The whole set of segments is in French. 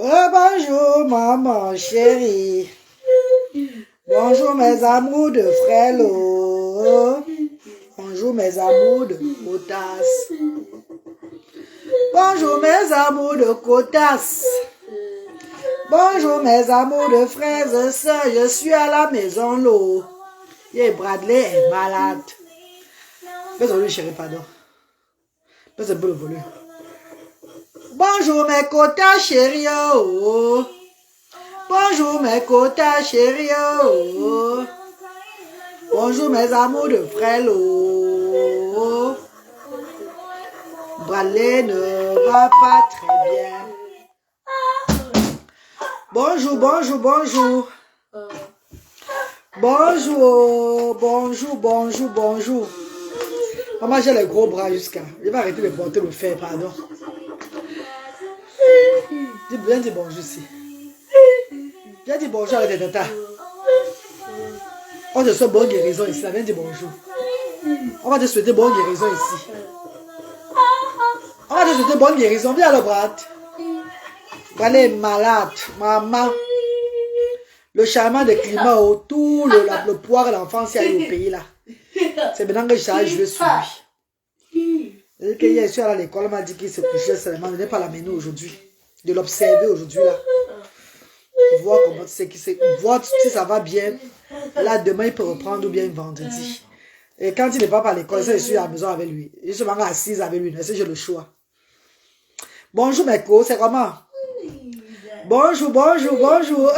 Oh, bonjour, maman chérie. Bonjour, mes amours de frêlo. Bonjour, mes amours de potasse. Bonjour, mes amours de cotasse. Bonjour, mes amours de fraises. Je suis à la maison, l'eau. Et Bradley est malade. Désolé, chérie, pardon. Baisse un peu le volume. Bonjour, mes cotas, chérie. Oh. Bonjour, mes cotas, chérie. Oh. Bonjour, mes amours de frêlo. Bradley ne va pas très bien. Bonjour, bonjour, bonjour. Bonjour, bonjour, bonjour, bonjour. Maman, j'ai les gros bras jusqu'à. Je vais arrêter de porter le fer, pardon. Viens dire bonjour ici. Viens dire bonjour avec tes tatas. On te souhaite bonne guérison ici. Viens dire bonjour. On va te souhaiter bonne guérison ici. On va te souhaiter bonne guérison. Viens le Brad. Brad est malade. Maman. Le changement de climat, tout le poids de l'enfance qui a eu au pays là. C'est maintenant que j'ai joué sur lui. Hier, je suis allé à l'école, il m'a dit qu'il se couchait seulement. Je n'ai pas l'amener aujourd'hui. De l'observer aujourd'hui là. Voir comment voir si ça va bien. Là, demain, il peut reprendre ou bien vendredi. Et quand il n'est pas à l'école, je suis à la maison avec lui. Je suis vraiment assise avec lui. J'ai le choix. Bonjour, mes co, c'est comment? Bonjour, bonjour, bonjour.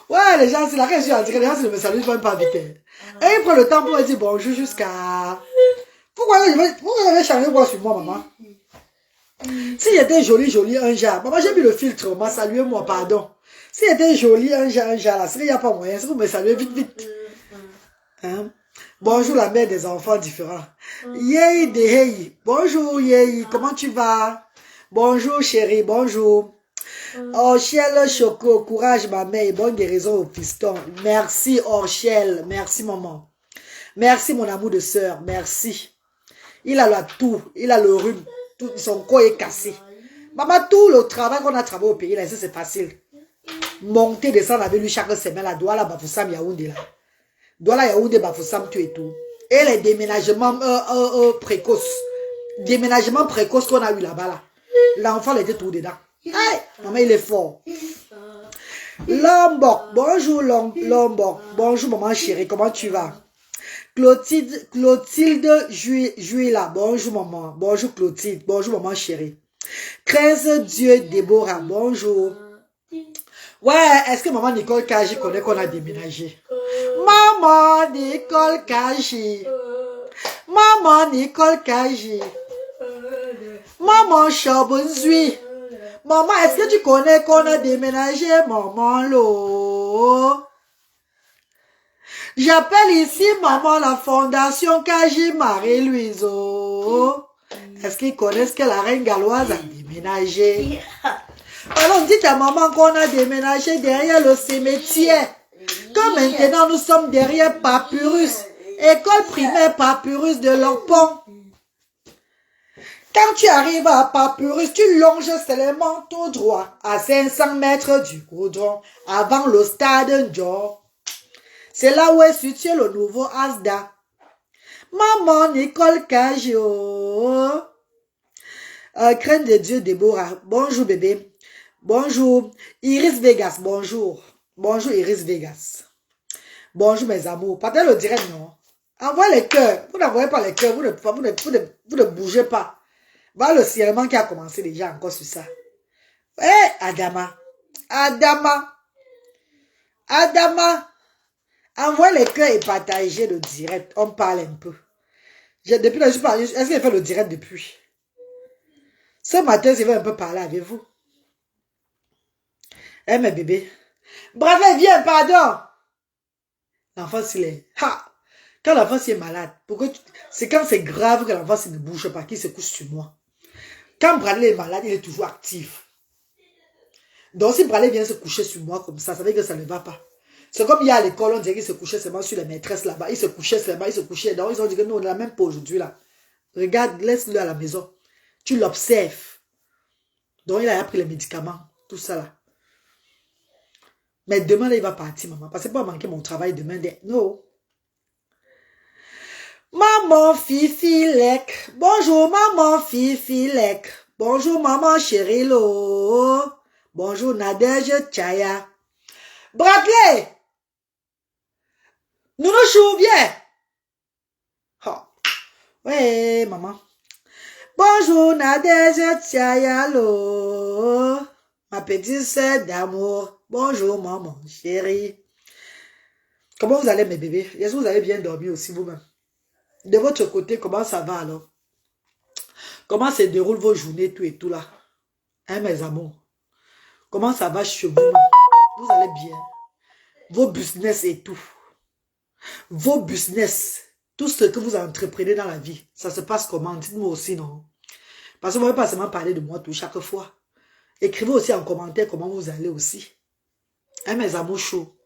Ouais, les gens, c'est là que je suis en train de dire, les gens, me saluent, ils ne vont pas vite. Et ils prennent le temps pour me dire bonjour jusqu'à... Pourquoi je vais changer quoi sur moi, maman? Si j'étais jolie, un genre. Maman, j'ai mis le filtre, maman, saluez-moi, pardon. Si j'étais jolie, un genre, là, c'est qu'il n'y a pas moyen, c'est pour me saluer vite, vite. Hein? Bonjour, la mère des enfants différents. Yei de hey. Bonjour, Yei, comment tu vas? Bonjour, chérie, bonjour. Orchel Choco, courage, ma mère, et bonne guérison au fiston. Merci, Orchel. Merci, maman. Merci, mon amour de sœur. Merci. Il a la toux, il a le rhume. Tout, son corps est cassé. Maman, tout le travail qu'on a travaillé au pays, là, c'est facile. Monter, descendre avec lui chaque semaine, là, Douala, Bafoussam, Yaoundé, là. Douala, Yaoundé, Bafoussam, tout et tout. Et les déménagements précoces. Déménagements précoces qu'on a eu là-bas, là. L'enfant, il était tout dedans. Hey, maman, il est fort. Lombok, bonjour Lombok. Bonjour maman chérie, comment tu vas? Clotilde Juila, bonjour maman. Bonjour Clotilde, bonjour maman chérie. 13 Dieu Déborah, bonjour. Ouais, est-ce que maman Nicole Kaji connaît qu'on a déménagé? Maman Nicole Kaji. Maman Nicole Kaji. Maman Chabonzui. Maman, est-ce que tu connais qu'on a déménagé, maman, l'eau? J'appelle ici, maman, la fondation Kaji Marie-Louise. Est-ce qu'ils connaissent que la reine galloise a déménagé? Alors, dites à maman qu'on a déménagé derrière le cimetière. Que maintenant, nous sommes derrière Papyrus. École primaire Papyrus de Lopon. Quand tu arrives à Papyrus, tu longes seulement tout droit à 500 mètres du goudron avant le stade Njor. C'est là où est situé le nouveau Asda. Maman Nicole Kajio. Crainte de Dieu Déborah. Bonjour bébé. Bonjour. Iris Vegas. Bonjour. Bonjour Iris Vegas. Bonjour mes amours. Partez le direct, non? Envoyez les cœurs. Vous n'envoyez pas les cœurs. Vous ne bougez pas. Voilà le serment qui a commencé déjà encore sur ça. Eh, Adama. Adama. Adama. Envoie les cœurs et partagez le direct. On parle un peu. Depuis là, je parle. Est-ce qu'il fait le direct depuis? Ce matin, je vais un peu parler avec vous. Eh, mes bébés. Bravo, viens, pardon. L'enfant, s'il est... Ha! Quand l'enfant est malade, c'est quand c'est grave que l'enfant ne bouge pas, qu'il se couche sur moi. Quand Bradley est malade, il est toujours actif. Donc si Bradley vient se coucher sur moi comme ça veut dire que ça ne va pas. C'est comme il y a à l'école, on dirait qu'il se couchait seulement sur les maîtresses là-bas. Il se couchait seulement, il se couchait. Donc ils ont dit que nous, on ne l'a même pas aujourd'hui là. Regarde, laisse-le à la maison. Tu l'observes. Donc, il a pris les médicaments, tout ça là. Mais demain, là, il va partir, maman. Parce que pas manquer mon travail demain. Non. Maman Fifi Lek. Bonjour, maman Fifi Lek. Bonjour, maman chérie Lo. Bonjour, Nadège Chaya. Bradley. Nous nous chou bien. Oh. Ouais, maman. Bonjour, Nadège Chaya Lo. Ma petite sœur d'amour. Bonjour, maman chérie. Comment vous allez, mes bébés? Est-ce que vous avez bien dormi aussi vous-même? De votre côté, comment ça va alors? Comment se déroulent vos journées, tout et tout là? Hein, mes amours? Comment ça va chez vous? Vous allez bien? Vos business et tout. Vos business, tout ce que vous entreprenez dans la vie, ça se passe comment? Dites-moi aussi, non? Parce que vous ne pouvez pas seulement parler de moi tout chaque fois. Écrivez aussi en commentaire comment vous allez aussi. Hein, mes amours chauds?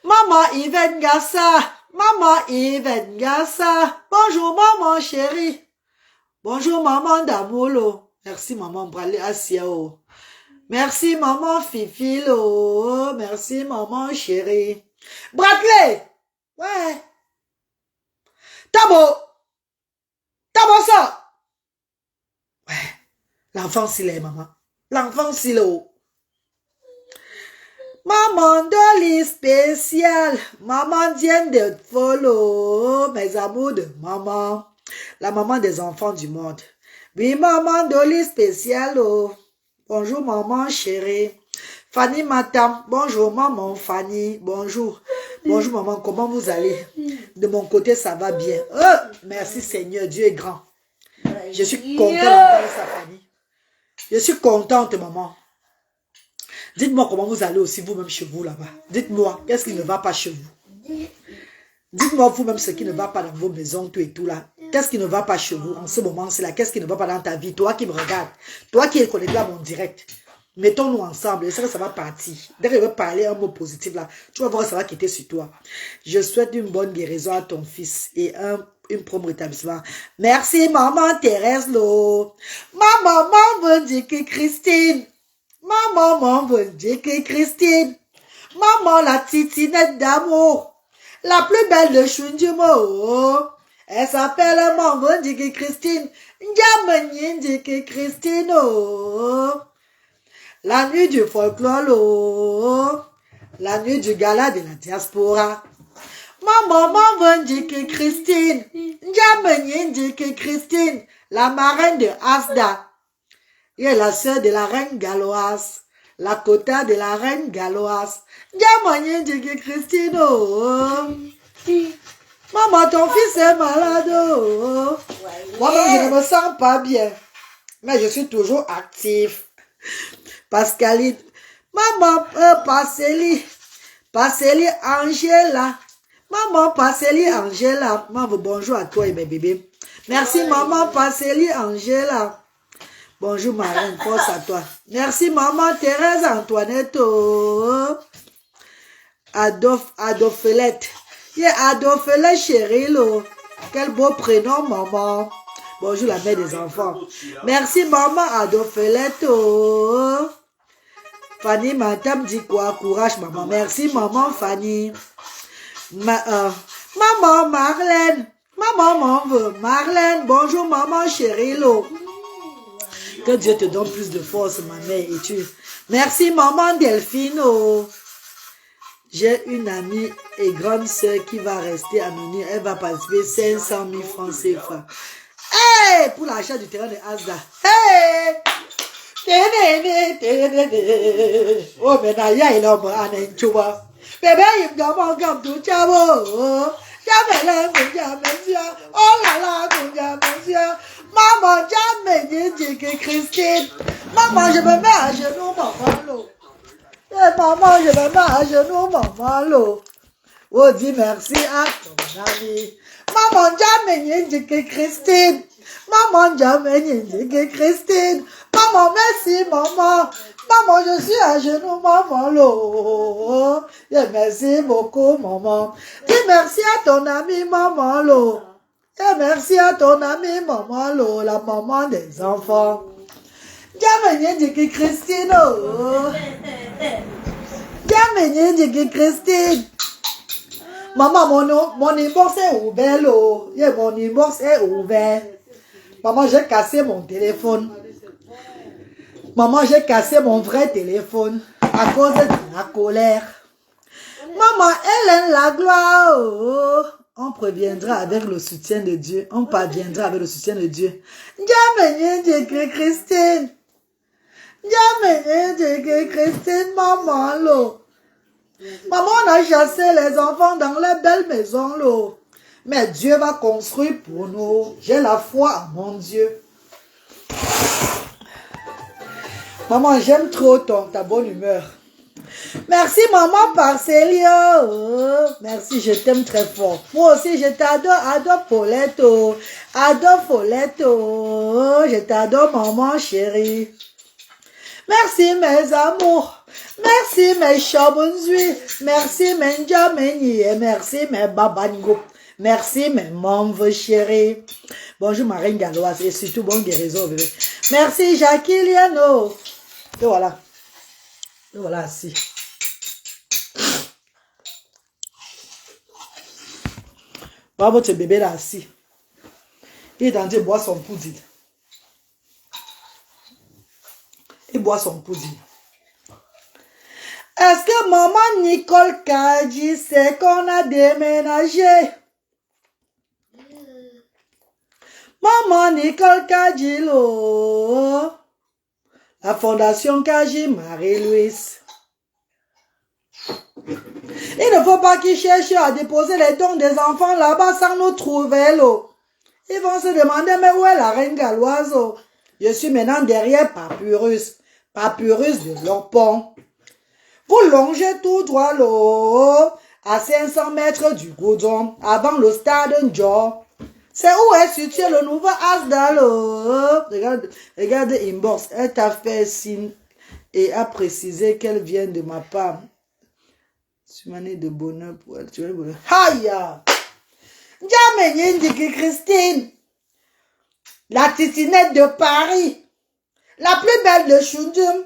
Maman Yvette Gassa. Maman Yvette Gassa. Bonjour, maman chérie. Bonjour, maman Damolo. Merci, maman Bralé Asiao. Merci, maman Fifilo. Merci, maman chérie. Bradley. Ouais. Tabo. Tabo ça. Ouais. L'enfant s'il est, maman. L'enfant s'il est haut. Maman Dolly spéciale. Maman Diane de follow. Mes amours de maman. La maman des enfants du monde. Oui, maman Dolly spéciale. Oh. Bonjour, maman chérie. Fanny Matam. Bonjour, maman Fanny. Bonjour. Bonjour, maman. Comment vous allez? De mon côté, ça va bien. Oh, merci, Seigneur. Dieu est grand. Je suis contente d'entendre ça, Fanny. Je suis contente, maman. Dites-moi comment vous allez aussi vous-même chez vous là-bas. Dites-moi, qu'est-ce qui ne va pas chez vous? Dites-moi vous-même ce qui ne va pas dans vos maisons, tout et tout là. Qu'est-ce qui ne va pas chez vous en ce moment-ci là? Qu'est-ce qui ne va pas dans ta vie? Toi qui me regardes, toi qui es connecté à mon direct, mettons-nous ensemble. Je sais que ça va partir. Dès que je vais parler un mot positif là, tu vas voir ça va quitter sur toi. Je souhaite une bonne guérison à ton fils et une prompt rétablissement. Merci maman Thérèse Lo. Maman veut dire que Christine. Maman veut dire que Christine. Maman la titinette d'amour. La plus belle de Chunjumo. Elle s'appelle maman dit que Christine. Ndiamenye dit que Christine. Oh. La nuit du folklore. Oh. La nuit du gala de la diaspora. Maman veut dire que Christine. Ndiamenye dit que Christine. La marraine de Asda. Et la sœur de la reine galloise. La quota de la reine galloise. Ndiamenye dit que Christine. Oh. Maman, ton fils est malade. Oh. Moi-même, je ne me sens pas bien. Mais je suis toujours actif. Pascaline. Maman, Passélie. Passélie Angela. Maman, Passélie Angela. Maman, bonjour à toi et mes bébés. Merci, maman, Passélie Angela. Bonjour, Marine, force à toi. Merci, maman, Thérèse Antoinette. Oh. Adolphelette. Adolphelette chérie. Lo. Quel beau prénom, maman. Bonjour, la mère des enfants. Merci, maman, Adolphelette. Oh. Fanny Matam dit quoi? Courage, maman. Merci, maman, Fanny. Maman, Marlène. Maman veut. Marlène, bonjour, maman chérie. Lo. Que Dieu te donne plus de force, ma mère. Et tu. Merci, maman Delphine. Oh. J'ai une amie et grande sœur qui va rester anonyme. Elle va participer 500 000 francs CFA. Hey! Pour l'achat du terrain de Asda. Hey! Oh, mais là, il y a un homme à Nenchoua. Bébé, il me demande comme tout chavo. Oh là là, maman, jamais dit que Christine. Maman, je me mets à genoux, maman. Eh, maman, je me mets à genoux, maman. Lo. Oh, dis merci à ton ami. Maman, jamais dit que Christine. Maman, jamais dit que Christine. Maman, merci, maman. Maman, je suis à genoux, maman. Lo. Et merci beaucoup, maman. Dis merci à ton ami, maman. Lo. Et merci à ton ami, maman. Lo, la maman des enfants. Christine. Christine. Maman, mon inbox est ouvert. Mon inbox est ouvert. Maman, j'ai cassé mon téléphone. Maman, j'ai cassé mon vrai téléphone à cause de la colère. Maman, elle aime la gloire. On préviendra avec le soutien de Dieu. On parviendra avec le soutien de Dieu. Christine. Christine, maman, lo. Maman, on a chassé les enfants dans les belles maisons, lo. Mais Dieu va construire pour nous. J'ai la foi en mon Dieu. Maman, j'aime trop ta bonne humeur. Merci maman Parcelio. Merci, je t'aime très fort. Moi aussi, je t'adore. Adore Pauletto. Adore Pauletto. Je t'adore maman chérie. Merci mes amours. Merci mes chabonzui. Merci mes njameni. Et merci mes babango. Merci mes membres chéris. Bonjour Marine Galloise. Et surtout bonne guérison bébé. Merci Jackie Liano. Et voilà. Et voilà assis. Voilà votre bébé là assis. Il est en train de boire son pudding. Il boit son pudding. Est-ce que maman Nicole Kadji sait qu'on a déménagé? Maman Nicole Kadji, la fondation Kadji Marie-Louise. Il ne faut pas qu'ils cherchent à déposer les dons des enfants là-bas sans nous trouver. Ils vont se demander, mais où est la reine galloise? Je suis maintenant derrière Papyrus. Papyrus de Lopon. Vous longez tout droit à 500 mètres du goudron, avant le stade Njor. C'est où est situé le nouveau Asdal. Regarde inbox. Elle t'a fait signe et a précisé qu'elle vient de ma part. Sumane de bonheur pour elle. Tu veux le bonheur? Aïe! Jamais Christine. La titinette de Paris. La plus belle de Choudum.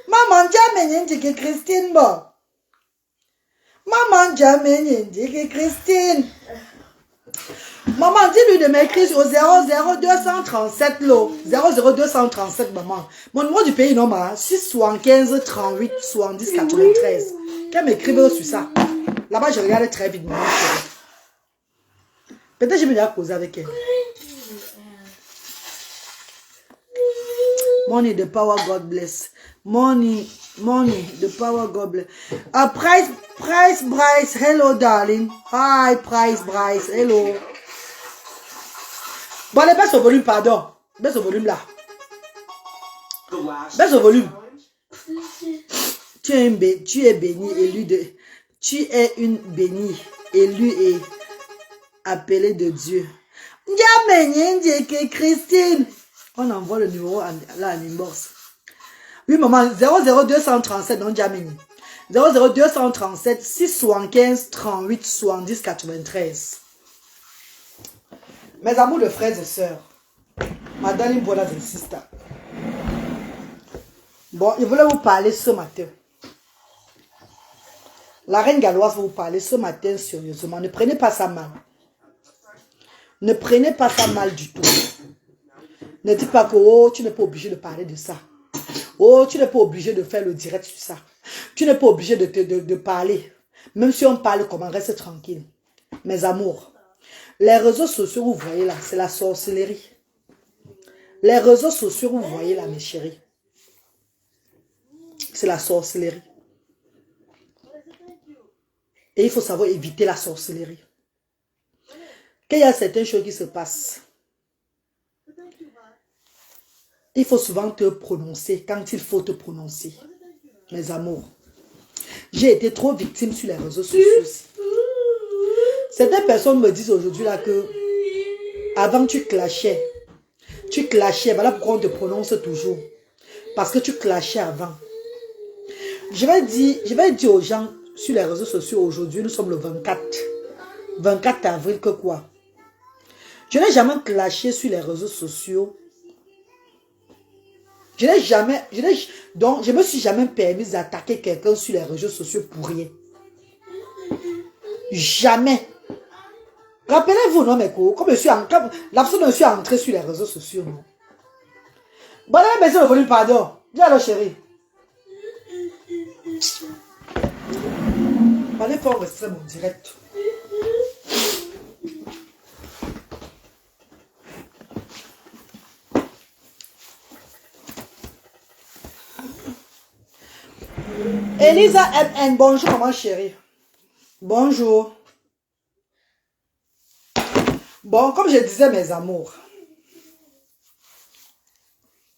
Maman jamais Christine bon. Maman jamais Christine. Maman, dis-lui de m'écrire au 00237 lot. 00237 maman. Mon numéro du pays non ma 675 38 70 93. Qu'elle m'écrive sur ça. Là-bas je regarde très vite maman. Peut-être que je vais déjà causer avec elle. Money, the power, God bless. Money, the power, God bless. Price, Bryce, hello, darling. Hi, Price, Bryce, hello. Bon, allez, baisse au volume, pardon. Baisse au volume, là. Baisse au volume. Tu es béni, élu de... Tu es une bénie, élue et appelée de Dieu. Christine. On envoie le numéro là en inbox. Oui, maman, 00237, non, Jamini. 00237 675 38 70 93. Mes amours de frères et sœurs, Madame Brothers and Sisters. Bon, je voulais vous parler ce matin. La reine galloise va vous parler ce matin sérieusement. Ne prenez pas ça mal. Ne prenez pas ça mal du tout. Ne dites pas que oh, tu n'es pas obligé de parler de ça. Oh, tu n'es pas obligé de faire le direct sur ça. Tu n'es pas obligé de parler. Même si on parle comment, reste tranquille. Mes amours, les réseaux sociaux, vous voyez là, c'est la sorcellerie. Les réseaux sociaux, vous voyez là, mes chéris. C'est la sorcellerie. Et il faut savoir éviter la sorcellerie. Qu'il y a certaines choses qui se passent. Il faut souvent te prononcer quand il faut te prononcer. Mes amours. J'ai été trop victime sur les réseaux sociaux aussi. Certaines personnes me disent aujourd'hui là que avant tu clashais. Tu clashais. Voilà pourquoi on te prononce toujours. Parce que tu clashais avant. Je vais dire aux gens sur les réseaux sociaux aujourd'hui, nous sommes le 24 avril que quoi? Je n'ai jamais clashé sur les réseaux sociaux Donc, je me suis jamais permis d'attaquer quelqu'un sur les réseaux sociaux pour rien. Jamais. Rappelez-vous, non, mes cours, comme l'absence je suis entré sur les réseaux sociaux, non. Bon, allez, baisser le volume, pardon. Dis alors, chérie. Allez, faut restreindre mon direct. Elisa MN, bonjour, maman chérie. Bonjour. Bon, comme je disais, mes amours,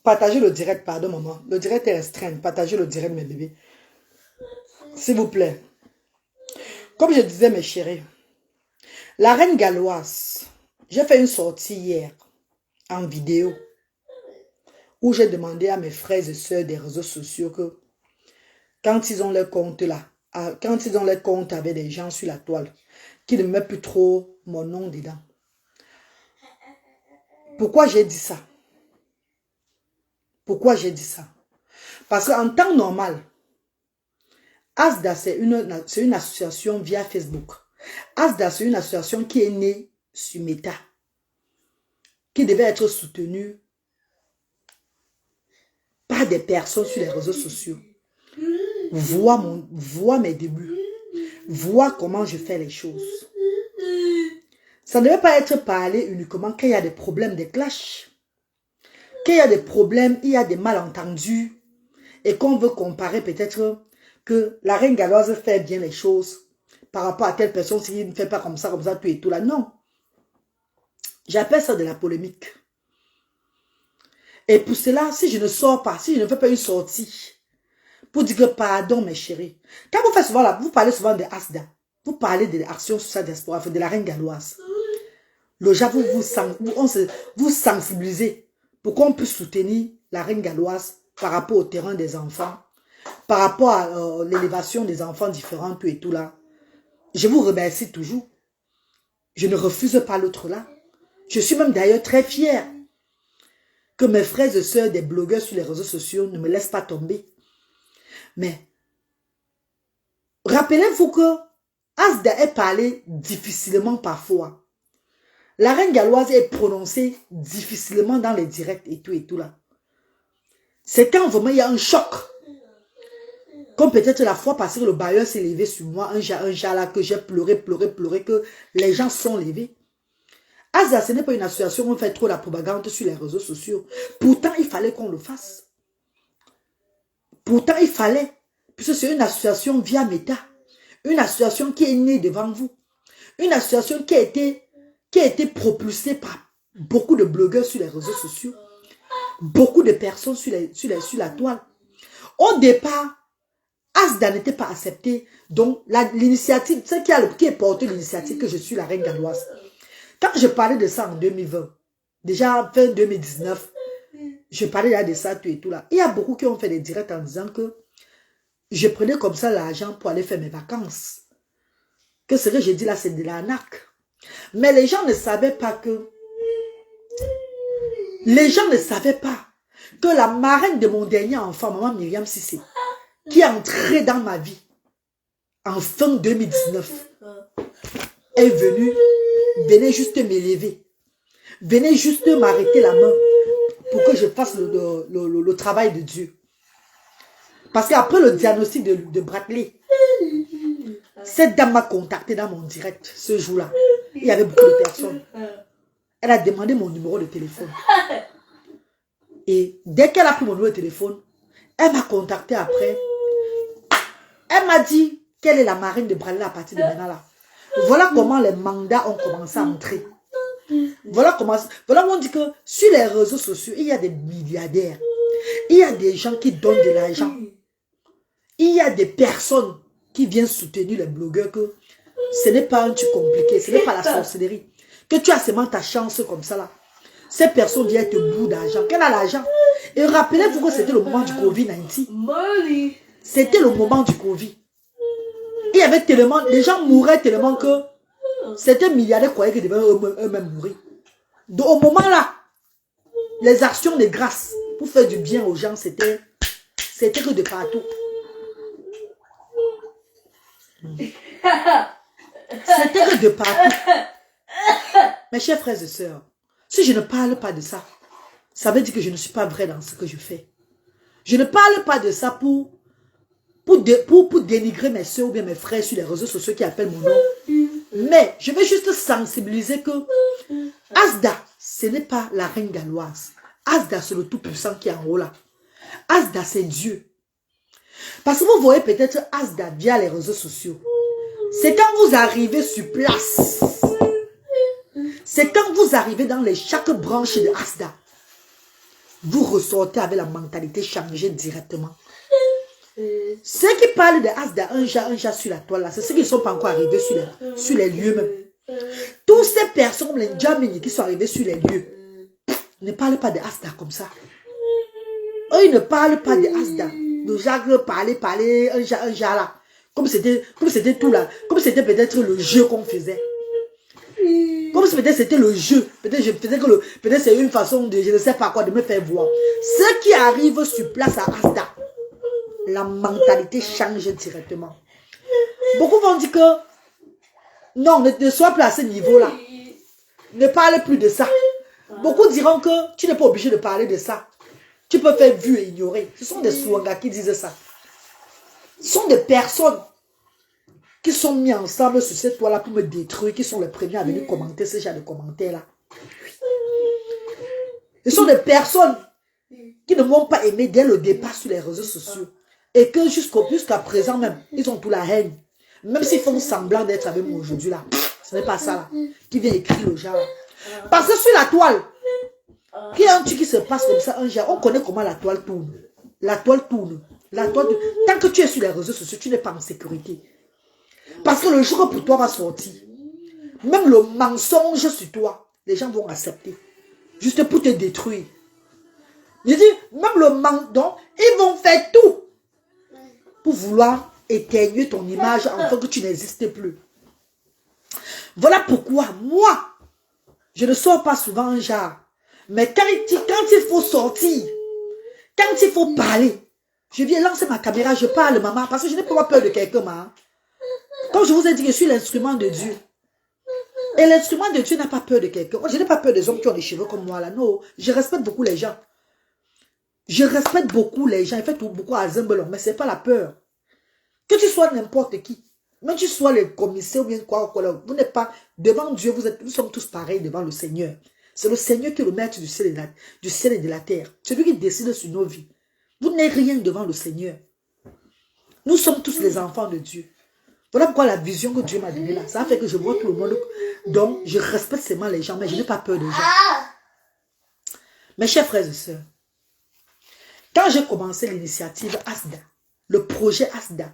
partagez le direct, pardon, maman. Le direct est restreint. Partagez le direct, mes bébés. S'il vous plaît. Comme je disais, mes chéris, la reine galloise, j'ai fait une sortie hier en vidéo où j'ai demandé à mes frères et sœurs des réseaux sociaux que quand ils ont leur compte là, quand ils ont leur compte avec des gens sur la toile, qu'ils ne mettent plus trop mon nom dedans. Pourquoi j'ai dit ça? Pourquoi j'ai dit ça? Parce qu'en temps normal, ASDA, c'est une association via Facebook. ASDA, c'est une association qui est née sur Meta, qui devait être soutenue par des personnes sur les réseaux sociaux. Vois mes débuts. Vois comment je fais les choses. Ça ne devait pas être parlé uniquement quand il y a des problèmes, des clashs. Quand il y a des problèmes, il y a des malentendus. Et qu'on veut comparer peut-être que la reine galloise fait bien les choses par rapport à telle personne s'il ne fait pas comme ça, tout et tout là. Non. J'appelle ça de la polémique. Et pour cela, si je ne sors pas, si je ne fais pas une sortie, pour dire que pardon, mes chéris. Quand vous faites souvent là, vous parlez souvent de ASDA. Vous parlez de l'Action Sociale Diaspora, de la reine galloise. Le genre, vous sensibilisez pour qu'on puisse soutenir la reine galloise par rapport au terrain des enfants, par rapport à l'élévation des enfants différents, tout et tout là. Je vous remercie toujours. Je ne refuse pas l'autre là. Je suis même d'ailleurs très fière que mes frères et sœurs des blogueurs sur les réseaux sociaux ne me laissent pas tomber. Mais, rappelez-vous que ASDA est parlé difficilement parfois. La reine galloise est prononcée difficilement dans les directs et tout là. C'est quand vraiment il y a un choc. Comme peut-être la fois passée, le bailleur s'est levé sur moi, un jar là que j'ai pleuré, que les gens sont levés. ASDA, ce n'est pas une association où on fait trop la propagande sur les réseaux sociaux. Pourtant, il fallait qu'on le fasse. Pourtant, il fallait, puisque c'est une association via Meta, une association qui est née devant vous, une association qui a été propulsée par beaucoup de blogueurs sur les réseaux sociaux, beaucoup de personnes sur la toile. Au départ, ASDA n'était pas accepté, donc l'initiative, c'est qui est porté l'initiative que je suis la reine galloise. Quand je parlais de ça en 2020, déjà fin 2019, je parlais là de ça, tout et tout là. Il y a beaucoup qui ont fait des directs en disant que je prenais comme ça l'argent pour aller faire mes vacances. Que ce que j'ai dit là, c'est de l'arnaque. Mais les gens ne savaient pas que... Les gens ne savaient pas que la marraine de mon dernier enfant, maman Myriam Sissé, qui est entrée dans ma vie en fin 2019, est venue, venez juste m'élever. Venez juste m'arrêter la main pour que je fasse le travail de Dieu. Parce qu'après le diagnostic de Bradley, cette dame m'a contacté dans mon direct ce jour-là. Il y avait beaucoup de personnes. Elle a demandé mon numéro de téléphone. Et dès qu'elle a pris mon numéro de téléphone, elle m'a contacté après. Elle m'a dit quelle est la marine de Bradley à partir de maintenant là. Voilà comment les mandats ont commencé à entrer. Voilà où on dit que sur les réseaux sociaux, il y a des milliardaires. Il y a des gens qui donnent de l'argent. Il y a des personnes qui viennent soutenir les blogueurs que ce n'est pas un truc compliqué, ce n'est pas la sorcellerie. Que tu as seulement ta chance comme ça là. Ces personnes viennent te bout d'argent. Quel a l'argent? Et rappelez-vous que c'était le moment du Covid-19. C'était le moment du Covid. Il y avait tellement, les gens mouraient tellement que certains milliardaires croyaient qu'ils devaient eux-mêmes mourir. Donc au moment là, les actions de grâce pour faire du bien aux gens, c'était que de partout. C'était que de partout. Mes chers frères et sœurs, si je ne parle pas de ça, ça veut dire que je ne suis pas vrai dans ce que je fais. Je ne parle pas de ça pour dénigrer mes soeurs ou bien mes frères sur les réseaux sociaux qui appellent mon nom. Mais je veux juste sensibiliser que Asda, ce n'est pas la reine galloise. Asda, c'est le Tout-Puissant qui est en haut là. Asda, c'est Dieu. Parce que vous voyez peut-être Asda via les réseaux sociaux. C'est quand vous arrivez sur place. C'est quand vous arrivez dans chaque branche de Asda. Vous ressortez avec la mentalité changée directement. Ceux qui parlent de Asda, un jas sur la toile, c'est ceux qui ne sont pas encore arrivés sur les lieux même. Toutes ces personnes, les Djamini qui sont arrivés sur les lieux, ne parlent pas de Asda comme ça. Eux, ils ne parlent pas de Asda. De Jacques, parler, un jas là. Comme c'était tout là. Comme c'était peut-être le jeu qu'on faisait. Comme si peut-être c'était le jeu. Peut-être je faisais que peut-être c'est une façon de, je ne sais pas quoi, de me faire voir. Ceux qui arrivent sur place à Asda, la mentalité change directement. Beaucoup vont dire que non, ne sois plus à ce niveau-là. Ne parle plus de ça. Beaucoup diront que tu n'es pas obligé de parler de ça. Tu peux faire vu et ignorer. Ce sont des Souanga qui disent ça. Ce sont des personnes qui sont mis ensemble sur cette toile-là pour me détruire, qui sont les premiers à venir commenter ce genre de commentaires-là. Ce sont des personnes qui ne m'ont pas aimé dès le départ sur les réseaux sociaux. Et que jusqu'à présent même, ils ont tout la haine. Même s'ils font semblant d'être avec moi aujourd'hui là. Ce n'est pas ça là. Qui vient écrire le genre. Parce que sur la toile, qu'il y a un truc qui se passe comme ça, un genre, on connaît comment la toile tourne. La toile tourne. Tant que tu es sur les réseaux sociaux, tu n'es pas en sécurité. Parce que le jour où pour toi va sortir, même le mensonge sur toi, les gens vont accepter. Juste pour te détruire. Je dis, même le mensonge, ils vont faire tout pour vouloir éteigner ton image afin que tu n'existes plus. Voilà pourquoi moi, je ne sors pas souvent un genre. Mais quand il faut sortir, quand il faut parler, je viens lancer ma caméra, je parle, maman, parce que je n'ai pas peur de quelqu'un, maman. Comme je vous ai dit, je suis l'instrument de Dieu. Et l'instrument de Dieu n'a pas peur de quelqu'un. Je n'ai pas peur des hommes qui ont des cheveux comme moi, là. Non, je respecte beaucoup les gens. Je respecte beaucoup les gens. Je fais beaucoup à Zembelon, mais ce n'est pas la peur. Que tu sois n'importe qui, même tu sois le commissaire ou bien quoi, vous n'êtes pas, devant Dieu, nous sommes tous pareils devant le Seigneur. C'est le Seigneur qui est le maître du ciel et de la terre. C'est lui qui décide sur nos vies. Vous n'êtes rien devant le Seigneur. Nous sommes tous les enfants de Dieu. Voilà pourquoi la vision que Dieu m'a donnée là, ça fait que je vois tout le monde. Donc, je respecte seulement les gens, mais je n'ai pas peur des gens. Mes chers frères et sœurs, quand j'ai commencé l'initiative Asda, le projet Asda,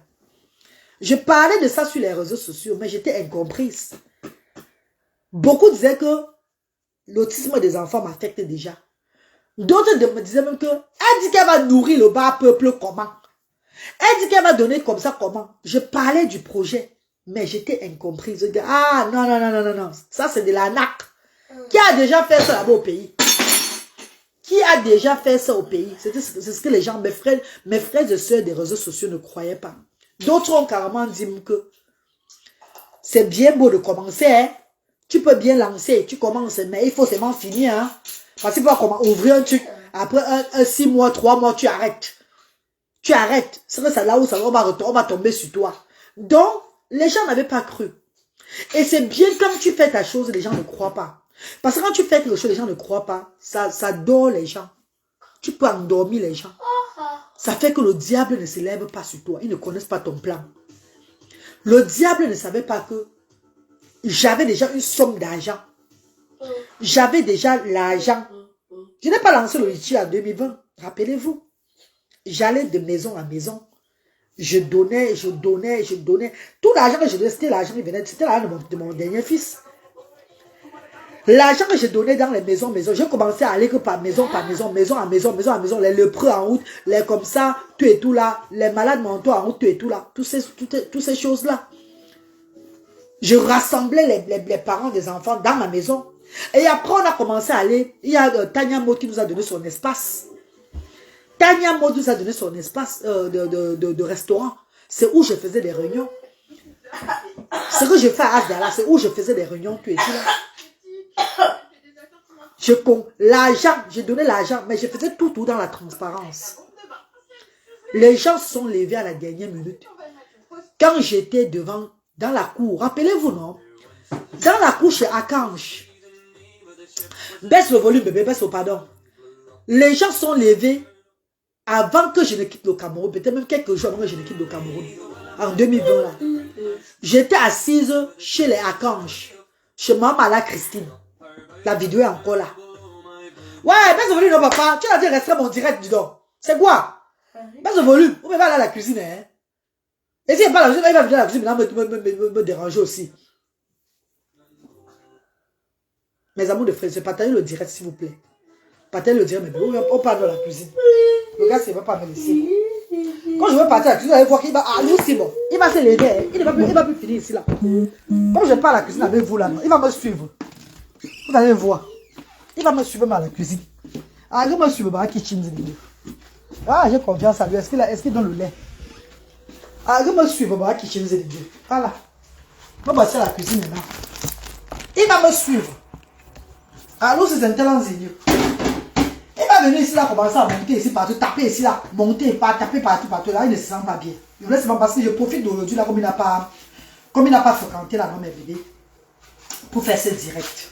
je parlais de ça sur les réseaux sociaux, mais j'étais incomprise. Beaucoup disaient que l'autisme des enfants m'affecte déjà. D'autres me disaient même que elle dit qu'elle va nourrir le bas peuple comment? Elle dit qu'elle va donner comme ça comment? Je parlais du projet, mais j'étais incomprise. Je dis, ah non, non, non, non, non, non. Ça c'est de l'arnaque. Qui a déjà fait ça là-bas au pays? Qui a déjà fait ça au pays? C'est ce que les gens, mes frères et sœurs des réseaux sociaux ne croyaient pas. D'autres ont carrément dit que c'est bien beau de commencer, hein? Tu peux bien lancer, tu commences, mais il faut seulement finir, hein? Parce qu'il faut ouvrir un truc, après 6 mois, 3 mois, tu arrêtes. Tu arrêtes. C'est que ça là où on va tomber sur toi. Donc, les gens n'avaient pas cru. Et c'est bien quand tu fais ta chose, les gens ne croient pas. Parce que quand tu fais quelque chose, les gens ne croient pas. Ça dort les gens. Tu peux endormir les gens. Ça fait que le diable ne se lève pas sur toi. Ils ne connaissent pas ton plan. Le diable ne savait pas que j'avais déjà une somme d'argent. J'avais déjà l'argent. Je n'ai pas lancé le litchi en 2020. Rappelez-vous. J'allais de maison à maison. Je donnais. Tout l'argent que je donnais, c'était l'argent qui venait. C'était l'argent de mon dernier fils. L'argent que je donnais dans les maisons, j'ai commencé à aller que par maison, maison à maison, les lépreux en route, les comme ça, tout et tout là, les malades mentaux en route, tout et tout là, toutes ces choses-là. Je rassemblais les parents des enfants dans ma maison. Et après, on a commencé à aller, il y a Tanya Mo qui nous a donné son espace. Tania Modus a donné son espace de restaurant. C'est où je faisais des réunions. Ce que je fais à Asdala, c'est où je faisais des réunions. Tu étais là. L'argent, j'ai donné l'argent, mais je faisais tout dans la transparence. Les gens se sont levés à la dernière minute. Quand j'étais devant, dans la cour, rappelez-vous, non? Dans la cour chez Archange. Baisse le volume, bébé, baisse le pardon. Les gens sont levés avant que je ne quitte le Cameroun, peut-être même quelques jours avant que je ne quitte le Cameroun, en 2020 là. J'étais assise chez les Archanges, chez Maman Christine. La vidéo est encore là. Ouais, baisse le volume, non papa, tu as dit restreindre mon direct, dis donc. C'est quoi? Baisse le volume, on va aller à la cuisine, hein. Et si il n'y a pas la cuisine, il va venir à la cuisine, maintenant me déranger aussi. Mes amours de frères, c'est partagez le direct, s'il vous plaît. Partagez le direct, mais on parle de la cuisine. Le gars, c'est ne va pas me laisser. Quand je veux partir à la cuisine, vous allez voir qu'il va. Ah, lui, c'est bon. Il va se lever. Il ne va plus finir ici, là. Quand je pars à la cuisine avec vous, là, il va me suivre. Vous allez voir. Il va me suivre à la cuisine. Ah, il va me suivre à la kitchen. Ah, j'ai confiance à lui. Est-ce qu'il donne le lait? Ah, il va me suivre à la kitchen. Voilà. On va passer à la cuisine maintenant. Il va me suivre. Ah, nous, c'est un talent zénieux. Il va venir ici, là, commencer à monter ici, partout, taper ici, là, monter, taper partout, là, il ne se sent pas bien. Je voulais seulement parce que je profite d'aujourd'hui, là, comme il n'a pas fréquenté, là, dans mes bébés, pour faire ce direct.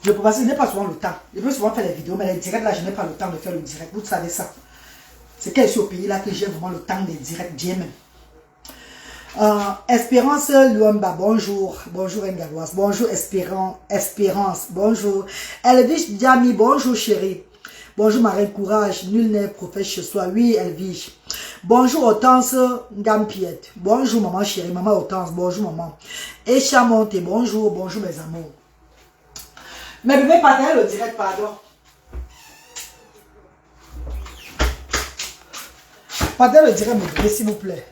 Je peux passer, je n'ai pas souvent le temps. Je peux souvent faire les vidéos, mais les directs, là, je n'ai pas le temps de faire le direct. Vous savez ça. C'est quand je suis au pays, là, que j'ai vraiment le temps des directs, bien même. Espérance Luamba, bonjour. Bonjour Engaloise. Bonjour Espérance. Bonjour. Elvige Diami, bonjour chérie. Bonjour Marine Courage. Nul n'est prophète chez soi. Oui, Elvige. Bonjour Hortense Gampiette. Bonjour maman chérie. Maman Hortense. Bonjour maman. Et Chamonte. Bonjour. Bonjour mes amours. Mes bébés, partagez le direct, pardon. Partagez le direct, mes bébés, s'il vous plaît.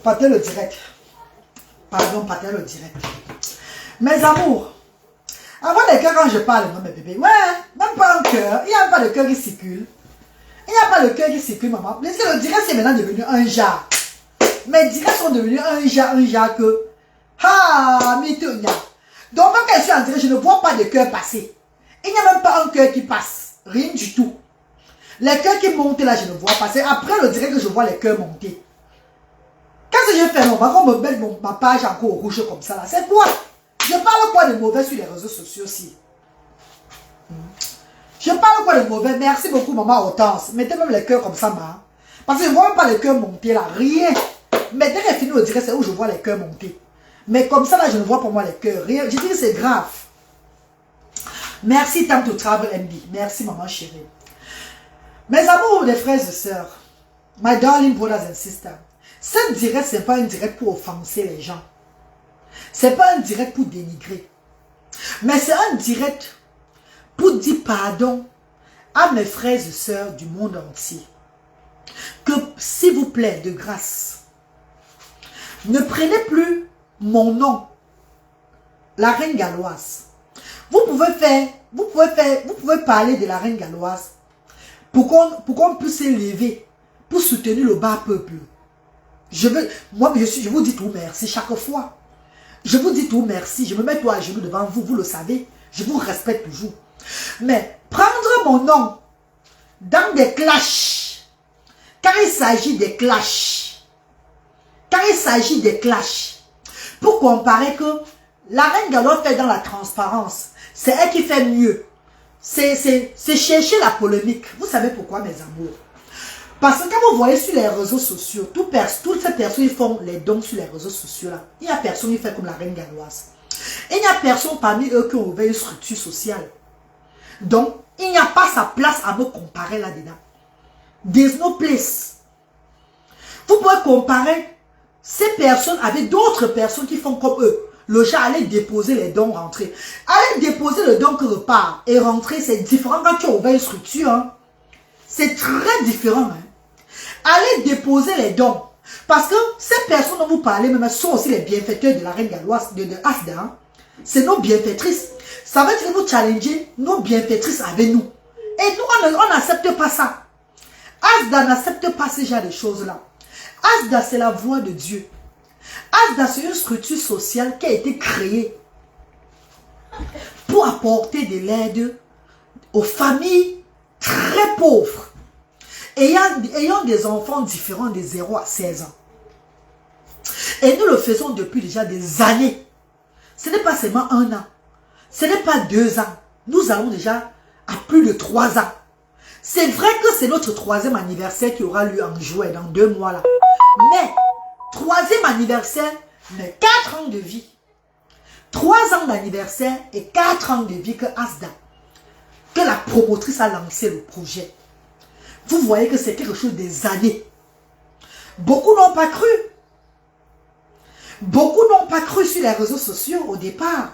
Partez le direct. Pardon, partez le direct. Mes amours. Avant les cœurs, quand je parle, non, mes bébés. Ouais, même pas un cœur. Il n'y a pas de cœur qui circule. Il n'y a pas de cœur qui circule, maman. Parce que le direct, c'est maintenant devenu un jar. Mes directs sont devenus un jar que. Ah, mitonia. Donc, même quand je suis en direct, je ne vois pas de cœur passer. Il n'y a même pas un cœur qui passe. Rien du tout. Les cœurs qui montent là, je ne vois pas. C'est après le direct que je vois les cœurs monter. Qu'est-ce que je fais? On me met ma page encore au rouge comme ça là. C'est quoi? Je parle quoi de mauvais sur les réseaux sociaux aussi? Je parle quoi de mauvais? Merci beaucoup maman Hortense. Mettez même les cœurs comme ça, ma. Parce que je ne vois même pas les cœurs monter là. Rien. Mais dès que fini le direct, c'est où je vois les cœurs monter. Mais comme ça là, je ne vois pas moi les cœurs. Rien. Je dis que c'est grave. Merci Time to Travel MD. Merci maman chérie. Mes amours, les frères et sœurs. My darling brothers and sisters. Ce direct, ce n'est pas un direct pour offenser les gens. Ce n'est pas un direct pour dénigrer. Mais c'est un direct pour dire pardon à mes frères et sœurs du monde entier. Que, s'il vous plaît, de grâce, ne prenez plus mon nom, la reine galloise. Vous pouvez parler de la reine galloise pour qu'on puisse s'élever, pour soutenir le bas peuple. Je vous dis tout merci chaque fois. Je vous dis tout merci. Je me mets toi à genoux devant vous, vous le savez. Je vous respecte toujours. Mais prendre mon nom dans des clashs, quand il s'agit des clashs, pour comparer que la reine galloise fait dans la transparence, c'est elle qui fait mieux. C'est chercher la polémique. Vous savez pourquoi, mes amours? Parce que quand vous voyez sur les réseaux sociaux, toutes ces personnes qui font les dons sur les réseaux sociaux, là, il n'y a personne qui fait comme la reine galloise. Il n'y a personne parmi eux qui ont ouvert une structure sociale. Donc, il n'y a pas sa place à me comparer là-dedans. There's no place. Vous pouvez comparer ces personnes avec d'autres personnes qui font comme eux. Le genre, aller déposer les dons, rentrer. Aller déposer le don que repart et rentrer, c'est différent quand tu as ouvert une structure. Hein. C'est très différent. Hein. Allez déposer les dons. Parce que ces personnes dont vous parlez même sont aussi les bienfaiteurs de la reine galloise, de Asda. Hein. C'est nos bienfaitrices. Ça veut dire que nous challenger nos bienfaitrices avec nous. Et nous, on n'accepte pas ça. Asda n'accepte pas ce genre de choses-là. Asda, c'est la voix de Dieu. Asda, c'est une structure sociale qui a été créée pour apporter de l'aide aux familles très pauvres, ayant des enfants différents de 0 à 16 ans. Et nous le faisons depuis déjà des années. Ce n'est pas seulement 1 an. Ce n'est pas 2 ans. Nous allons déjà à plus de 3 ans. C'est vrai que c'est notre 3e anniversaire qui aura lieu en juin, dans 2 mois là. Mais, 3e anniversaire, mais 4 ans de vie. 3 ans d'anniversaire et 4 ans de vie que Asda, que la promotrice a lancé le projet. Vous voyez que c'est quelque chose des années. Beaucoup n'ont pas cru. Beaucoup n'ont pas cru sur les réseaux sociaux au départ.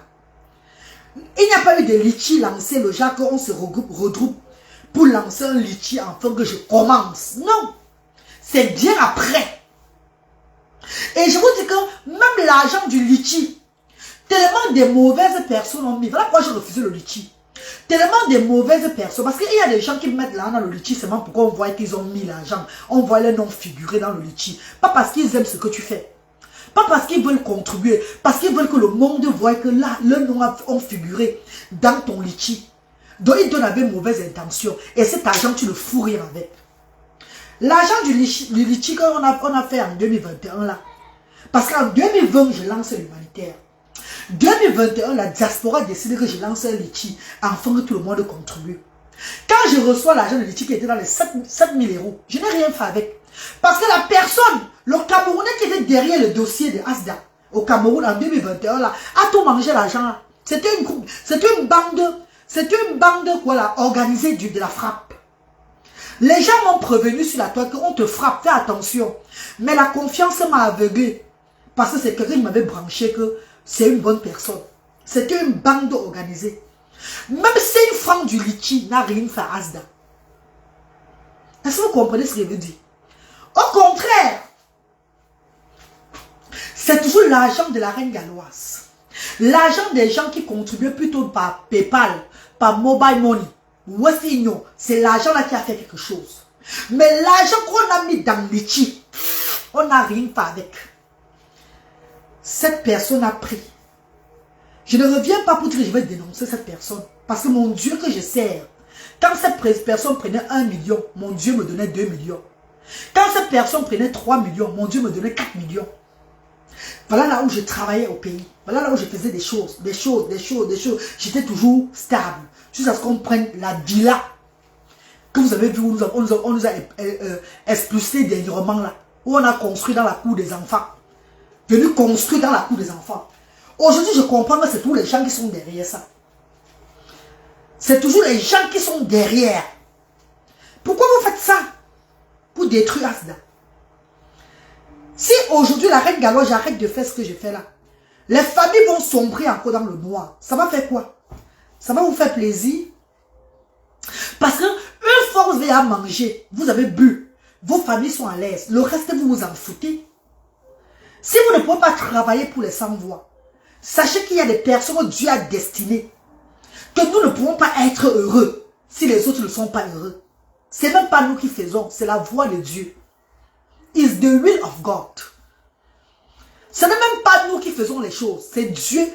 Il n'y a pas eu de litchi lancé le genre qu'on se regroupe pour lancer un litchi afin que je commence. Non. C'est bien après. Et je vous dis que même l'argent du litchi, tellement de mauvaises personnes ont mis. Voilà pourquoi j'ai refusé le litchi. Tellement de mauvaises personnes. Parce qu'il y a des gens qui mettent l'argent dans le litchi seulement pourquoi on voit qu'ils ont mis l'argent. On voit les noms figurés dans le litchi. Pas parce qu'ils aiment ce que tu fais. Pas parce qu'ils veulent contribuer. Parce qu'ils veulent que le monde voit que là, leurs noms ont figuré dans ton litchi. Donc ils donnent avec mauvaise intention. Et cet argent, tu le fous rire avec. L'argent du litchi qu'on a fait en 2021 là. Parce qu'en 2020, je lance l'humanitaire. 2021, la diaspora a décidé que je lance un litchi afin que tout le monde contribue. Quand je reçois l'argent de litchi qui était dans les 7 000 €, je n'ai rien fait avec. Parce que la personne, le Camerounais qui était derrière le dossier de Asda, au Cameroun en 2021, là, a tout mangé l'argent. C'était une bande quoi, là, organisée de la frappe. Les gens m'ont prévenu sur la toile qu'on te frappe, fais attention. Mais la confiance m'a aveuglé. Parce que c'est quelqu'un qui m'avait branché que c'est une bonne personne. C'était une bande organisée. Même 5 francs du litchi n'a rien fait à Asda. Est-ce que vous comprenez ce que je veux dire? Au contraire, c'est toujours l'argent de la reine galloise. L'argent des gens qui contribuent plutôt par PayPal, par Mobile Money, Western Union, c'est l'argent là qui a fait quelque chose. Mais l'argent qu'on a mis dans litchi, on n'a rien fait avec. Cette personne a pris. Je ne reviens pas pour dire que je vais dénoncer cette personne. Parce que mon Dieu que je sers, quand cette personne prenait 1 million, mon Dieu me donnait 2 millions. Quand cette personne prenait 3 millions, mon Dieu me donnait 4 millions. Voilà là où je travaillais au pays. Voilà là où je faisais des choses. J'étais toujours stable. Jusqu'à ce qu'on prenne la villa que vous avez vu, on nous a expulsé dernièrement là. Où on a construit dans la cour des enfants. Venu construire dans la cour des enfants. Aujourd'hui, je comprends que c'est tous les gens qui sont derrière ça. C'est toujours les gens qui sont derrière. Pourquoi vous faites ça? Pour détruire Asda. Si aujourd'hui la reine galloise, j'arrête de faire ce que je fais là, les familles vont sombrer encore dans le noir. Ça va faire quoi? Ça va vous faire plaisir? Parce que une fois vous avez à manger, vous avez bu, vos familles sont à l'aise. Le reste, vous vous en foutez. Si vous ne pouvez pas travailler pour les sans-voix, sachez qu'il y a des personnes que Dieu a destinées, que nous ne pouvons pas être heureux si les autres ne sont pas heureux. C'est même pas nous qui faisons, c'est la voix de Dieu. It's the will of God. Ce n'est même pas nous qui faisons les choses, c'est Dieu.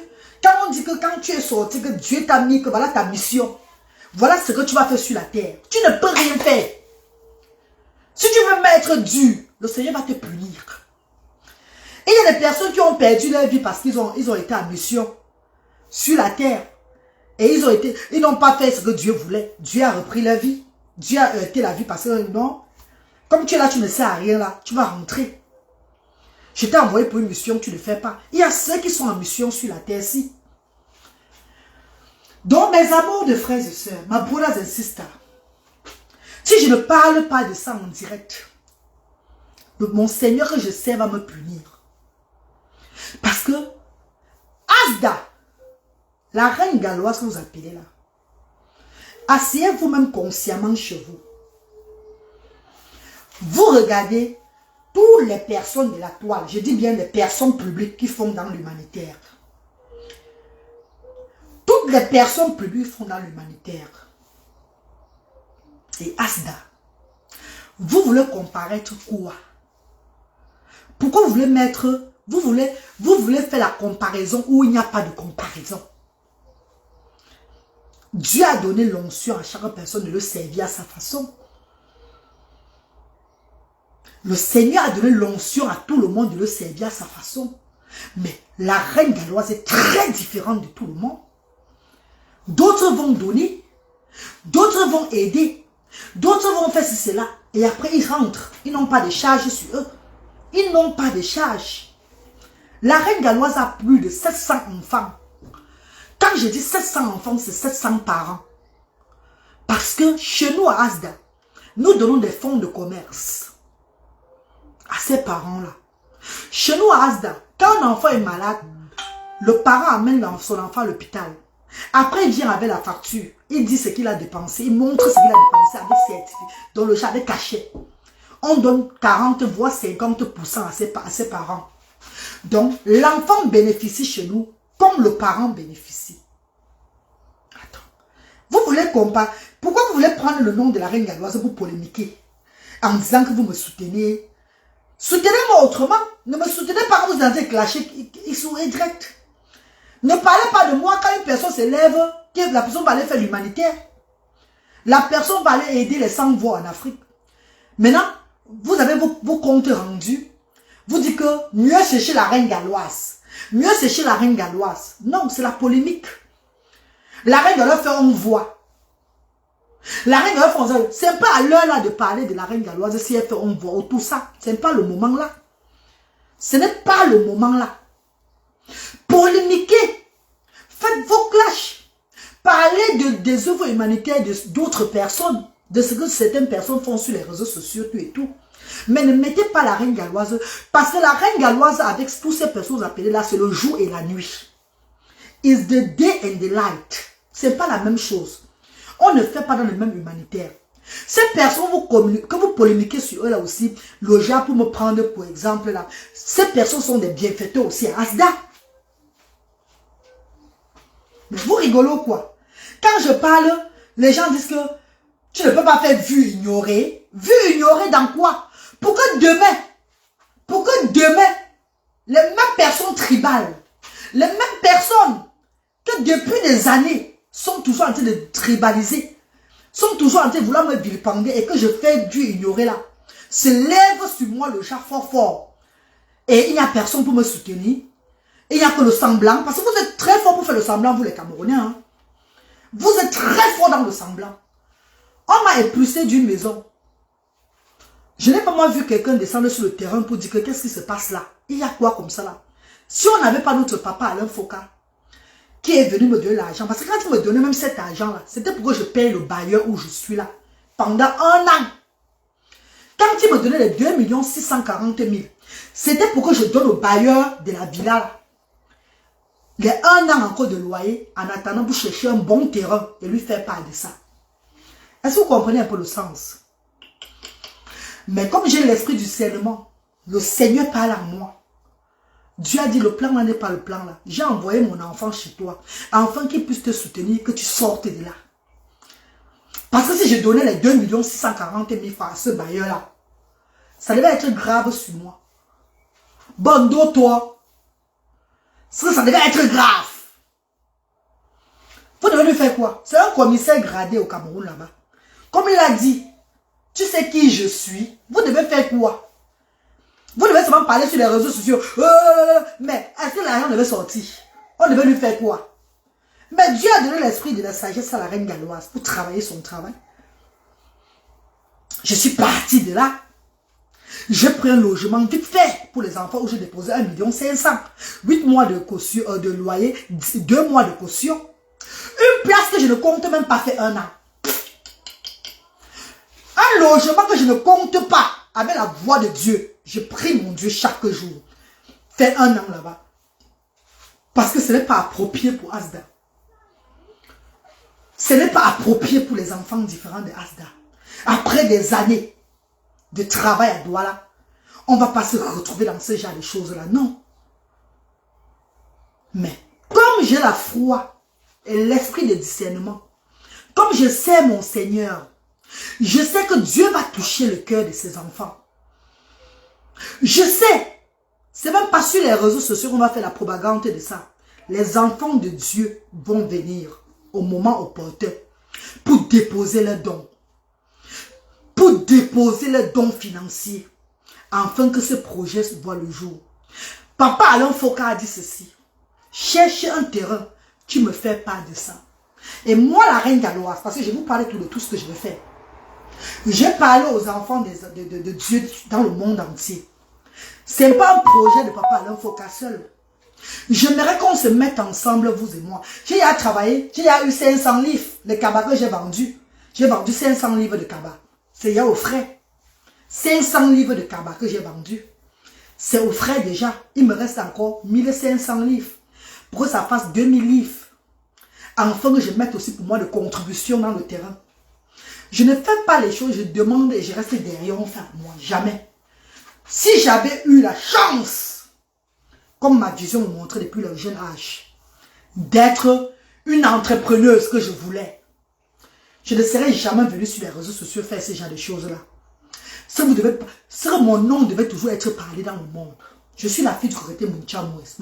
Quand on dit que quand tu es sorti, que Dieu t'a mis, que voilà ta mission, voilà ce que tu vas faire sur la terre. Tu ne peux rien faire. Si tu veux mettre dur, le Seigneur va te punir. Et il y a des personnes qui ont perdu leur vie parce qu'ils ont été en mission sur la terre. Et ils n'ont pas fait ce que Dieu voulait. Dieu a repris leur vie. Dieu a heurté la vie parce que non, comme tu es là, tu ne sais à rien là, tu vas rentrer. Je t'ai envoyé pour une mission, tu ne le fais pas. Il y a ceux qui sont en mission sur la terre-ci. Donc mes amours de frères et sœurs, ma brothers and sisters, si je ne parle pas de ça en direct, mon Seigneur que je sais va me punir. Parce que Asda, la reine galloise que vous appelez là, asseyez-vous même consciemment chez vous. Vous regardez toutes les personnes de la toile, je dis bien les personnes publiques qui font dans l'humanitaire. toutes les personnes publiques font dans l'humanitaire. Et Asda, vous voulez comparaître quoi? Pourquoi vous voulez mettre, vous voulez faire la comparaison où il n'y a pas de comparaison? Dieu a donné l'onction à chaque personne de le servir à sa façon. Le Seigneur a donné l'onction à tout le monde de le servir à sa façon. Mais la reine galloise est très différente de tout le monde. D'autres vont donner, d'autres vont aider, d'autres vont faire ceci, cela. Et après, ils rentrent. Ils n'ont pas de charge sur eux. Ils n'ont pas de charge. La reine galloise a plus de 700 enfants. Quand je dis 700 enfants, c'est 700 parents. Parce que chez nous à Asda, nous donnons des fonds de commerce à ces parents-là. Chez nous à Asda, quand un enfant est malade, le parent amène son enfant à l'hôpital. Après, il vient avec la facture. Il dit ce qu'il a dépensé. Il montre ce qu'il a dépensé avec certificat. Dans le jardin caché. On donne 40 voire 50% à ses parents. Donc, l'enfant bénéficie chez nous comme le parent bénéficie. Attends. Vous voulez comparer. Pourquoi vous voulez prendre le nom de la reine galloise pour polémiquer? En disant que vous me soutenez. Soutenez-moi autrement. Ne me soutenez pas quand vous allez clasher X ou Y. Ne parlez pas de moi quand une personne s'élève, que la personne va aller faire l'humanitaire. La personne va aller aider les sans-voix en Afrique. Maintenant, vous avez vos comptes rendus. Vous dites que mieux c'est chez la reine galloise. Mieux c'est chez la reine galloise. Non, c'est la polémique. La reine galloise fait on voit. La reine galloise fait c'est pas à l'heure là de parler de la reine galloise si elle fait on voit ou tout ça. C'est pas le moment là. Ce n'est pas le moment là. Polémiquer. Faites vos clashs. Parlez des œuvres humanitaires d'autres personnes. De ce que certaines personnes font sur les réseaux sociaux, tout et tout. Mais ne mettez pas la reine galloise. Parce que la reine galloise, avec toutes ces personnes appelées là, c'est le jour et la nuit. It's the day and the light. C'est pas la même chose. On ne fait pas dans le même humanitaire. Ces personnes que vous polémiquez sur eux là aussi, le genre pour me prendre pour exemple là, ces personnes sont des bienfaiteurs aussi à Asda. Mais vous rigolez quoi? Quand je parle, les gens disent que tu ne peux pas faire vue ignorée. Vue ignorée dans quoi? Pour que demain, les mêmes personnes tribales, les mêmes personnes que depuis des années sont toujours en train de tribaliser, sont toujours en train de vouloir me vilipender et que je fais vue ignorée là, se lève sur moi le chat fort fort. Et il n'y a personne pour me soutenir. Et il n'y a que le semblant. Parce que vous êtes très fort pour faire le semblant, vous les Camerounais. Hein? Vous êtes très fort dans le semblant. On m'a épluché d'une maison. Je n'ai pas moi vu quelqu'un descendre sur le terrain pour dire que qu'est-ce qui se passe là? Il y a quoi comme ça là? Si on n'avait pas notre papa Alain Foka, qui est venu me donner l'argent, parce que quand il me donnait même cet argent là, c'était pour que je paye le bailleur où je suis là, pendant un an. Quand il me donnait les 2 640 000, c'était pour que je donne au bailleur de la villa là. Il y a un an encore de loyer, en attendant pour chercher un bon terrain et lui faire part de ça. Est-ce que vous comprenez un peu le sens? Mais comme j'ai l'esprit du discernement, le Seigneur parle à moi. Dieu a dit, le plan là n'est pas le plan là. J'ai envoyé mon enfant chez toi, afin qu'il puisse te soutenir, que tu sortes de là. Parce que si je donnais les 2 640 000 francs à ce bailleur là, ça devait être grave sur moi. Bon dos toi. Ça devait être grave. Vous devez lui faire quoi? C'est un commissaire gradé au Cameroun là-bas. Comme il a dit, tu sais qui je suis. Vous devez faire quoi? Vous devez seulement parler sur les réseaux sociaux. Mais est-ce que l'argent devait sortir? On devait lui faire quoi? Mais Dieu a donné l'esprit de la sagesse à la reine galloise pour travailler son travail. Je suis parti de là. J'ai pris un logement vite fait pour les enfants où j'ai déposé 1 500 000. 8 mois de caution, de loyer, 2 mois de caution. Une place que je ne compte même pas faire un an. Un logement que je ne compte pas avec la voix de Dieu. Je prie mon Dieu chaque jour. Faire un an là-bas. Parce que ce n'est pas approprié pour Asda. Ce n'est pas approprié pour les enfants différents de Asda. Après des années de travail à Douala, on ne va pas se retrouver dans ce genre de choses-là, non. Mais comme j'ai la foi et l'esprit de discernement. Comme je sais mon Seigneur, je sais que Dieu va toucher le cœur de ses enfants. Je sais, c'est même pas sur les réseaux sociaux qu'on va faire la propagande de ça. Les enfants de Dieu vont venir au moment opportun pour déposer leurs dons. Pour déposer leurs dons financiers. Afin que ce projet voit le jour. Papa Alain Foka a dit ceci. Cherche un terrain, tu me fais part de ça. Et moi, la reine galloise, parce que je vais vous parler de tout ce que je veux faire. J'ai parlé aux enfants de Dieu dans le monde entier. Ce n'est pas un projet de Papa Alain Foka seul. J'aimerais qu'on se mette ensemble, vous et moi. J'ai travaillé, j'ai eu 500 livres de cabas que j'ai vendu. J'ai vendu 500 livres de cabas. C'est au frais. 500 livres de cabas que j'ai vendu. C'est au frais déjà. Il me reste encore 1500 livres. Pour que ça fasse 2000 livres. Enfin que je mette aussi pour moi de contribution dans le terrain. Je ne fais pas les choses, je demande et je reste derrière. Enfin, moi, jamais. Si j'avais eu la chance, comme ma vision me montrait depuis le jeune âge, d'être une entrepreneuse que je voulais, je ne serais jamais venue sur les réseaux sociaux faire ce genre de choses-là. Mon nom devait toujours être parlé dans le monde. Je suis la fille du Corité Mouncha-Mouès.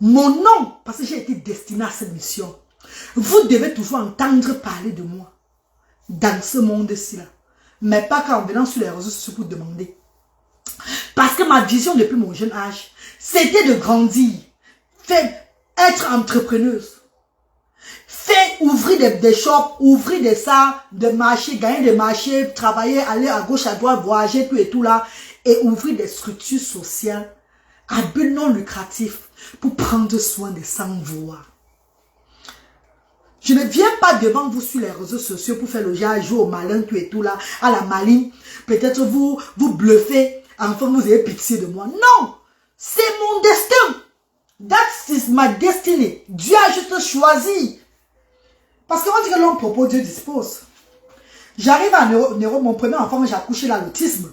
Mon nom, parce que j'ai été destinée à cette mission. Vous devez toujours entendre parler de moi dans ce monde-ci là. Mais pas qu'en venant sur les réseaux sociaux pour demander. Parce que ma vision depuis mon jeune âge, c'était de grandir, être entrepreneuse. Ouvrir des shops, ouvrir des salles, des marchés, gagner des marchés, travailler, aller à gauche, à droite, voyager, tout et tout là. Et ouvrir des structures sociales à but non lucratif pour prendre soin des sans-voix. Je ne viens pas devant vous sur les réseaux sociaux pour faire le genre, jouer au malin, tout et tout là, à la maligne. Peut-être vous bluffez, enfin vous avez pitié de moi. Non! C'est mon destin! That is my destiny. Dieu a juste choisi. Parce qu'on dit que l'homme propose, Dieu dispose. J'arrive à Néro, mon premier enfant, j'ai accouché à l'autisme.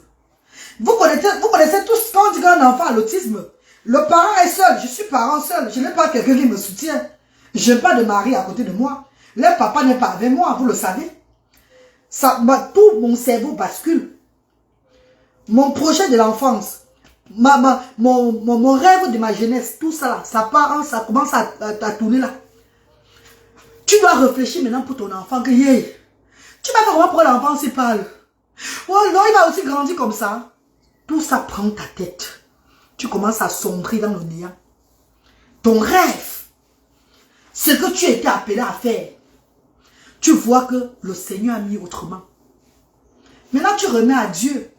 Vous connaissez tous quand on dit qu'un enfant a l'autisme. Le parent est seul, je suis parent seul. Je n'ai pas quelqu'un qui me soutient. Je n'ai pas de mari à côté de moi. Le papa n'est pas avec moi, vous le savez. Tout mon cerveau bascule. Mon projet de l'enfance, mon rêve de ma jeunesse, tout ça là, ça part, ça commence à tourner là. Tu dois réfléchir maintenant pour ton enfant que tu vas faire comment pour l'enfant s'il parle. Oh non, il va aussi grandir comme ça. Tout ça prend ta tête. Tu commences à sombrer dans le néant. Ton rêve, ce que tu étais appelé à faire, tu vois que le Seigneur a mis autrement. Maintenant, tu remets à Dieu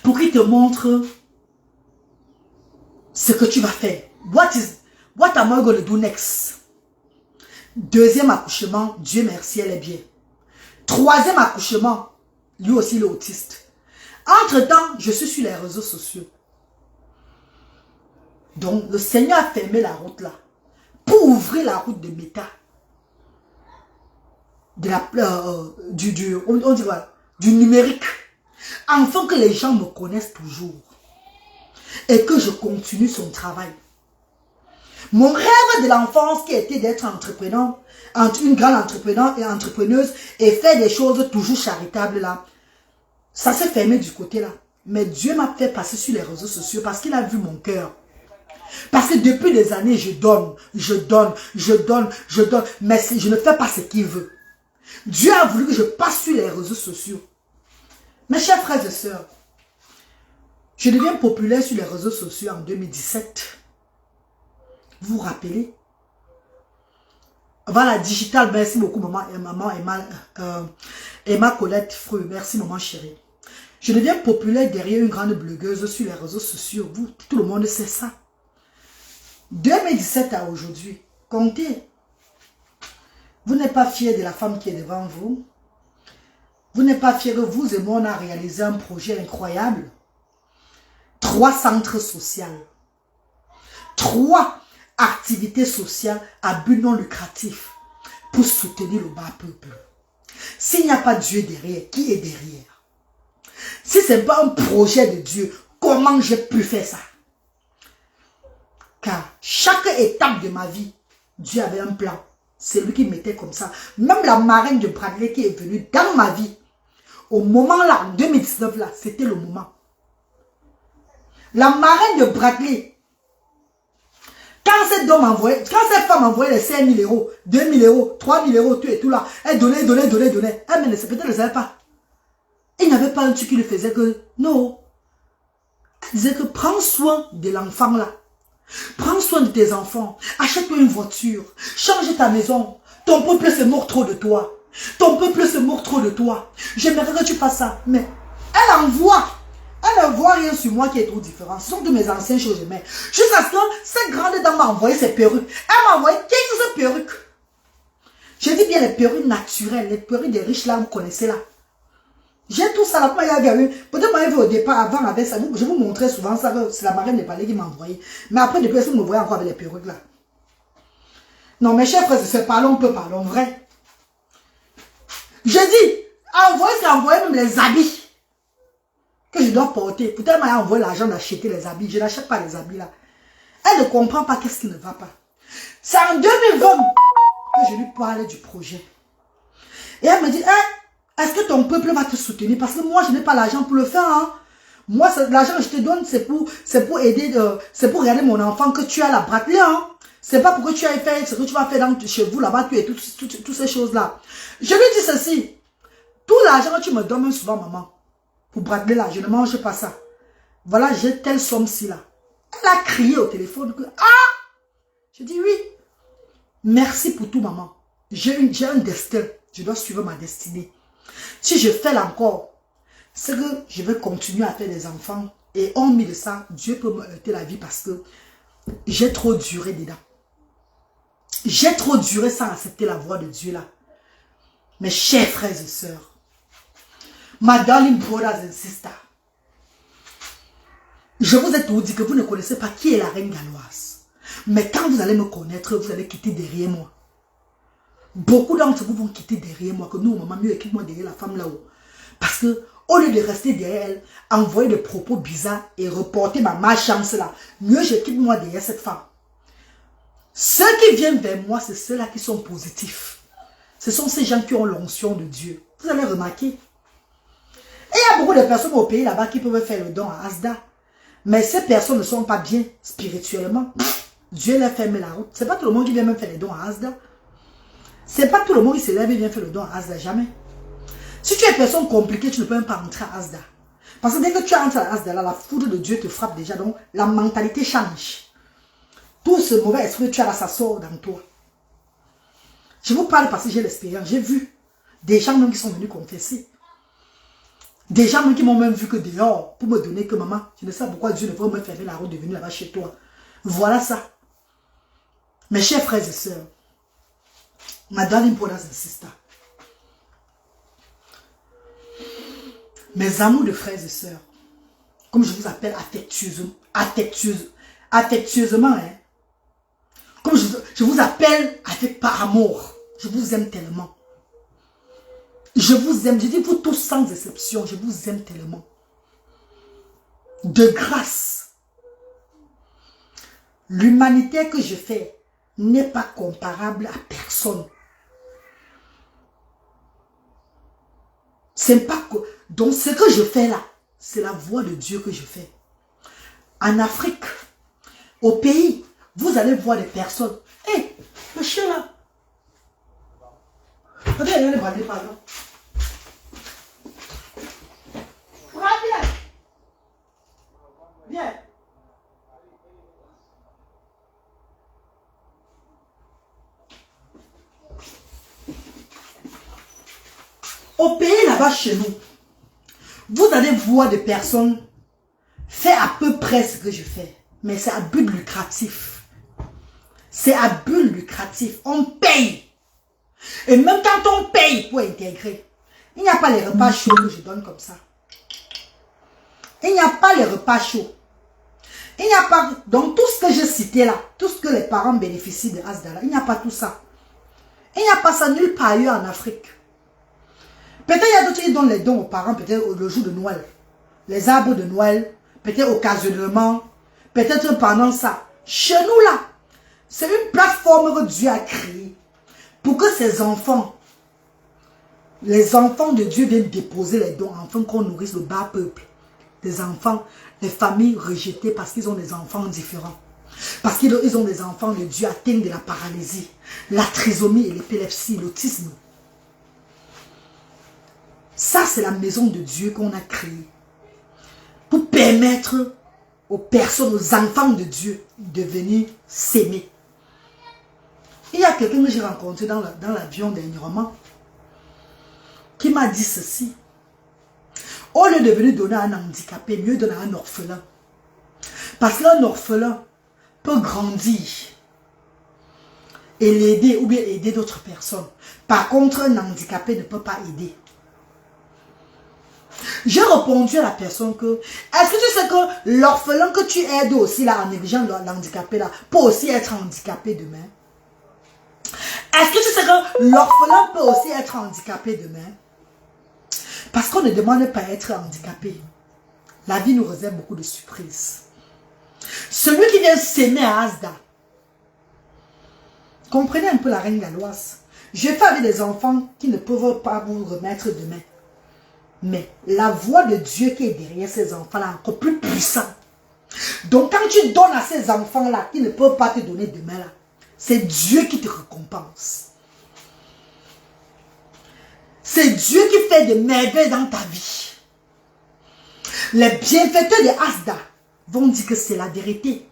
pour qu'il te montre ce que tu vas faire. What am I going to do next? Deuxième accouchement, Dieu merci, elle est bien. Troisième accouchement, lui aussi il est autiste. Entre-temps, je suis sur les réseaux sociaux. Donc, le Seigneur a fermé la route là. Pour ouvrir la route de méta. Du numérique. Afin que les gens me connaissent toujours. Et que je continue son travail. Mon rêve de l'enfance qui était d'être entrepreneur, une grande entrepreneur et entrepreneuse et faire des choses toujours charitables là, ça s'est fermé du côté là. Mais Dieu m'a fait passer sur les réseaux sociaux parce qu'il a vu mon cœur. Parce que depuis des années, je donne, mais je ne fais pas ce qu'il veut. Dieu a voulu que je passe sur les réseaux sociaux. Mes chers frères et sœurs, je deviens populaire sur les réseaux sociaux en 2017. Vous vous rappelez? Voilà, digital, merci beaucoup maman Emma Colette Freux, merci maman chérie. Je deviens populaire derrière une grande blogueuse sur les réseaux sociaux. Vous, tout le monde sait ça. 2017 à aujourd'hui, comptez. Vous n'êtes pas fiers de la femme qui est devant vous. Vous n'êtes pas fiers que vous et moi on a réalisé un projet incroyable. 3 centres sociaux. 3 activités sociales à but non lucratif pour soutenir le bas peuple. S'il n'y a pas Dieu derrière, qui est derrière? Si ce n'est pas un projet de Dieu, comment j'ai pu faire ça? Car chaque étape de ma vie, Dieu avait un plan. C'est lui qui mettait comme ça. Même la marraine de Bradley qui est venue dans ma vie, au moment là, en 2019 là, c'était le moment. La marraine de Bradley, quand cette femme envoyait les 5 000 euros, 2 000 euros, 3 000 euros, tout et tout là, elle donnait. Elle, mais peut-être elle ne savait pas. Il n'y avait pas un truc qui lui faisait que, non. Elle disait que prends soin de l'enfant là. Prends soin de tes enfants. Achète-toi une voiture. Change ta maison. Ton peuple se moque trop de toi. Ton peuple se moque trop de toi. J'aimerais que tu fasses ça. Mais elle envoie. Elle ne voit rien sur moi qui est trop différent. Ce sont de mes anciennes choses. Mais jusqu'à ce que cette grande dame m'a envoyé ses perruques. Elle m'a envoyé 15 perruques. Je dis bien les perruques naturelles. Les perruques des riches là, vous connaissez là. J'ai tout ça là, peut-être moi vu au départ, avant avec ça, je vous montrais souvent ça, c'est la marraine des palais qui m'a envoyé. Mais après, depuis, vous me voyez encore avec les perruques là. Non, mes chers frères, c'est parlons vrai. Je dis, envoyez même les habits que je dois porter. Peut-être elle m'a envoyé l'argent d'acheter les habits. Je n'achète pas les habits là. Elle ne comprend pas qu'est-ce qui ne va pas. C'est en 2020 que je lui parlais du projet. Et elle me dit, est-ce que ton peuple va te soutenir? Parce que moi, je n'ai pas l'argent pour le faire. Hein. Moi, l'argent que je te donne, c'est pour aider, c'est pour regarder mon enfant que tu as la Bradley. Hein. C'est pas pour que tu ailles faire ce que tu vas faire chez vous là-bas, tu et toutes ces choses-là. Je lui dis ceci. Tout l'argent que tu me donnes souvent, maman, pour Bradley là, je ne mange pas ça. Voilà, j'ai telle somme-ci là. Elle a crié au téléphone que, je dis oui. Merci pour tout, maman. J'ai un destin. Je dois suivre ma destinée. Si je fais encore, c'est que je vais continuer à faire des enfants. Et hormis de ça, Dieu peut me heurter la vie parce que j'ai trop duré dedans. J'ai trop duré sans accepter la voix de Dieu là. Mes chers frères et sœurs, my darling brothers and sisters, je vous ai tout dit que vous ne connaissez pas qui est la reine galloise. Mais quand vous allez me connaître, vous allez quitter derrière moi. Beaucoup d'entre vous vont quitter derrière moi, que nous, maman, mieux équipe-moi derrière la femme là-haut. Parce que, au lieu de rester derrière elle, envoyer des propos bizarres et reporter ma malchance là, mieux j'équipe-moi derrière cette femme. Ceux qui viennent vers moi, c'est ceux-là qui sont positifs. Ce sont ces gens qui ont l'onction de Dieu. Vous allez remarquer. Et il y a beaucoup de personnes au pays là-bas qui peuvent faire le don à Asda. Mais ces personnes ne sont pas bien spirituellement. Dieu leur ferme la route. Ce n'est pas tout le monde qui vient même faire les dons à Asda. C'est pas tout le monde qui se lève et vient faire le don à Asda, jamais. Si tu es une personne compliquée, tu ne peux même pas entrer à Asda. Parce que dès que tu entres à Asda, là, la foudre de Dieu te frappe déjà, donc la mentalité change. Tout ce mauvais esprit que tu as là, ça sort dans toi. Je vous parle parce que j'ai l'expérience, j'ai vu des gens même qui sont venus confesser. Des gens même qui m'ont même vu que dehors, pour me donner que maman, je ne sais pas pourquoi Dieu ne veut me fermer la route de venir là-bas chez toi. Voilà ça. Mes chers frères et sœurs, my darling brothers and sisters, mes amours de frères et sœurs, comme je vous appelle affectueusement, hein, comme je vous appelle par amour, je vous aime tellement. Je vous aime, je dis vous tous sans exception, je vous aime tellement. De grâce, l'humanité que je fais n'est pas comparable à personne. C'est pas que... Donc ce que je fais là, c'est la voix de Dieu que je fais. En Afrique, au pays, vous allez voir des personnes. Hé, le chien là. Regardez, pardon. Viens. Viens. Au pays là-bas chez nous, vous allez voir des personnes faire à peu près ce que je fais. Mais c'est à but lucratif. C'est à but lucratif. On paye. Et même quand on paye pour intégrer, il n'y a pas les repas chauds que je donne comme ça. Il n'y a pas les repas chauds. Il n'y a pas... Donc tout ce que j'ai cité là, tout ce que les parents bénéficient de Asda là, il n'y a pas tout ça. Il n'y a pas ça nulle part ailleurs en Afrique. Peut-être il y a d'autres qui donnent les dons aux parents, peut-être le jour de Noël. Les arbres de Noël, peut-être occasionnellement, peut-être pendant ça. Chez nous là, c'est une plateforme que Dieu a créée pour que ses enfants, les enfants de Dieu viennent déposer les dons afin qu'on nourrisse le bas peuple. Les enfants, les familles rejetées parce qu'ils ont des enfants différents. Parce qu'ils ont des enfants de Dieu atteints de la paralysie, la trisomie et l'épilepsie, l'autisme. Ça, c'est la maison de Dieu qu'on a créée pour permettre aux personnes, aux enfants de Dieu de venir s'aimer. Il y a quelqu'un que j'ai rencontré dans l'avion dernièrement qui m'a dit ceci. Au lieu de venir donner à un handicapé, mieux donner à un orphelin. Parce qu'un orphelin peut grandir et l'aider ou bien aider d'autres personnes. Par contre, un handicapé ne peut pas aider. J'ai répondu à la personne que, est-ce que tu sais que l'orphelin que tu aides aussi là, en négligeant l'handicapé là, peut aussi être handicapé demain? Est-ce que tu sais que l'orphelin peut aussi être handicapé demain? Parce qu'on ne demande pas à être handicapé. La vie nous réserve beaucoup de surprises. Celui qui vient s'aimer à Asda, comprenez un peu la reine galloise. Je fais avec des enfants qui ne peuvent pas vous remettre demain. Mais la voix de Dieu qui est derrière ces enfants-là est encore plus puissante. Donc quand tu donnes à ces enfants-là qui ne peuvent pas te donner demain, là, c'est Dieu qui te récompense. C'est Dieu qui fait des merveilles dans ta vie. Les bienfaiteurs de Asda vont dire que c'est la vérité.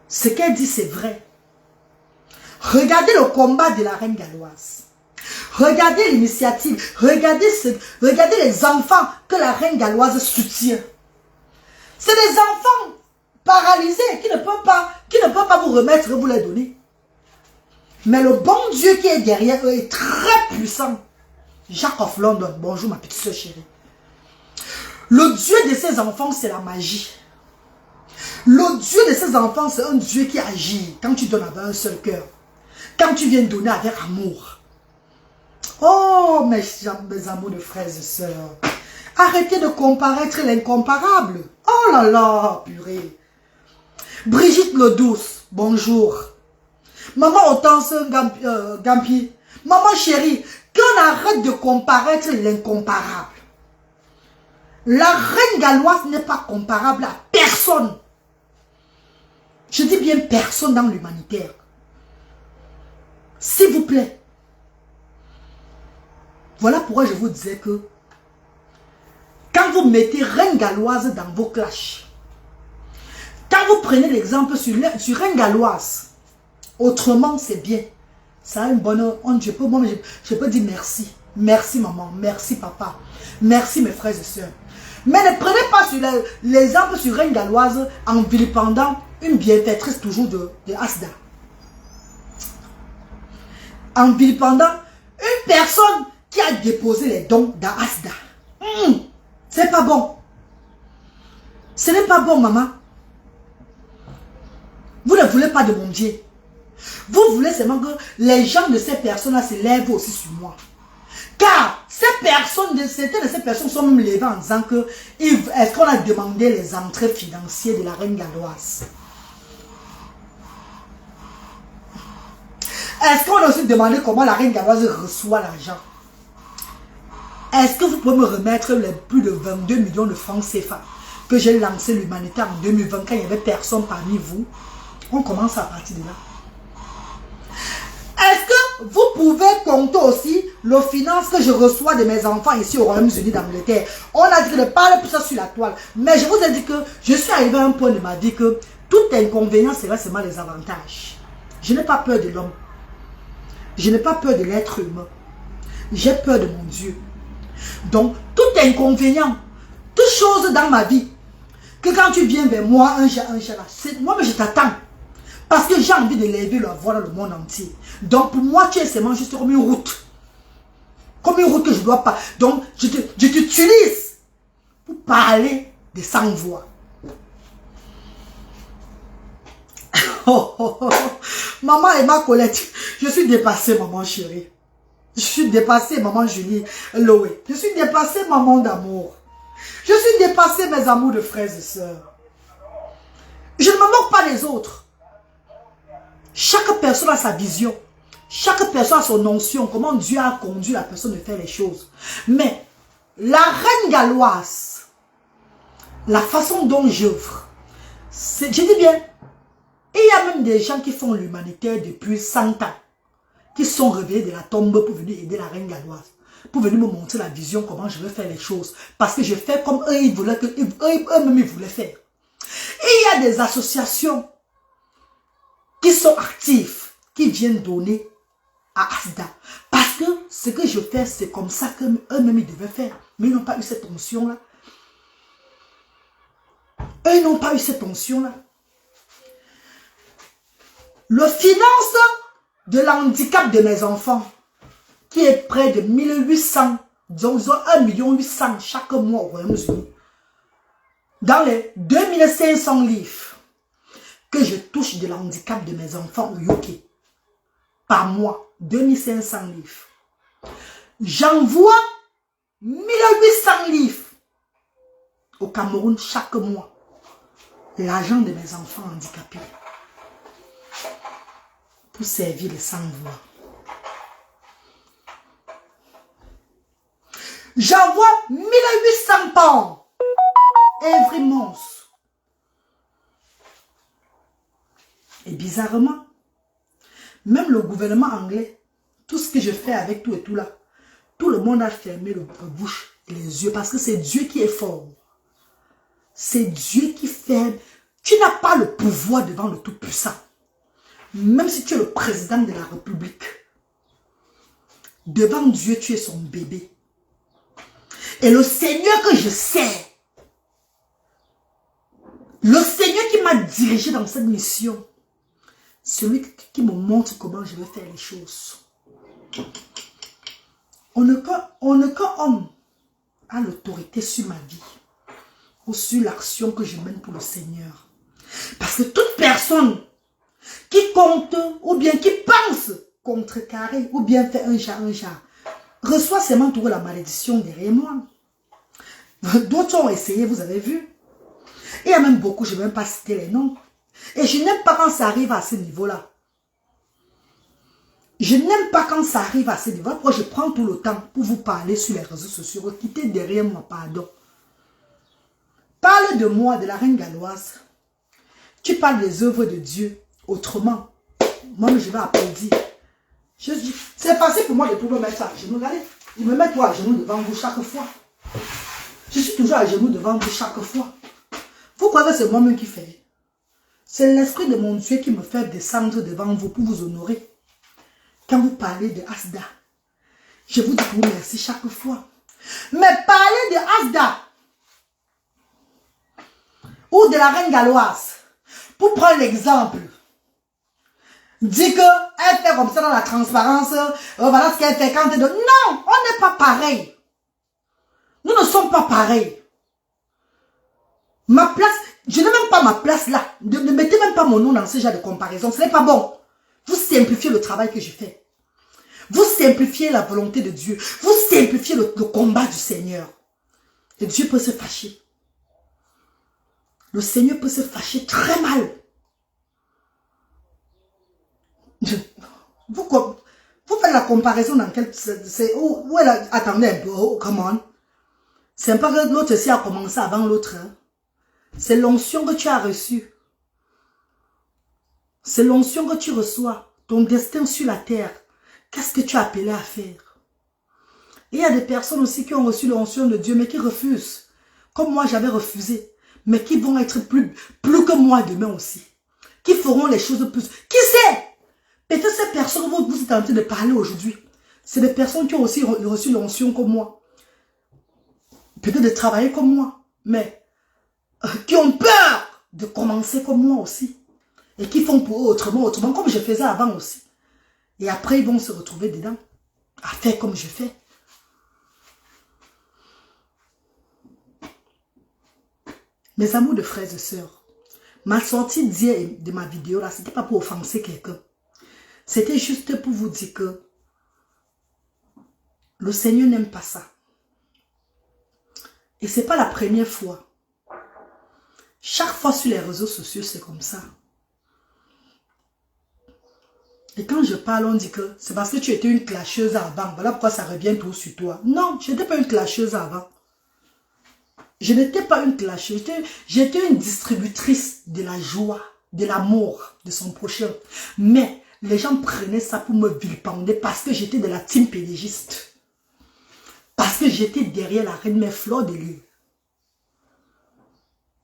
Ce qu'elle dit, c'est vrai. Regardez le combat de la reine galloise. Regardez l'initiative. Regardez les enfants que la reine galloise soutient. C'est des enfants paralysés qui ne peuvent pas vous remettre et vous les donner. Mais le bon Dieu qui est derrière eux est très puissant. Jack of London, bonjour ma petite soeur chérie. Le Dieu de ces enfants, c'est la magie. Le Dieu de ces enfants, c'est un Dieu qui agit quand tu donnes avec un seul cœur. Quand tu viens donner avec amour. Oh, mes amours de frères et sœurs. Arrêtez de comparaître l'incomparable. Oh là là, purée. Brigitte Le Douce, bonjour. Maman Hortense Gampi. Maman chérie, qu'on arrête de comparaître l'incomparable. La reine galloise n'est pas comparable à personne. Je dis bien personne dans l'humanitaire. S'il vous plaît. Voilà pourquoi je vous disais que quand vous mettez reine galloise dans vos clashs, quand vous prenez l'exemple sur reine galloise, autrement c'est bien. Ça a une bonne... Je peux dire merci. Merci maman, merci papa, merci mes frères et sœurs. Mais ne prenez pas sur l'exemple sur reine galloise en vilipendant une bienfaitrice toujours de Asda. En vilipendant une personne qui a déposé les dons dans Asda. C'est pas bon. Ce n'est pas bon, maman. Vous ne voulez pas de mon Dieu. Vous voulez seulement que les gens de ces personnes-là se lèvent aussi sur moi. Car certaines de ces personnes sont même levées en disant que est-ce qu'on a demandé les entrées financières de la reine galloise? Est-ce qu'on a aussi demandé comment la reine galloise reçoit l'argent? Est-ce que vous pouvez me remettre les plus de 22 millions de francs CFA que j'ai lancé l'humanité en 2020 quand il n'y avait personne parmi vous? On commence à partir de là. Est-ce que vous pouvez compter aussi le finance que je reçois de mes enfants ici au Royaume-Uni d'Angleterre? On a dit de ne parler plus ça sur la toile. Mais je vous ai dit que je suis arrivé à un point de ma vie que tout inconvénient sera seulement les avantages. Je n'ai pas peur de l'homme. Je n'ai pas peur de l'être humain. J'ai peur de mon Dieu. Donc, tout inconvénient, toute chose dans ma vie, que quand tu viens vers moi, un jour, moi, je t'attends. Parce que j'ai envie de lever la voix dans le monde entier. Donc, pour moi, tu es seulement juste comme une route. Comme une route que je ne dois pas. Donc, je t'utilise pour parler de sans voix. Maman et ma Colette, je suis dépassée, maman chérie. Je suis dépassée, maman Julie, Loé. Je suis dépassée, maman d'amour. Je suis dépassée, mes amours de frères et sœurs. Je ne me moque moque pas des autres. Chaque personne a sa vision. Chaque personne a son notion. Comment Dieu a conduit la personne de faire les choses. Mais la reine galloise, la façon dont j'œuvre, je dis bien, il y a même des gens qui font l'humanitaire depuis 100 ans, qui sont réveillés de la tombe pour venir aider la reine galloise, pour venir me montrer la vision, comment je veux faire les choses. Parce que je fais comme eux, ils voulaient que, eux-mêmes, ils voulaient faire. Et il y a des associations qui sont actives, qui viennent donner à Asda. Parce que ce que je fais, c'est comme ça qu'eux-mêmes, ils devaient faire. Mais ils n'ont pas eu cette onction-là. Eux, ils n'ont pas eu cette onction-là. Le finance de l'handicap de mes enfants, qui est près de 1800, disons 1,8 million chaque mois au Royaume-Uni. Dans les 2500 livres que je touche de l'handicap de mes enfants au UK, par mois, 2500 livres. J'envoie 1800 livres au Cameroun chaque mois. L'argent de mes enfants handicapés. Pour servir les sans-voix. J'envoie 1800 pounds every month. Et bizarrement, même le gouvernement anglais, tout ce que je fais avec tout et tout là, tout le monde a fermé la bouche et les yeux parce que c'est Dieu qui est fort. C'est Dieu qui fait. Tu n'as pas le pouvoir devant le Tout-Puissant. Même si tu es le président de la République, devant Dieu, tu es son bébé. Et le Seigneur que je sais, le Seigneur qui m'a dirigé dans cette mission, celui qui me montre comment je vais faire les choses. On ne qu'un homme a l'autorité sur ma vie ou sur l'action que je mène pour le Seigneur. Parce que toute personne qui compte ou bien qui pense contrecarrer ou bien faire un genre, reçoit seulement toujours la malédiction derrière moi. D'autres ont essayé, vous avez vu. Il y a même beaucoup, je ne vais même pas citer les noms. Et je n'aime pas quand ça arrive à ce niveau-là. Je n'aime pas quand ça arrive à ce niveau-là. Pourquoi je prends tout le temps pour vous parler sur les réseaux sociaux. Quittez derrière moi, pardon. Parle de moi, de la reine galloise. Tu parles des œuvres de Dieu autrement. Moi, je vais applaudir. C'est facile pour moi de pouvoir mettre ça à genoux. Regardez, il me met toi à genoux devant vous chaque fois. Je suis toujours à genoux devant vous chaque fois. Vous croyez que c'est moi-même qui fais? C'est l'esprit de mon Dieu qui me fait descendre devant vous pour vous honorer. Quand vous parlez de Asda, je vous dis pour vous merci chaque fois. Mais parler de Asda ou de la reine galloise, pour prendre l'exemple, dit qu'elle fait comme ça dans la transparence, voilà ce qu'elle fait quand elle dit non, on n'est pas pareil. Nous ne sommes pas pareils. Ma place, je n'ai même pas ma place là. Ne mettez même pas mon nom dans ce genre de comparaison. Ce n'est pas bon. Vous simplifiez le travail que je fais. Vous simplifiez la volonté de Dieu. Vous simplifiez le combat du Seigneur. Et Dieu peut se fâcher. Le Seigneur peut se fâcher très mal. Vous faites la comparaison dans quel... Attendez un peu. Oh, come on. C'est pas que l'autre aussi a commencé avant l'autre. Hein. C'est l'onction que tu as reçue. C'est l'onction que tu reçois. Ton destin sur la terre. Qu'est-ce que tu as appelé à faire? Et il y a des personnes aussi qui ont reçu l'onction de Dieu, mais qui refusent. Comme moi, j'avais refusé. Mais qui vont être plus que moi demain aussi. Qui feront les choses plus. Qui sait? Peut-être ces personnes dont vous êtes en train de parler aujourd'hui. C'est des personnes qui ont aussi reçu l'onction comme moi. Peut-être de travailler comme moi. Mais qui ont peur de commencer comme moi aussi. Et qui font pour eux autrement, comme je faisais avant aussi. Et après, ils vont se retrouver dedans, à faire comme je fais. Mes amours de frères et sœurs, ma sortie d'hier de ma vidéo là, c'était pas pour offenser quelqu'un. C'était juste pour vous dire que le Seigneur n'aime pas ça. Et c'est pas la première fois. Chaque fois sur les réseaux sociaux, c'est comme ça. Et quand je parle, on dit que c'est parce que tu étais une clasheuse avant. Voilà pourquoi ça revient tout sur toi. Non, je n'étais pas une clasheuse avant. Je n'étais pas une clasheuse. J'étais une distributrice de la joie, de l'amour de son prochain. Mais les gens prenaient ça pour me vilipender parce que j'étais de la team pédégiste. Parce que j'étais derrière la reine mère Fleur de Lys.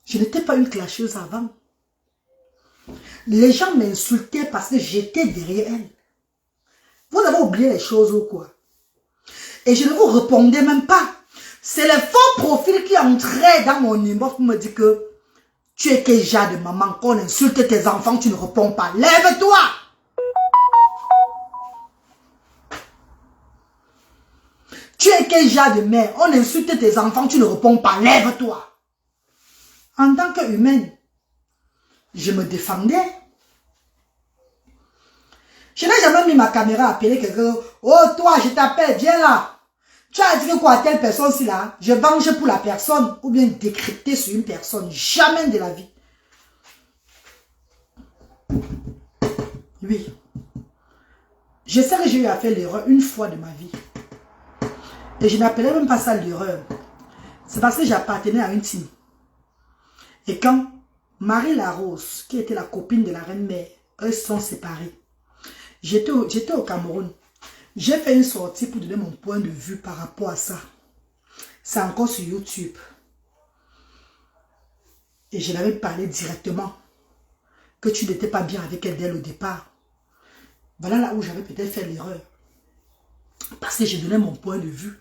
Je n'étais pas une clasheuse avant. Les gens m'insultaient parce que j'étais derrière elle. Vous avez oublié les choses ou quoi? Et je ne vous répondais même pas. C'est les faux profils qui entraient dans mon inbox pour me dire que tu es quel genre de maman, qu'on insulte tes enfants, tu ne réponds pas. Lève-toi! Tu es quel genre de mère, on insulte tes enfants, tu ne réponds pas. Lève-toi! En tant qu'humaine, je me défendais. Je n'ai jamais mis ma caméra à appeler quelqu'un. Oh, toi, je t'appelle, viens là. Tu as dit que quoi, telle personne-ci là, je venge pour la personne ou bien décrypter sur une personne. Jamais de la vie. Oui. Je sais que j'ai eu à faire l'erreur une fois de ma vie. Et je n'appelais même pas ça l'erreur. C'est parce que j'appartenais à une team. Et quand Marie Larose, qui était la copine de la reine-mère, eux sont séparés. J'étais au Cameroun. J'ai fait une sortie pour donner mon point de vue par rapport à ça. C'est encore sur YouTube. Et je l'avais parlé directement. Que tu n'étais pas bien avec elle dès le départ. Voilà là où j'avais peut-être fait l'erreur. Parce que j'ai donné mon point de vue.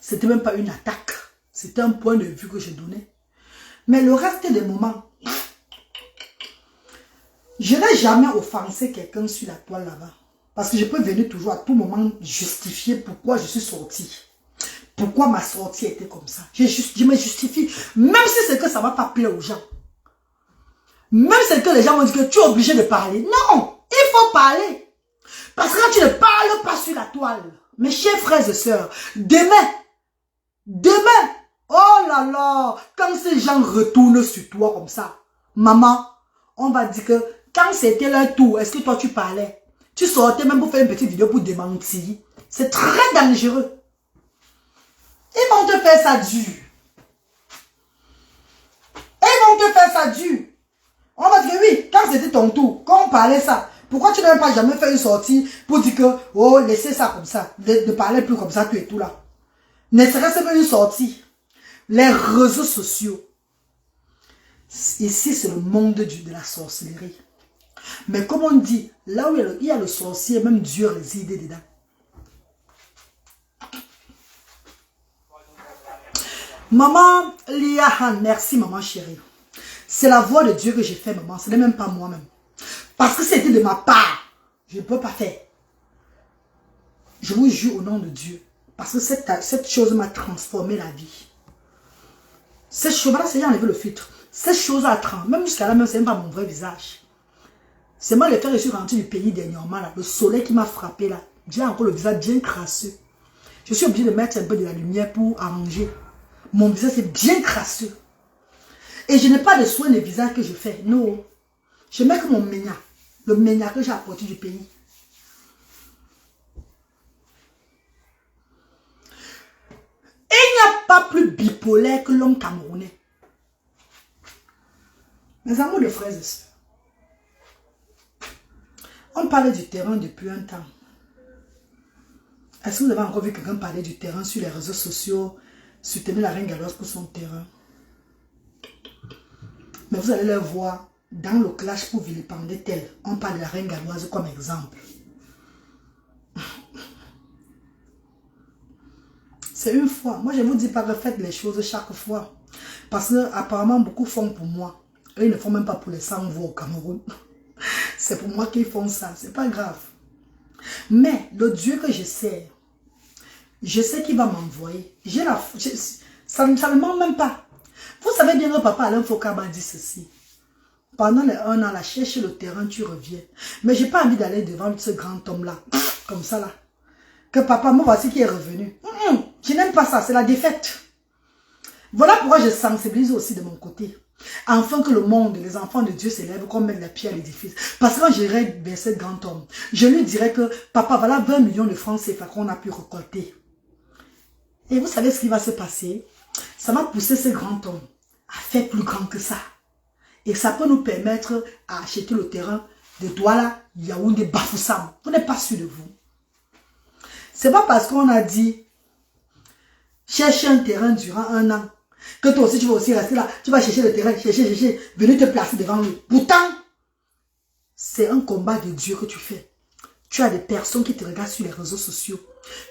C'était même pas une attaque. C'était un point de vue que je donnais. Mais le reste des moments, je n'ai jamais offensé quelqu'un sur la toile là-bas. Parce que je peux venir toujours à tout moment justifier pourquoi je suis sortie. Pourquoi ma sortie était comme ça. Je me justifie. Même si c'est que ça ne va pas plaire aux gens. Même si c'est que les gens vont dire que tu es obligé de parler. Non, il faut parler. Parce que quand tu ne parles pas sur la toile, mes chers frères et sœurs, demain, oh là là, quand ces gens retournent sur toi comme ça, maman, on va dire que quand c'était leur tour, est-ce que toi tu parlais? Tu sortais même pour faire une petite vidéo pour démentir. C'est très dangereux. Ils vont te faire ça dur. Ils vont te faire ça dur. On va dire oui, quand c'était ton tour, quand on parlait ça, pourquoi tu n'avais pas jamais fait une sortie pour dire que, oh, laissez ça comme ça, ne parlez plus comme ça, tu es tout là. Ne serait-ce pas une sortie. Les réseaux sociaux. Ici, c'est le monde de la sorcellerie. Mais comme on dit, là où il y a le sorcier, même Dieu réside dedans. Maman Liahan, merci maman chérie. C'est la voix de Dieu que j'ai fait, maman. Ce n'est même pas moi-même. Parce que c'était de ma part. Je ne peux pas faire. Je vous jure au nom de Dieu. Parce que cette chose m'a transformé la vie. Cette chose-là, c'est enlevé le filtre. Cette chose-là, même jusqu'à là, même, ce n'est pas mon vrai visage. C'est moi, les frères, je suis rentré du pays dernièrement, là. Le soleil qui m'a frappé, là. J'ai encore le visage bien crasseux. Je suis obligé de mettre un peu de la lumière pour arranger. Mon visage, c'est bien crasseux. Et je n'ai pas de soin de visage que je fais. Non. Je mets que mon ménia. Le ménia que j'ai apporté du pays. Et il n'y a pas plus bipolaire que l'homme camerounais. Mes amours de frères et sœurs. On parlait du terrain depuis un temps. Est-ce que vous avez encore vu quelqu'un parler du terrain sur les réseaux sociaux, soutenir la reine galloise pour son terrain? Mais vous allez le voir dans le clash pour vilipender tel. On parle de la reine galloise comme exemple. C'est une fois. Moi, je ne vous dis pas que faites les choses chaque fois. Parce que apparemment, beaucoup font pour moi. Eux, ils ne font même pas pour les sans-voix au Cameroun. C'est pour moi qu'ils font ça. C'est pas grave. Mais le Dieu que je sers, je sais qu'il va m'envoyer. Ça ne ment même pas. Vous savez bien que papa Alain Foka m'a dit ceci. Pendant les 1 an, là, cherche le terrain, tu reviens. Mais j'ai pas envie d'aller devant ce grand homme-là. Comme ça, là. Que papa, moi, voici qui est revenu. Je n'aime pas ça, c'est la défaite. Voilà pourquoi je sensibilise aussi de mon côté. Afin que le monde, les enfants de Dieu s'élèvent comme mettre la pierre à l'édifice. Parce que quand j'irai vers ce grand homme, je lui dirai que, papa, voilà 20 millions de francs CFA qu'on a pu récolter. Et vous savez ce qui va se passer? Ça va pousser ce grand homme à faire plus grand que ça. Et ça peut nous permettre à acheter le terrain de Douala, Yaoundé, Bafoussam. Vous n'êtes pas sûr de vous. C'est pas parce qu'on a dit, chercher un terrain durant 1 an, que toi aussi tu vas aussi rester là, tu vas chercher le terrain, chercher, venir te placer devant lui. Pourtant, c'est un combat de Dieu que tu fais. Tu as des personnes qui te regardent sur les réseaux sociaux.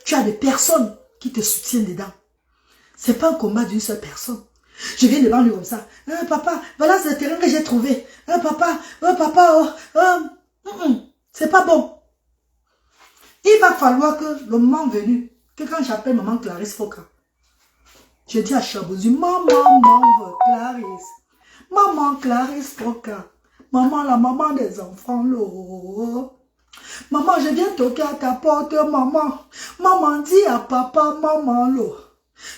Tu as des personnes qui te soutiennent dedans. C'est pas un combat d'une seule personne. Je viens devant lui comme ça. Ah, papa, voilà ce terrain que j'ai trouvé. Ah, papa, c'est pas bon. Il va falloir que le moment venu, que quand j'appelle maman Clarisse Foka, je dis à Chabouzi, maman Clarisse, maman Clarisse Foka, maman la maman des enfants, là. Maman, je viens toquer à ta porte, maman. Maman dit à papa, maman, là,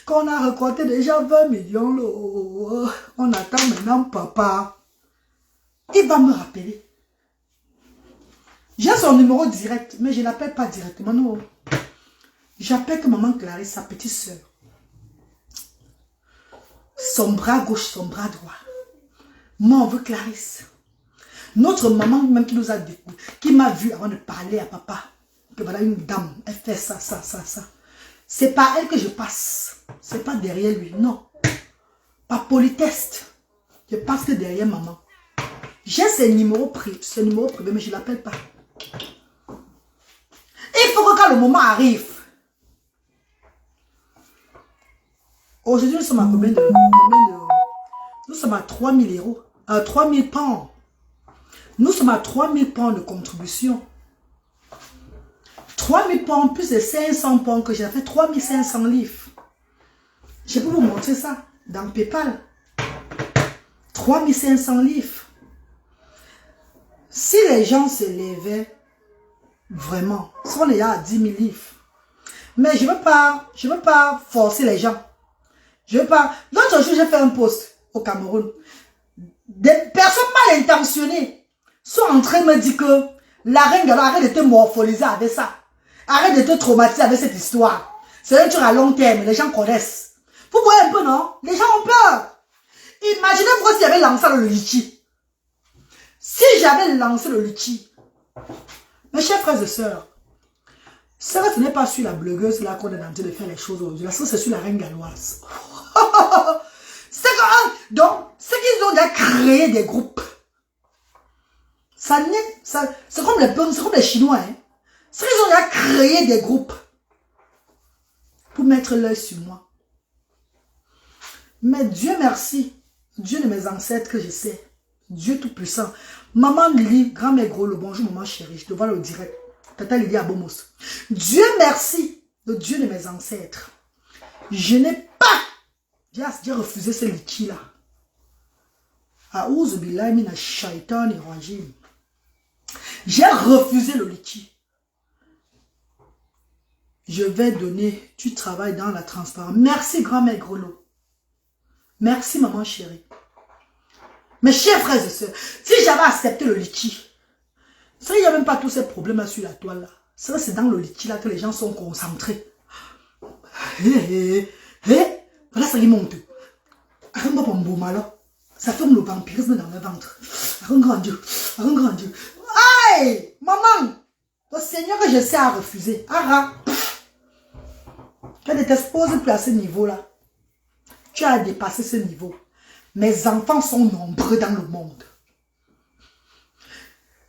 qu'on a récolté déjà 20 millions, là. On attend maintenant papa. Il va me rappeler. J'ai son numéro direct, mais je ne l'appelle pas directement, non. J'appelle que maman Clarisse, sa petite soeur. Son bras gauche, son bras droit. Moi, on veut Clarisse. Notre maman même qui nous a découvert, qui m'a vu avant de parler à papa, que voilà une dame, elle fait ça. C'est pas elle que je passe. C'est pas derrière lui, non. Par politesse. Je passe que derrière maman. J'ai ses numéros privés, mais je ne l'appelle pas. Il faut que quand le moment arrive. Aujourd'hui, nous sommes à combien de... Nous sommes à 3 000 euros. 3 000 pounds. Nous sommes à 3 000 pounds de contribution. 3 000 pounds plus de 500 pounds que j'ai fait, 3 500 livres. Je peux vous montrer ça dans PayPal. 3 500 livres. Si les gens se levaient, vraiment, si on est à 10 000 livres. Mais je ne veux pas forcer les gens. Je veux pas. L'autre jour, j'ai fait un post au Cameroun. Des personnes mal intentionnées sont en train de me dire que la reine Galo, arrête de te morpholiser avec ça. Arrête de te traumatiser avec cette histoire. C'est un truc à long terme, les gens connaissent. Vous voyez un peu, non? Les gens ont peur. Imaginez-vous si j'avais lancé le litchi. Si j'avais lancé le litchi, mes chers frères et sœurs, ce n'est pas sur la blogueuse là qu'on est en train de faire les choses aujourd'hui. Là, c'est sur la reine galloise. Donc, c'est qu'ils ont déjà créé des groupes. C'est comme les Chinois. Hein. C'est qu'ils ont déjà créé des groupes pour mettre l'œil sur moi. Mais Dieu merci, Dieu de mes ancêtres que je sais, Dieu tout-puissant. Maman Lily, grand-mère Grolo, bonjour maman chérie, je te vois le direct. Tata Lily à Bomos. Dieu merci, le Dieu de mes ancêtres. Je n'ai pas, j'ai refusé ce liquide là. J'ai refusé le liquide. Je vais donner du travail dans la transparence. Merci grand-mère Grolo. Merci maman chérie. Mes chers frères et sœurs, si j'avais accepté le liquide, il n'y a même pas tous ces problèmes là sur la toile là. C'est dans le liquide là que les gens sont concentrés. Voilà ça qui monte. Ça fait le vampirisme dans le ventre. Un grand Dieu. Aïe, maman, le Seigneur que je sais à refuser. Ara. Tu ne t'exposes plus à ce niveau là. Tu as dépassé ce niveau. Mes enfants sont nombreux dans le monde.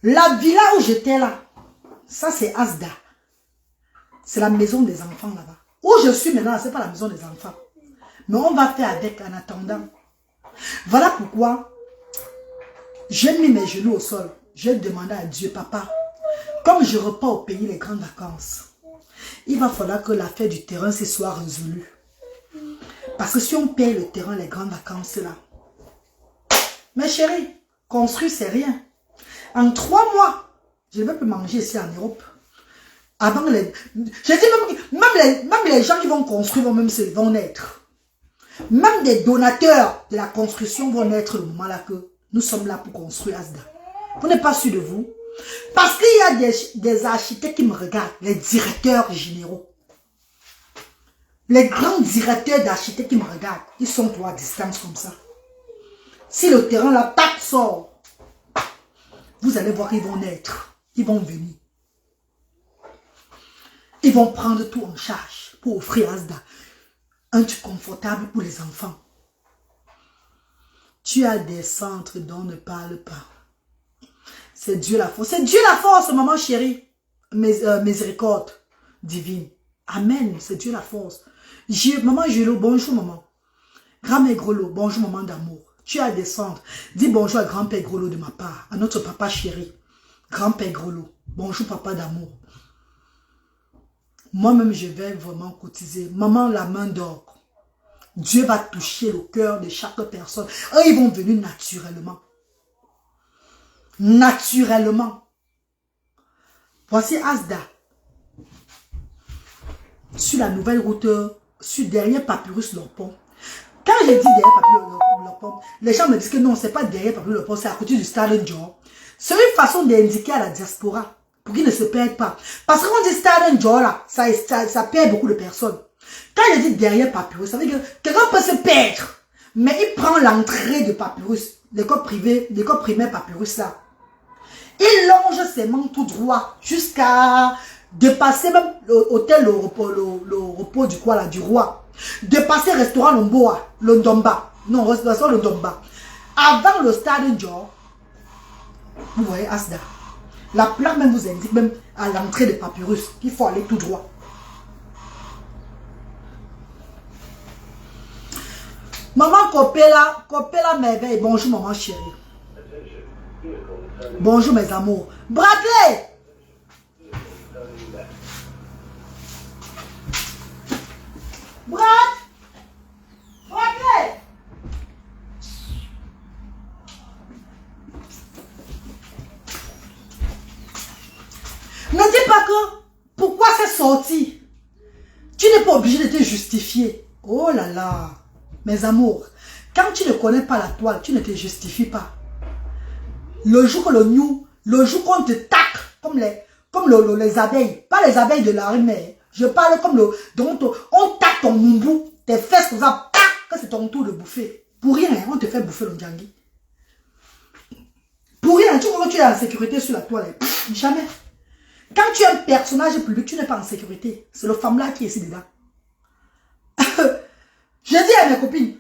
La villa où j'étais là, ça c'est Asda. C'est la maison des enfants là-bas. Où je suis maintenant, ce n'est pas la maison des enfants. Mais on va faire avec en attendant. Voilà pourquoi j'ai mis mes genoux au sol. J'ai demandé à Dieu, papa, comme je repars au pays les grandes vacances, il va falloir que l'affaire du terrain se soit résolue. Parce que si on paye le terrain les grandes vacances là, mes chéris, construire c'est rien. En 3 mois, je ne vais plus manger ici en Europe. Avant les... Je dis même les gens qui vont construire vont même se vont naître. Même des donateurs de la construction vont naître le moment là que nous sommes là pour construire Asda. Vous n'êtes pas sûr de vous? Parce qu'il y a des architectes qui me regardent, les directeurs généraux. Les grands directeurs d'architectes qui me regardent, ils sont toi à distance comme ça. Si le terrain là, tac, sort, vous allez voir qu'ils vont naître. Ils vont venir. Ils vont prendre tout en charge pour offrir Asda un truc confortable pour les enfants. Tu as des centres dont on ne parle pas. C'est Dieu la force. C'est Dieu la force, maman chérie. Miséricorde divine. Amen. C'est Dieu la force. Maman Julo, bonjour maman. Grand-mère Grolo, bonjour maman d'amour. Tu as des centres. Dis bonjour à grand-père Grolo de ma part. À notre papa chéri. Grand-père Grolo. Bonjour papa d'amour. Moi-même, je vais vraiment cotiser. Maman, la main d'or. Dieu va toucher le cœur de chaque personne. Eux, ils vont venir naturellement. Naturellement. Voici Asda. Sur la nouvelle route, sur derrière Papyrus Lorpont. Quand je dis derrière Papyrus Lorpont, les gens me disent que non, c'est pas derrière Papyrus Lorpont, c'est à côté du stade Dior. C'est une façon d'indiquer à la diaspora pour qu'ils ne se perdent pas. Parce que quand on dit stade Dior là, ça perd beaucoup de personnes. Quand je dis derrière Papyrus, ça veut dire que quelqu'un peut se perdre. Mais il prend l'entrée de Papyrus, l'école privée, l'école primaire Papyrus là. Il longe ses mains tout droit jusqu'à dépasser même l'hôtel, le repos du quoi là, du roi. Dépasser restaurant Lomboa, Londomba. Non, restaurant Londomba. Avant le stade Dior, vous voyez Asda. La plaque même vous indique même à l'entrée de Papyrus qu'il faut aller tout droit. Maman Copela merveille. Bonjour maman chérie. Bonjour mes amours. Bradley. Bradley. Ne dis pas que pourquoi c'est sorti. Tu n'es pas obligé de te justifier. Oh là là. Mes amours, quand tu ne connais pas la toile, tu ne te justifies pas. Le jour que le jour qu'on te tacle, comme les abeilles, pas les abeilles de l'armée, je parle comme on tacle ton mumbu, tes fesses comme ça, que c'est ton tour de bouffer. Pour rien, on te fait bouffer le djangui. Pour rien, tu crois que tu es en sécurité sur la toile. Jamais. Quand tu es un personnage public, tu n'es pas en sécurité. C'est le femme là qui est ici dedans. Je dis à mes copines,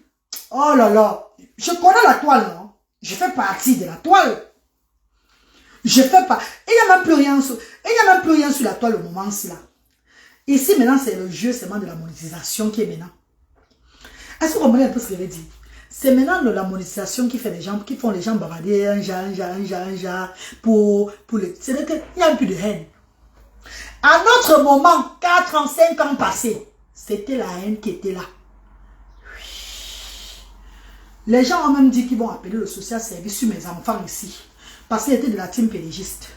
oh là là, je connais la toile, non? Je fais partie de la toile. Je fais pas. Il n'y a même plus rien sur la toile au moment-ci là. Ici maintenant, c'est le jeu seulement de la monétisation qui est maintenant. Est-ce que vous comprenez un peu ce que je veux dire? C'est maintenant la monétisation qui fait les gens, qui font les gens bavarder, un pour les. C'est-à-dire qu'il n'y a plus de haine. À notre moment, 4 ans, 5 ans passés, c'était la haine qui était là. Les gens ont même dit qu'ils vont appeler le social service sur mes enfants ici. Parce qu'ils étaient de la team pélégiste.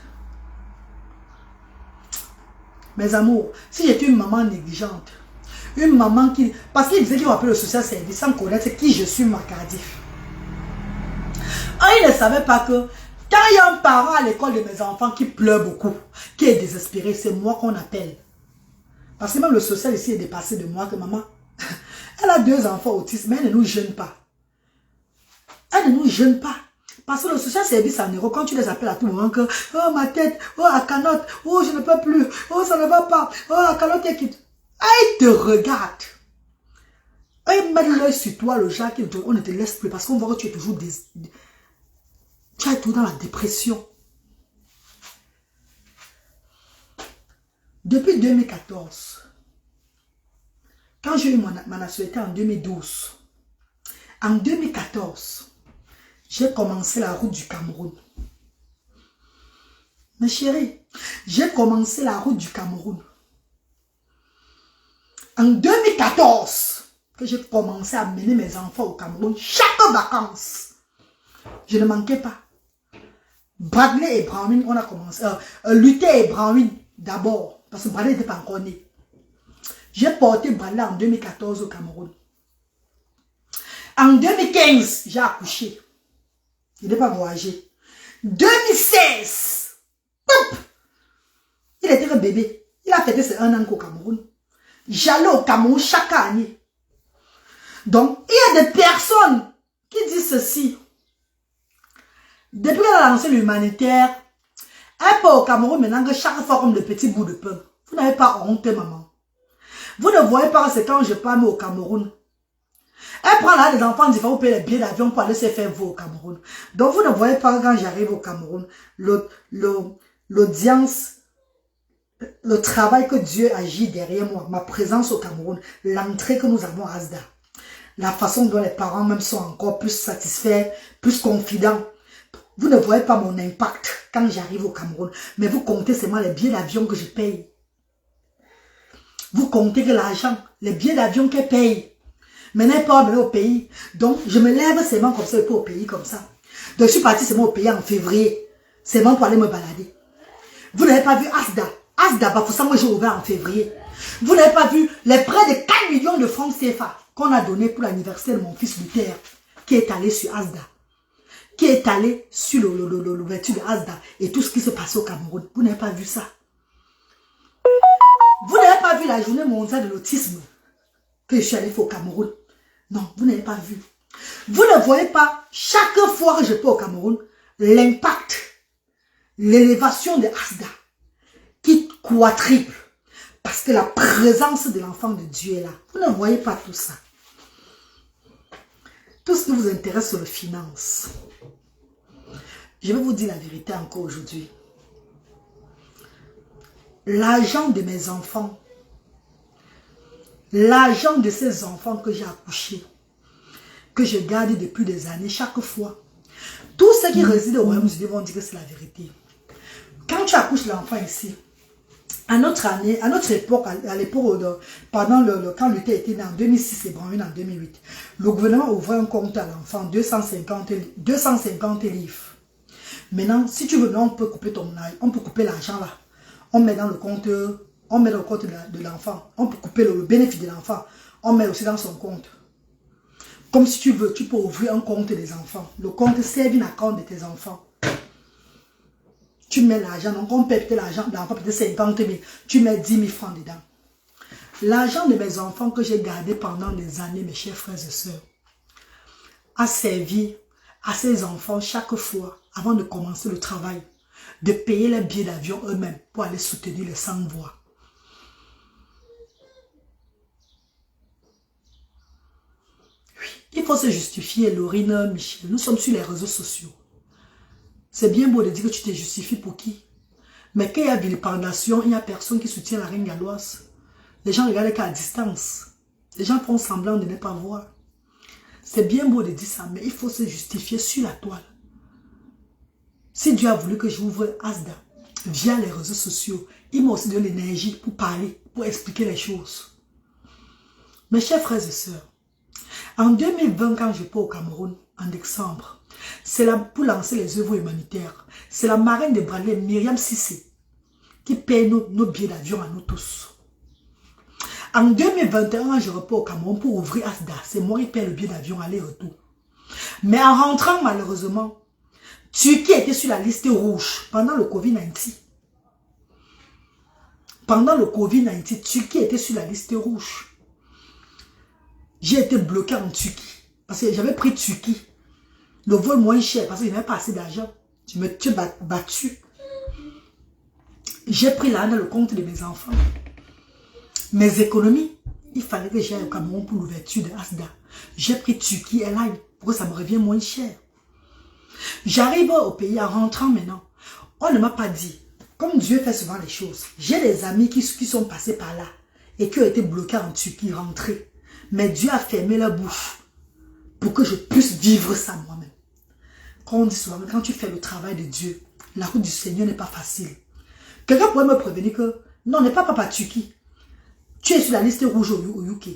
Mes amours, si j'étais une maman négligente, une maman qui... Parce qu'ils disaient qu'ils vont appeler le social service sans connaître qui je suis, Macardif. Ils ne savaient pas que quand il y a un parent à l'école de mes enfants qui pleure beaucoup, qui est désespéré, c'est moi qu'on appelle. Parce que même le social ici est dépassé de moi que maman. Elle a 2 enfants autistes, mais elle ne nous gêne pas. Elle ne nous gêne pas. Parce que le social service en euro, quand tu les appelles à tout moment, que oh ma tête, oh la canotte, oh je ne peux plus, oh ça ne va pas, oh la canotte est quitte. Ils te regardent. Ils mettent l'œil sur toi, le genre, on ne te laisse plus parce qu'on voit que tu es toujours tu es toujours dans la dépression. Depuis 2014, quand j'ai eu ma nationalité en 2012, en 2014, j'ai commencé la route du Cameroun. Mes chéris, j'ai commencé la route du Cameroun. En 2014, que j'ai commencé à mener mes enfants au Cameroun, chaque vacances. Je ne manquais pas. Bradley et Brownwin, on a commencé. Luther et Brownwin d'abord, parce que Bradley n'était pas encore né. J'ai porté Bradley en 2014 au Cameroun. En 2015, j'ai accouché. Il n'est pas voyagé. 2016, pop, il était un bébé. Il a fêté ses 1 an au Cameroun. J'allais au Cameroun chaque année. Donc, il y a des personnes qui disent ceci. Depuis qu'elle a lancé l'humanitaire, elle part au Cameroun maintenant que chaque fois comme de petits bouts de pain. Vous n'avez pas honte, maman. Vous ne voyez pas, c'est quand je parle au Cameroun. Elle prend là des enfants différents pour payer les billets d'avion pour aller se faire voir au Cameroun. Donc vous ne voyez pas quand j'arrive au Cameroun, l'audience, le travail que Dieu agit derrière moi, ma présence au Cameroun, l'entrée que nous avons à Asda, la façon dont les parents même sont encore plus satisfaits, plus confidents. Vous ne voyez pas mon impact quand j'arrive au Cameroun, mais vous comptez seulement les billets d'avion que je paye. Vous comptez que l'argent, les billets d'avion qu'elle paye. Maintenant, elle part au pays. Donc, je me lève seulement comme ça, et pas au pays comme ça. Donc, je suis partie seulement au pays en février. Seulement pour aller me balader. Vous n'avez pas vu Asda. Asda, pour ça, moi, j'ai ouvert en février. Vous n'avez pas vu les près de 4 millions de francs CFA qu'on a donné pour l'anniversaire de mon fils Luther, qui est allé sur Asda. Qui est allé sur l'ouverture de Asda et tout ce qui se passe au Cameroun. Vous n'avez pas vu ça. Vous n'avez pas vu la journée mondiale de l'autisme que je suis allé faire au Cameroun. Non, vous n'avez pas vu. Vous ne voyez pas, chaque fois que je peux au Cameroun, l'impact, l'élévation de Asda qui quadruple. Parce que la présence de l'enfant de Dieu est là. Vous ne voyez pas tout ça. Tout ce qui vous intéresse sur les finances. Je vais vous dire la vérité encore aujourd'hui. L'argent de mes enfants, l'argent de ces enfants que j'ai accouchés, que je garde depuis des années, chaque fois, tous ceux qui résident au Royaume-Uni vont dire que c'est la vérité. Quand tu accouches l'enfant ici, à notre année, à notre époque, à l'époque, pendant quand Luther était né en 2006 et Brown en 2008, le gouvernement ouvrait un compte à l'enfant, 250 livres. Maintenant, si tu veux, on peut couper on peut couper l'argent là. On met dans le compte, de l'enfant. On peut couper le bénéfice de l'enfant. On met aussi dans son compte. Comme si tu veux, tu peux ouvrir un compte des enfants. Le compte saving account de tes enfants. Tu mets l'argent, donc on paie peut-être l'argent de l'enfant, peut-être 50 000. Tu mets 10 000 francs dedans. L'argent de mes enfants que j'ai gardé pendant des années, mes chers frères et sœurs, a servi à ces enfants chaque fois, avant de commencer le travail, de payer les billets d'avion eux-mêmes pour aller soutenir les sans-voix. Oui, il faut se justifier, Laurine, Michel. Nous sommes sur les réseaux sociaux. C'est bien beau de dire que tu te justifies pour qui? Mais quand il y a vilipendation, il n'y a personne qui soutient la reine galloise. Les gens regardent qu'à distance. Les gens font semblant de ne pas voir. C'est bien beau de dire ça, mais il faut se justifier sur la toile. Si Dieu a voulu que j'ouvre Asda via les réseaux sociaux, il m'a aussi donné l'énergie pour parler, pour expliquer les choses. Mes chers frères et sœurs, en 2020, quand je pars au Cameroun, en décembre, c'est là pour lancer les œuvres humanitaires. C'est la marraine de Bradley, Myriam Sissé, qui paye nos billets d'avion à nous tous. En 2021, je repars au Cameroun pour ouvrir Asda. C'est moi qui paye le billet d'avion aller-retour. Mais en rentrant, malheureusement, Turquie était sur la liste rouge pendant le Covid-19. Pendant le Covid-19, Turquie était sur la liste rouge. J'ai été bloqué en Turquie. Parce que j'avais pris Turquie. Le vol moins cher parce qu'il n'y avait pas assez d'argent. Je me suis battu. J'ai pris là dans le compte de mes enfants. Mes économies, il fallait que j'aille au Cameroun pour l'ouverture de Asda. J'ai pris Turquie Airlines pour que ça me revienne moins cher. J'arrive au pays en rentrant maintenant. On ne m'a pas dit, comme Dieu fait souvent les choses, j'ai des amis qui sont passés par là et qui ont été bloqués en Turquie, rentrés. Mais Dieu a fermé leur bouche pour que je puisse vivre ça moi-même. Quand on dit souvent, quand tu fais le travail de Dieu, la route du Seigneur n'est pas facile. Quelqu'un pourrait me prévenir que, non, n'est pas papa Turquie. Tu es sur la liste rouge au UK.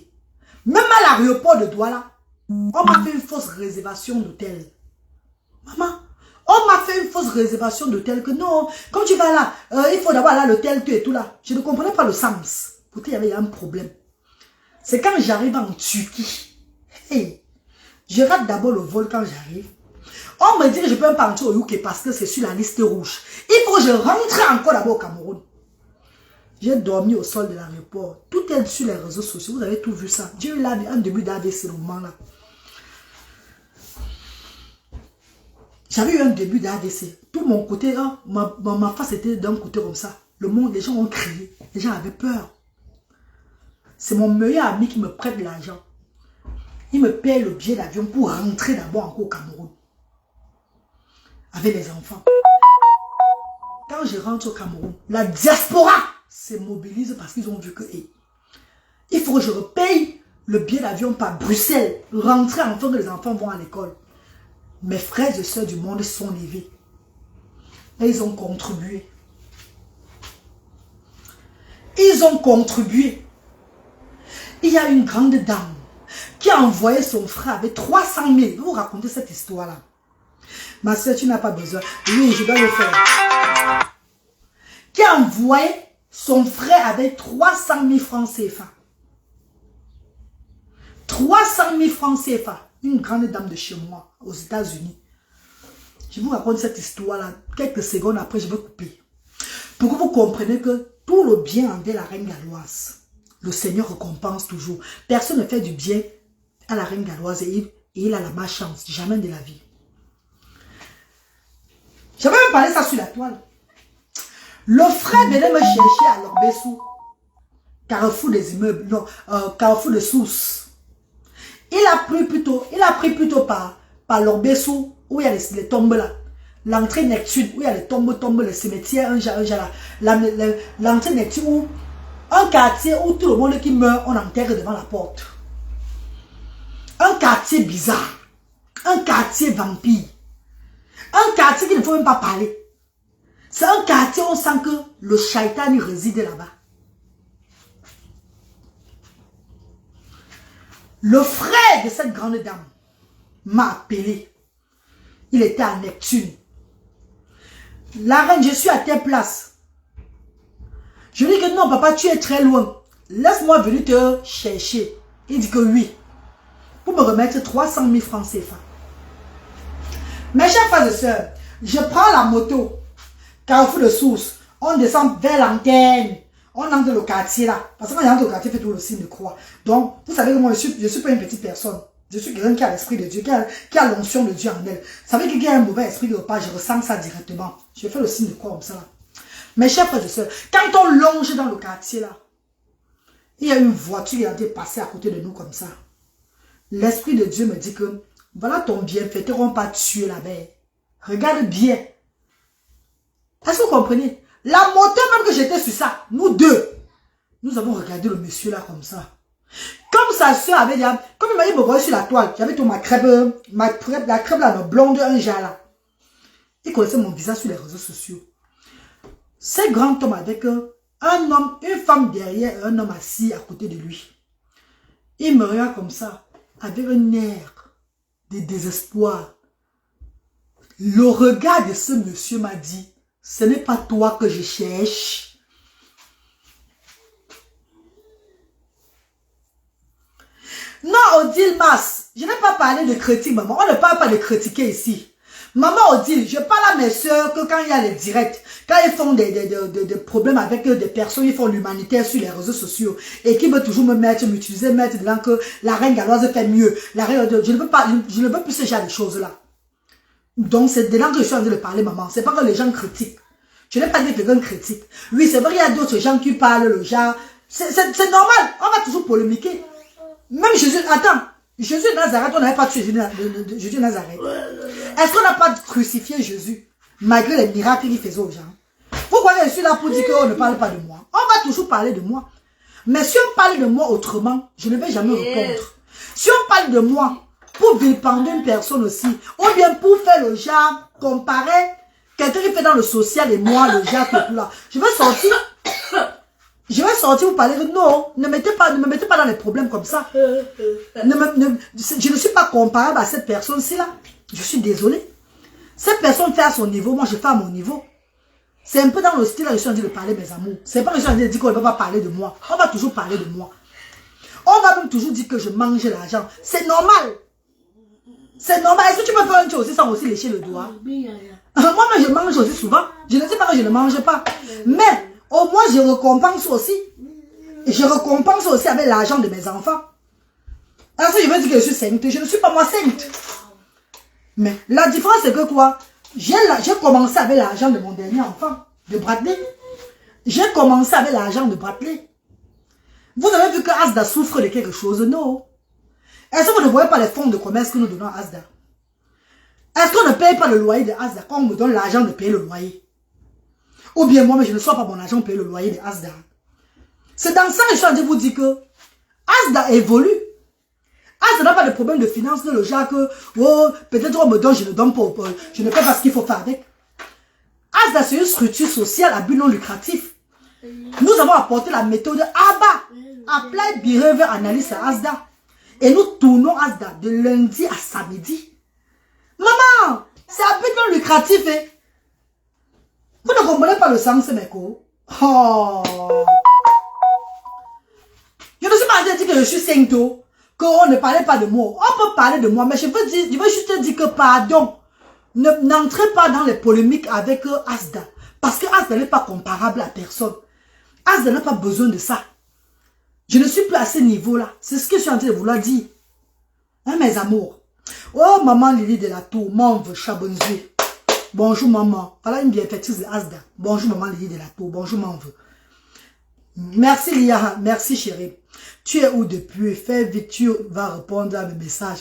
Même à l'aéroport de Douala, on m'a fait une fausse réservation d'hôtel. Maman, on m'a fait une fausse réservation d'hôtel que non, quand tu vas là, il faut d'abord là l'hôtel, tout et tout là. Je ne comprenais pas le sens. Pourtant, il y avait un problème. C'est quand j'arrive en Turquie. Hey, Je rate d'abord le vol quand j'arrive. On me dit que je peux pas entrer au UK parce que c'est sur la liste rouge. Il faut que je rentre encore d'abord au Cameroun. J'ai dormi au sol de l'aéroport. Tout est sur les réseaux sociaux. Vous avez tout vu ça. J'ai eu là un début d'AVC au moment-là. J'avais eu un début d'AVC. Tout mon côté, hein, ma face était d'un côté comme ça. Le monde, les gens ont crié. Les gens avaient peur. C'est mon meilleur ami qui me prête de l'argent. Il me paye le billet d'avion pour rentrer d'abord encore au Cameroun. Avec les enfants. Quand je rentre au Cameroun, la diaspora se mobilise parce qu'ils ont vu que il faut que je repaye le billet d'avion par Bruxelles. Rentrer enfin que les enfants vont à l'école. Mes frères et sœurs du monde sont levés. Et ils ont contribué. Ils ont contribué. Il y a une grande dame qui a envoyé son frère avec 300 000. Je vais vous raconter cette histoire-là. Ma soeur, tu n'as pas besoin. Oui, je dois le faire. Qui a envoyé son frère avec 300 000 francs CFA. 300 000 francs CFA. Une grande dame de chez moi, aux États-Unis. Je vous raconte cette histoire-là. Quelques secondes après, je vais couper. Pour que vous compreniez que tout le bien envers la reine galloise, le Seigneur récompense toujours. Personne ne fait du bien à la reine galloise et il a la malchance. Jamais de la vie. J'avais même parlé ça sur la toile. Le frère venait me chercher à l'Orbessou. Carrefour des immeubles. Non, Carrefour de Sousse. Il a pris plutôt par l'Orbessou où il y a les tombes là. L'entrée Neptune où il y a les tombes, les cimetières, l'entrée Neptune où un quartier où tout le monde qui meurt, on enterre devant la porte. Un quartier bizarre. Un quartier vampire. Un quartier qui ne faut même pas parler. C'est un quartier où on sent que le shaitan réside là-bas. Le frère de cette grande dame m'a appelé. Il était à Neptune. La reine, je suis à telle place. Je lui dis que non, papa, tu es très loin. Laisse-moi venir te chercher. Il dit que oui. Pour me remettre 300 000 francs CFA. Mes chers frères et sœurs, je prends la moto. Carrefour de Source. On descend vers l'antenne. On entre dans le quartier là. Parce que quand on entre dans le quartier, on fait tout le signe de croix. Donc, vous savez que moi, je suis pas une petite personne. Je suis quelqu'un qui a l'esprit de Dieu, qui a l'onction de Dieu en elle. Vous savez que quelqu'un qui a un mauvais esprit de repas, je ressens ça directement. Je fais le signe de croix comme ça là. Mes chers frères et sœurs, quand on longe dans le quartier là, il y a une voiture qui a été passée à côté de nous comme ça. L'esprit de Dieu me dit que voilà ton bienfaiteur, on pas tuer la bête. Regarde bien. Est-ce que vous comprenez? La moto même que j'étais sur ça, nous deux, nous avons regardé le monsieur là comme ça. Comme sa soeur avait dit, comme il m'a dit, me voyait sur la toile, j'avais tout la crêpe là, le blonde, un jar là. Il connaissait mon visage sur les réseaux sociaux. C'est grand homme avec un homme, une femme derrière, un homme assis à côté de lui. Il me regarde comme ça, avec un air de désespoir. Le regard de ce monsieur m'a dit, ce n'est pas toi que je cherche. Non, Odile Mas, je n'ai pas parlé de critique, maman. On ne parle pas de critiquer ici. Maman Odile, je parle à mes soeurs que quand il y a les directs, quand ils font des problèmes avec des personnes, ils font l'humanitaire sur les réseaux sociaux et qui veut toujours m'utiliser, mettre dedans que la reine galloise fait mieux. La reine, je ne veux plus ce genre de choses-là. Donc, c'est dedans que je suis en train de parler, maman. C'est pas que les gens critiquent. Je n'ai pas dit que quelqu'un critique. Oui, c'est vrai qu'il y a d'autres gens qui parlent, le genre. C'est normal. On va toujours polémiquer. Même Jésus, attends. Jésus de Nazareth, on n'avait pas tué Jésus de Nazareth. Est-ce qu'on n'a pas crucifié Jésus, malgré les miracles qu'il faisait aux gens? Pourquoi je suis là pour dire qu'on ne parle pas de moi? On va toujours parler de moi. Mais si on parle de moi autrement, je ne vais jamais répondre. Si on parle de moi, pour vilipender une personne aussi, ou bien pour faire le genre, comparer quelqu'un qui fait dans le social et moi, le genre qui est tout là. Je vais sortir vous parler de non, ne me mettez pas dans les problèmes comme ça. Je ne suis pas comparable à cette personne-ci là. Je suis désolée. Cette personne fait à son niveau, moi je fais à mon niveau. C'est un peu dans le style là, je suis en train de parler mes amours. C'est pas que je suis en train de dire qu'on ne va pas parler de moi. On va toujours parler de moi. On va même toujours dire que je mange l'argent. C'est normal. C'est normal. Est-ce que tu peux faire un truc aussi sans aussi lécher le doigt? Moi-même, je mange aussi souvent. Je ne sais pas que je ne mange pas. Mais, au moins, je récompense aussi. Et je récompense aussi avec l'argent de mes enfants. Alors, si je veux dire que je suis sainte, je ne suis pas moi sainte. Mais la différence, c'est que quoi? J'ai commencé avec l'argent de mon dernier enfant, de Bradley. J'ai commencé avec l'argent de Bradley. Vous avez vu que Asda souffre de quelque chose? Non. Est-ce que vous ne voyez pas les fonds de commerce que nous donnons à Asda? Est-ce qu'on ne paye pas le loyer de Asda quand on me donne l'argent de payer le loyer? Ou bien moi, mais je ne sois pas mon argent pour payer le loyer de Asda. C'est dans ça que je suis en train de vous dire que Asda évolue. Asda n'a pas de problème de finance de le genre que oh, peut-être on me donne, je ne donne pas, je ne fais pas ce qu'il faut faire avec. Asda, c'est une structure sociale à but non lucratif. Nous avons apporté la méthode ABA, Applied Behavior Analysis à Asda. Et nous tournons Asda de lundi à samedi. Maman, c'est à but non lucratif. Hein? Vous ne comprenez pas le sens, mes co. Oh. Je ne suis pas en train de dire que je suis sainto, qu'on ne parlait pas de moi. On peut parler de moi, mais je veux juste te dire que pardon. N'entrez pas dans les polémiques avec Asda. Parce que Asda n'est pas comparable à personne. Asda n'a pas besoin de ça. Je ne suis plus à ce niveau-là. C'est ce que je suis en train de vouloir dire. Hein, mes amours. Oh, maman Lily de la Tour, Manve, Chabonzé. Bonjour, maman. Voilà une bienfaitrice de Asda. Bonjour, maman Lily de la Tour. Bonjour, Manve. Merci, Lia. Merci, chérie. Tu es où depuis? Fais vite, tu vas répondre à mes messages.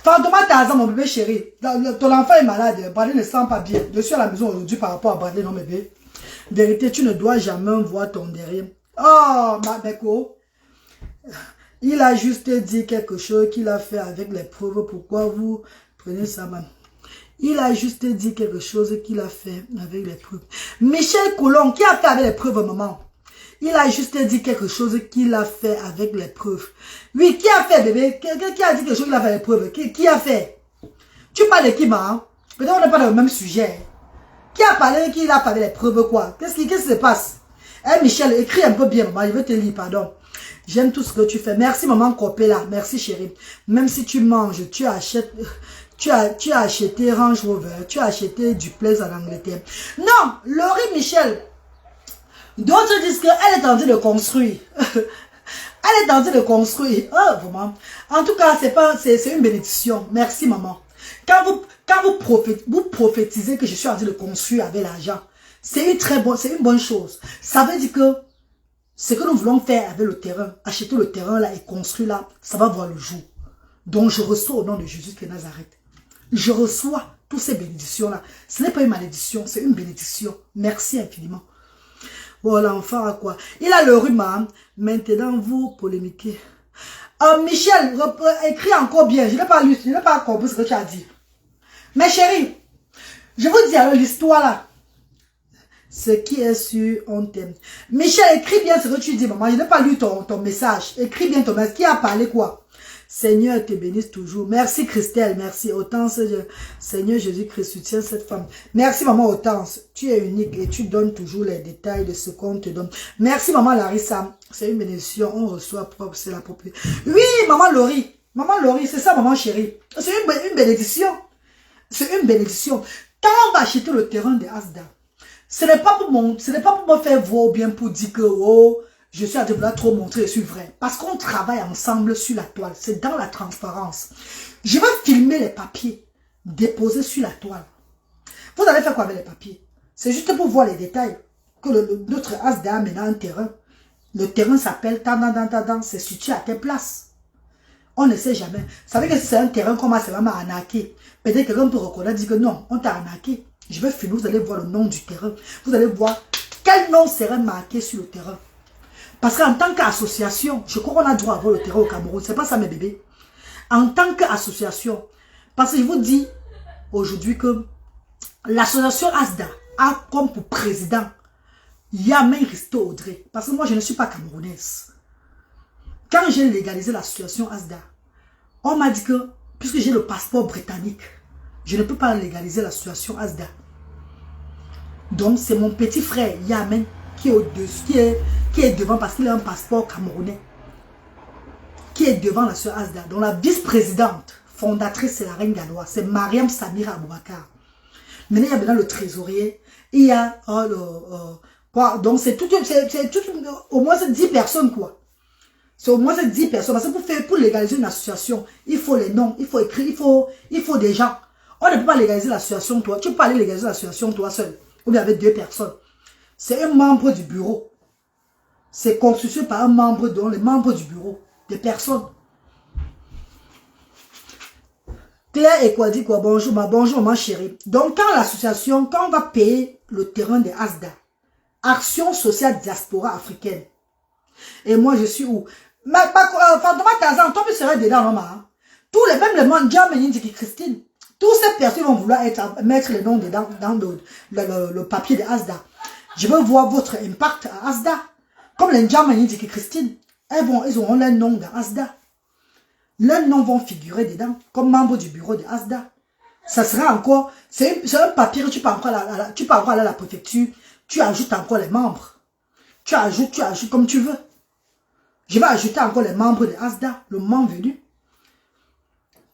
Fantoma Tarzan, mon bébé chéri. Ton enfant est malade. Bradley ne sent pas bien. Je suis à la maison aujourd'hui par rapport à Bradley, non, bébé. Vérité, tu ne dois jamais voir ton derrière. Oh, ma Beko. Il a juste dit quelque chose qu'il a fait avec les preuves. Pourquoi vous prenez ça, man? Il a juste dit quelque chose qu'il a fait avec les preuves. Michel Colomb, qui a fait avec les preuves, maman? Il a juste dit quelque chose qu'il a fait avec les preuves. Oui, qui a fait, bébé? Qui a dit quelque chose qu'il a fait avec les preuves? Qui a fait? Tu parles de qui, maman? Peut-être on n'est pas dans le même sujet. Qui a parlé qu'il a fait avec les preuves, quoi? Qu'est-ce qui se passe? Eh, Michel, écris un peu bien, maman. Je vais te lire, pardon. J'aime tout ce que tu fais. Merci, maman Copela. Merci, chérie. Même si tu manges, tu achètes... Tu as acheté Range Rover. Tu as acheté du Duplex en Angleterre. Non, Laurie Michel... D'autres disent qu'elle est en train de construire. Elle est en train de construire. Oh, vraiment. En tout cas, c'est une bénédiction. Merci, maman. Quand vous prophétisez que je suis en train de construire avec l'argent, c'est une bonne chose. Ça veut dire que ce que nous voulons faire avec le terrain, acheter le terrain là et construire là, ça va voir le jour. Donc, je reçois au nom de Jésus de Nazareth. Je reçois toutes ces bénédictions là. Ce n'est pas une malédiction, c'est une bénédiction. Merci infiniment. Bon, l'enfant a quoi? Il a le rhume. Maintenant, vous polémiquez. Michel, écris encore bien. Je n'ai pas lu, je n'ai pas compris ce que tu as dit. Mais chérie, je vous dis alors l'histoire là. Ce qui est sûr, on t'aime. Michel, écris bien ce que tu dis, maman. Je n'ai pas lu ton message. Écris bien ton message. Qui a parlé quoi? Seigneur te bénisse toujours. Merci Christelle, merci Hortense. Seigneur Jésus-Christ, soutiens cette femme. Merci maman Hortense, tu es unique et tu donnes toujours les détails de ce qu'on te donne. Merci maman Larissa, c'est une bénédiction, on reçoit propre, c'est la propriété. Oui maman Laurie, c'est ça maman chérie. C'est une bénédiction. C'est une bénédiction. Quand on va acheter le terrain de Asda, ce n'est pas pour me faire voir ou bien pour dire que oh, je suis en train de trop montrer, je suis vrai. Parce qu'on travaille ensemble sur la toile. C'est dans la transparence. Je vais filmer les papiers déposés sur la toile. Vous allez faire quoi avec les papiers? C'est juste pour voir les détails. Que notre Asda a maintenant un terrain. Le terrain s'appelle Tandan, c'est situé à telle place. On ne sait jamais. Vous savez que si c'est un terrain qu'on m'a vraiment arnaqué, peut-être que quelqu'un peut reconnaître, dire que non, on t'a arnaqué. Je vais filmer, vous allez voir le nom du terrain. Vous allez voir quel nom serait marqué sur le terrain. Parce qu'en tant qu'association, je crois qu'on a droit à avoir le terrain au Cameroun. C'est pas ça mes bébés. En tant qu'association, parce que je vous dis aujourd'hui que l'association Asda a comme pour président Yamen Risto Audrey. Parce que moi je ne suis pas camerounaise. Quand j'ai légalisé l'association Asda, on m'a dit que puisque j'ai le passeport britannique, je ne peux pas légaliser l'association Asda. Donc c'est mon petit frère Yamen qui est au-dessus, qui est devant parce qu'il a un passeport camerounais. Qui est devant la sœur Asda. Donc la vice-présidente, fondatrice, c'est la reine galloise. C'est Mariam Samira Aboubakar. Maintenant, il y a maintenant le trésorier. Il y a donc c'est tout, au moins c'est 10 personnes, quoi. C'est au moins 10 personnes. Parce que pour légaliser une association, il faut les noms, il faut écrire, il faut des gens. On ne peut pas légaliser l'association, toi. Tu peux pas aller légaliser l'association, toi seul. Ou bien avec 2 personnes. C'est un membre du bureau. C'est constitué par un membre, dont les membres du bureau. Des personnes. Claire et quoi dit quoi? Bonjour, maman chérie. Donc, quand on va payer le terrain de ASDA, Action Sociale Diaspora Africaine. Et moi, je suis où? Fantoma Tazan, toi, tu serais dedans, non, hein? Tous les, même les mandats, Christine, tous ces personnes vont vouloir mettre les noms dedans, dans le papier de ASDA. Je veux voir votre impact à ASDA. Comme les gens, Christine, ils auront leur nom dans ASDA. Leurs noms vont figurer dedans, comme membre du bureau de ASDA. Ça sera encore, c'est un papier que tu peux encore aller à la préfecture, tu ajoutes encore les membres. Tu ajoutes comme tu veux. Je vais ajouter encore les membres de ASDA, le membre venu.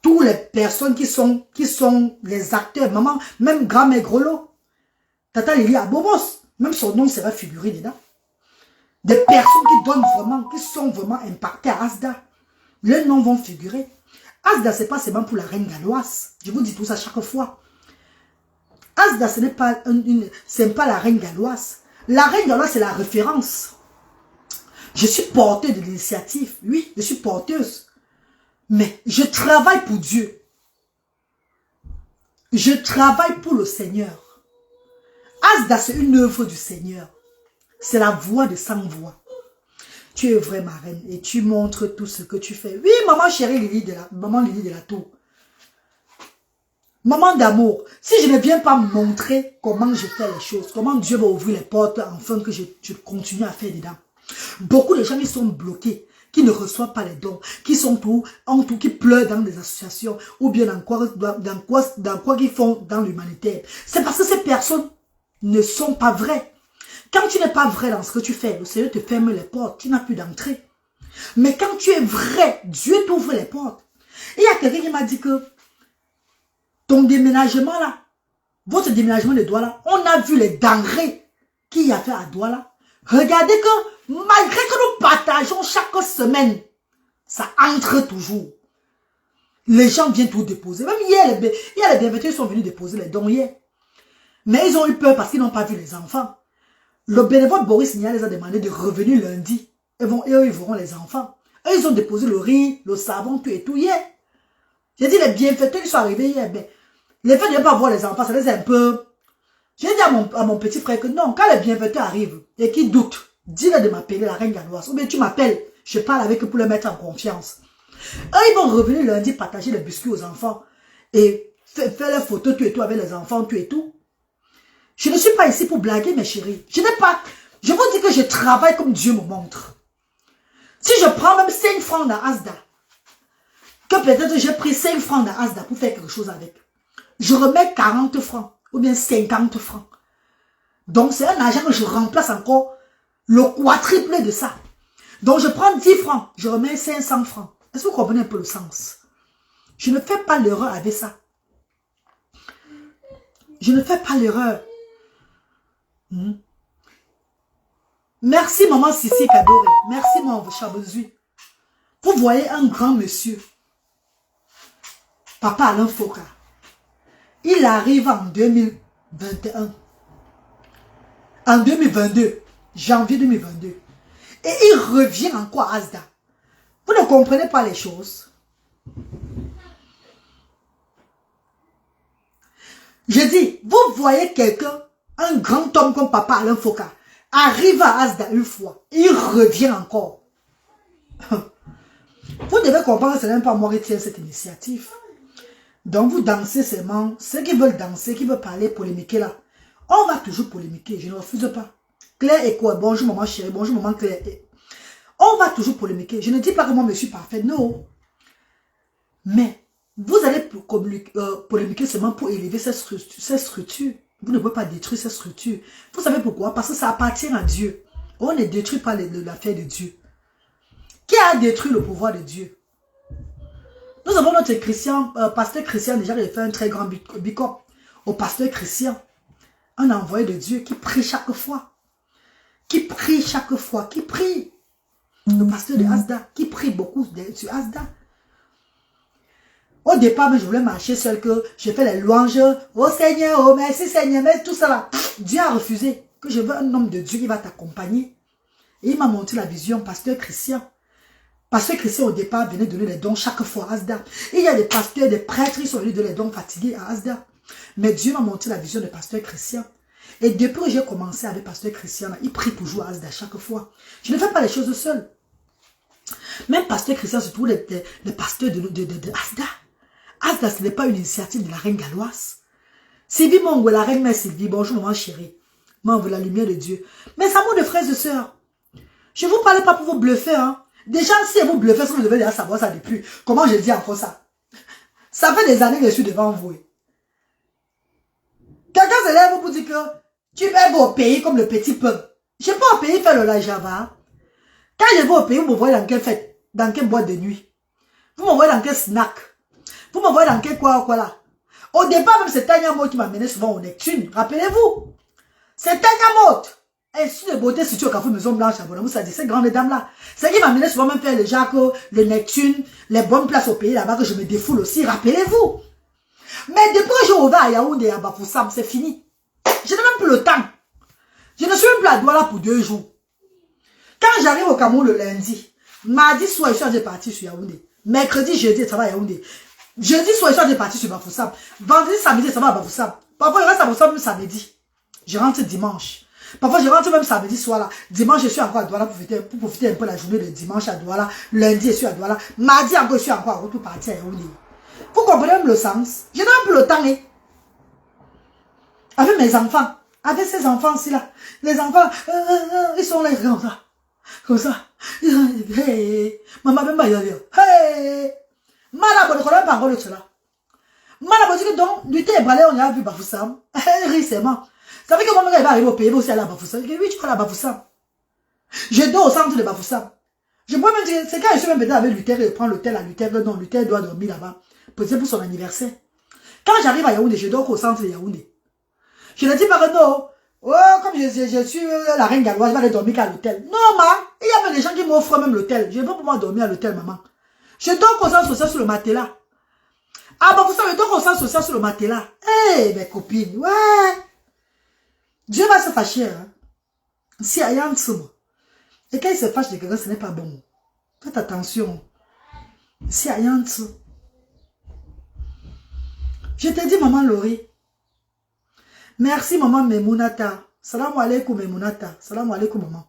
Toutes les personnes qui sont les acteurs, maman, même grand-mère Grelo, Tata Lili Abobos, même son nom sera figuré dedans. Des personnes qui sont vraiment impactées à ASDA. Leurs noms vont figurer. ASDA, ce n'est pas seulement pour la reine galloise. Je vous dis tout ça chaque fois. ASDA, ce n'est pas, pas la reine galloise. La reine galloise, c'est la référence. Je suis porteuse de l'initiative. Oui, je suis porteuse. Mais je travaille pour Dieu. Je travaille pour le Seigneur. ASDA, c'est une œuvre du Seigneur. C'est la voix de 100 voix. Tu es vraie ma reine et tu montres tout ce que tu fais. Oui, maman chérie maman Lily de la Tour. Maman d'amour, si je ne viens pas montrer comment je fais les choses, comment Dieu va ouvrir les portes afin que je continue à faire dedans. Beaucoup de gens qui sont bloqués, qui ne reçoivent pas les dons, qui sont qui pleurent dans des associations ou bien dans quoi qu'ils font dans l'humanitaire. C'est parce que ces personnes ne sont pas vraies. Quand tu n'es pas vrai dans ce que tu fais, le Seigneur te ferme les portes, tu n'as plus d'entrée. Mais quand tu es vrai, Dieu t'ouvre les portes. Et il y a quelqu'un qui m'a dit que ton déménagement là, votre déménagement de Douala, on a vu les denrées qu'il y a fait à Douala. Regardez que malgré que nous partageons chaque semaine, ça entre toujours. Les gens viennent tout déposer. Même hier, les bienfaiteurs sont venus déposer les dons hier. Mais ils ont eu peur parce qu'ils n'ont pas vu les enfants. Le bénévole Boris Nia les a demandé de revenir lundi. Et eux, ils verront les enfants. Eux, ils ont déposé le riz, le savon, tout et tout hier. J'ai dit, les bienfaiteurs, ils sont arrivés hier. Mais le fait de ne pas voir les enfants, ça les a un peu... J'ai dit à mon petit frère que non, quand les bienfaiteurs arrivent et qu'ils doutent, dis-leur de m'appeler la reine galloise. Ou bien tu m'appelles, je parle avec eux pour les mettre en confiance. Eux, ils vont revenir lundi partager les biscuits aux enfants. Et faire les photos, tout et tout, avec les enfants, tout et tout. Je ne suis pas ici pour blaguer, mes chéris. Je vous dis que je travaille comme Dieu me montre. Si je prends même 5 francs dans ASDA, que peut-être j'ai pris 5 francs dans ASDA pour faire quelque chose avec, je remets 40 francs ou bien 50 francs. Donc c'est un argent que je remplace encore le quadruple de ça. Donc je prends 10 francs, je remets 500 francs. Est-ce que vous comprenez un peu le sens? Je ne fais pas l'erreur avec ça. Je ne fais pas l'erreur. Merci maman Sissi Kadore. Merci mon Chabozu. Vous voyez un grand monsieur, Papa Alain Foka. Il arrive en 2021. En 2022. Janvier 2022. Et il revient encore à ASDA. Vous ne comprenez pas les choses. Je dis, vous voyez quelqu'un, un grand homme comme Papa Alain Foka, arrive à ASDA une fois, il revient encore. Vous devez comprendre que ce n'est même pas moi qui tiens cette initiative. Donc vous dansez seulement, ceux qui veulent danser, qui veulent parler, polémiquer là, on va toujours polémiquer, je ne refuse pas. Claire et quoi? Bonjour maman chérie, bonjour maman Claire. On va toujours polémiquer. Je ne dis pas que moi je suis parfait, non. Mais vous allez polémiquer seulement pour élever cette structure. Vous ne pouvez pas détruire cette structure. Vous savez pourquoi? Parce que ça appartient à Dieu. On ne détruit pas l'affaire de Dieu. Qui a détruit le pouvoir de Dieu? Nous avons notre Christian, pasteur Christian, déjà il a fait un très grand bicop au pasteur Christian. Un envoyé de Dieu qui prie chaque fois. Qui prie chaque fois, qui prie. Le pasteur de Asda, qui prie beaucoup sur Asda. Au départ, je voulais marcher seul, que j'ai fait les louanges. Oh Seigneur, oh merci Seigneur, mais tout ça là. Dieu a refusé que je veux un homme de Dieu qui va t'accompagner. Et il m'a montré la vision, pasteur Christian. Pasteur Christian, au départ, venait donner les dons chaque fois à Asda. Et il y a des pasteurs, des prêtres qui sont venus donner les dons fatigués à Asda. Mais Dieu m'a montré la vision de pasteur Christian. Et depuis que j'ai commencé avec pasteur Christian, il prie toujours à Asda chaque fois. Je ne fais pas les choses seul. Même pasteur Christian, surtout les pasteurs de Asda. Asda, ce n'est pas une initiative de la reine galloise. Sylvie Mongo, la reine mère Sylvie, bonjour maman chérie. Moi, on veut la lumière de Dieu. Mais amours de frères et sœurs, je ne vous parle pas pour vous bluffer. Hein. Déjà, si vous bluffez, vous devez déjà savoir ça depuis. Comment je dis encore ça? Ça fait des années que je suis devant vous. Quelqu'un se lève pour dire que tu vas au pays comme le petit peuple. Je n'ai pas au pays faire le la Java. Quand je vais au pays, vous me voyez dans quelle fête, dans quelle boîte de nuit. Vous me voyez dans quel snack. Vous me voyez dans quel quoi là. Au départ, même c'est Tanya Mot qui m'amenait souvent au Neptune. Rappelez-vous. C'est Tanya Mot. Institut de beauté situé au Carrefour Maison Blanche à Bonamou, ça dit ces grandes dames-là. C'est qui m'amenait souvent même faire le Jacques, le Neptune, les bonnes places au pays là-bas que je me défoule aussi. Rappelez-vous. Mais depuis que j'ai ouvert à Yaoundé et à Bafoussam, c'est fini. Je n'ai même plus le temps. Je ne suis même plus à Douala pour 2 jours. Quand j'arrive au Cameroun le lundi, mardi soir, je suis parti sur Yaoundé. Mercredi, jeudi, je travaille à Yaoundé. Jeudi soir, je suis parti sur Bafoussam. Vendredi, samedi, ça va à Bafoussam. Parfois, je reste à Bafoussam même samedi. Je rentre dimanche. Parfois, je rentre même samedi soir là. Dimanche, je suis encore à Douala pour profiter un peu la journée de dimanche à Douala. Lundi, je suis à Douala. Mardi, encore, je suis encore à retour parti à Yaoundé. Vous comprenez même le sens? Je n'ai même plus le temps. Hein? Avec mes enfants. Avec ces enfants-ci là. Les enfants, ils sont là comme ça. Comme ça. Hey. Maman, même pas y aller. Hey. Malabo, ne connais pas encore le cela. Malabo, dit que donc, du thé balai, on a vu Bafoussam. Récemment. Ça fait que moi, quand il va arriver au pays, il va aussi aller à Bafoussam. Je dis, oui, tu vas aller à Bafoussam. Je dors au centre de Bafoussam. Je pourrais même dire, c'est quand je suis même venu avec Luther et prendre l'hôtel à Luther. Non, Luther doit dormir là-bas. Peut-être pour son anniversaire. Quand j'arrive à Yaoundé, je dors au centre de Yaoundé. Je ne dis pas que non. Oh, comme je suis la reine galloise, je vais aller dormir à l'hôtel. Non, maman. Il y a même des gens qui m'offrent même l'hôtel. Je ne peux pas pouvoir dormir à l'hôtel, maman. Je dors au centre social sur le matelas. Ah, bah, vous savez, je dors au centre social sur le matelas. Eh, hey, mes copines, ouais. Dieu va se fâcher, hein. Si il y a un dessous. Et quand il se fâche de quelqu'un, ce n'est pas bon. Faites attention. Si il y a un dessous. Je te dis, maman Laurie. Merci, maman Memounata. Salam alaikum, Memounata. Salam alaikum, maman.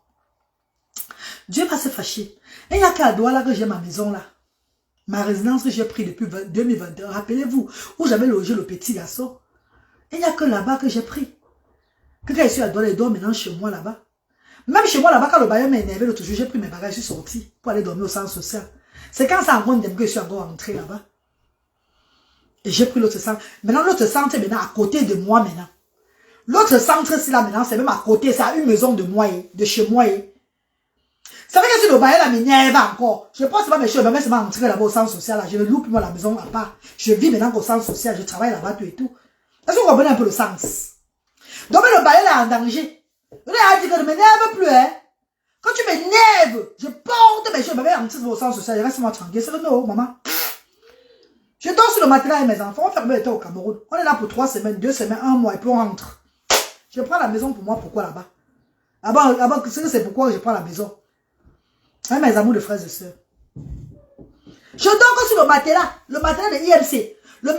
Dieu va se fâcher. Et il n'y a qu'à Douala que j'ai ma maison là. Ma résidence que j'ai prise depuis 2021. Rappelez-vous, où j'avais logé le petit garçon. Et il n'y a que là-bas que j'ai pris. Que quand je suis à Douala, il dort maintenant chez moi là-bas. Même chez moi là-bas, quand le bailleur m'a énervé l'autre jour, j'ai pris mes bagages, je suis sorti pour aller dormir au centre social. C'est quand ça rencontre que je suis encore rentré là-bas. Et j'ai pris l'autre centre. Maintenant, l'autre centre est maintenant à côté de moi maintenant. L'autre centre, c'est là maintenant, c'est même à côté, c'est à une maison de moi, de chez moi. Ça fait que si le bail là m'énerve encore, je pense pas mes choses, mais c'est m'entrer là-bas au centre social, là, je ne loupe moi la maison à part. Je vis maintenant au centre social, je travaille là-bas, tout et tout. Est-ce que vous comprenez un peu le sens? Donc le bail là est en danger. On a dit que ne m'énerve plus, hein. Quand tu m'énerves, je porte mes choses, je vais rentrer au centre social, je reste moi tranquille. C'est que non, maman. Je dors sur le matelas avec mes enfants, on fait combien de temps au Cameroun? On est là pour 3 semaines, 2 semaines, 1 mois, et puis on rentre. Je prends la maison pour moi, pourquoi là-bas? Là-bas, c'est pourquoi je prends la maison. Avec mes amours de frères et sœurs. Je dors sur le matelas de IMC. Le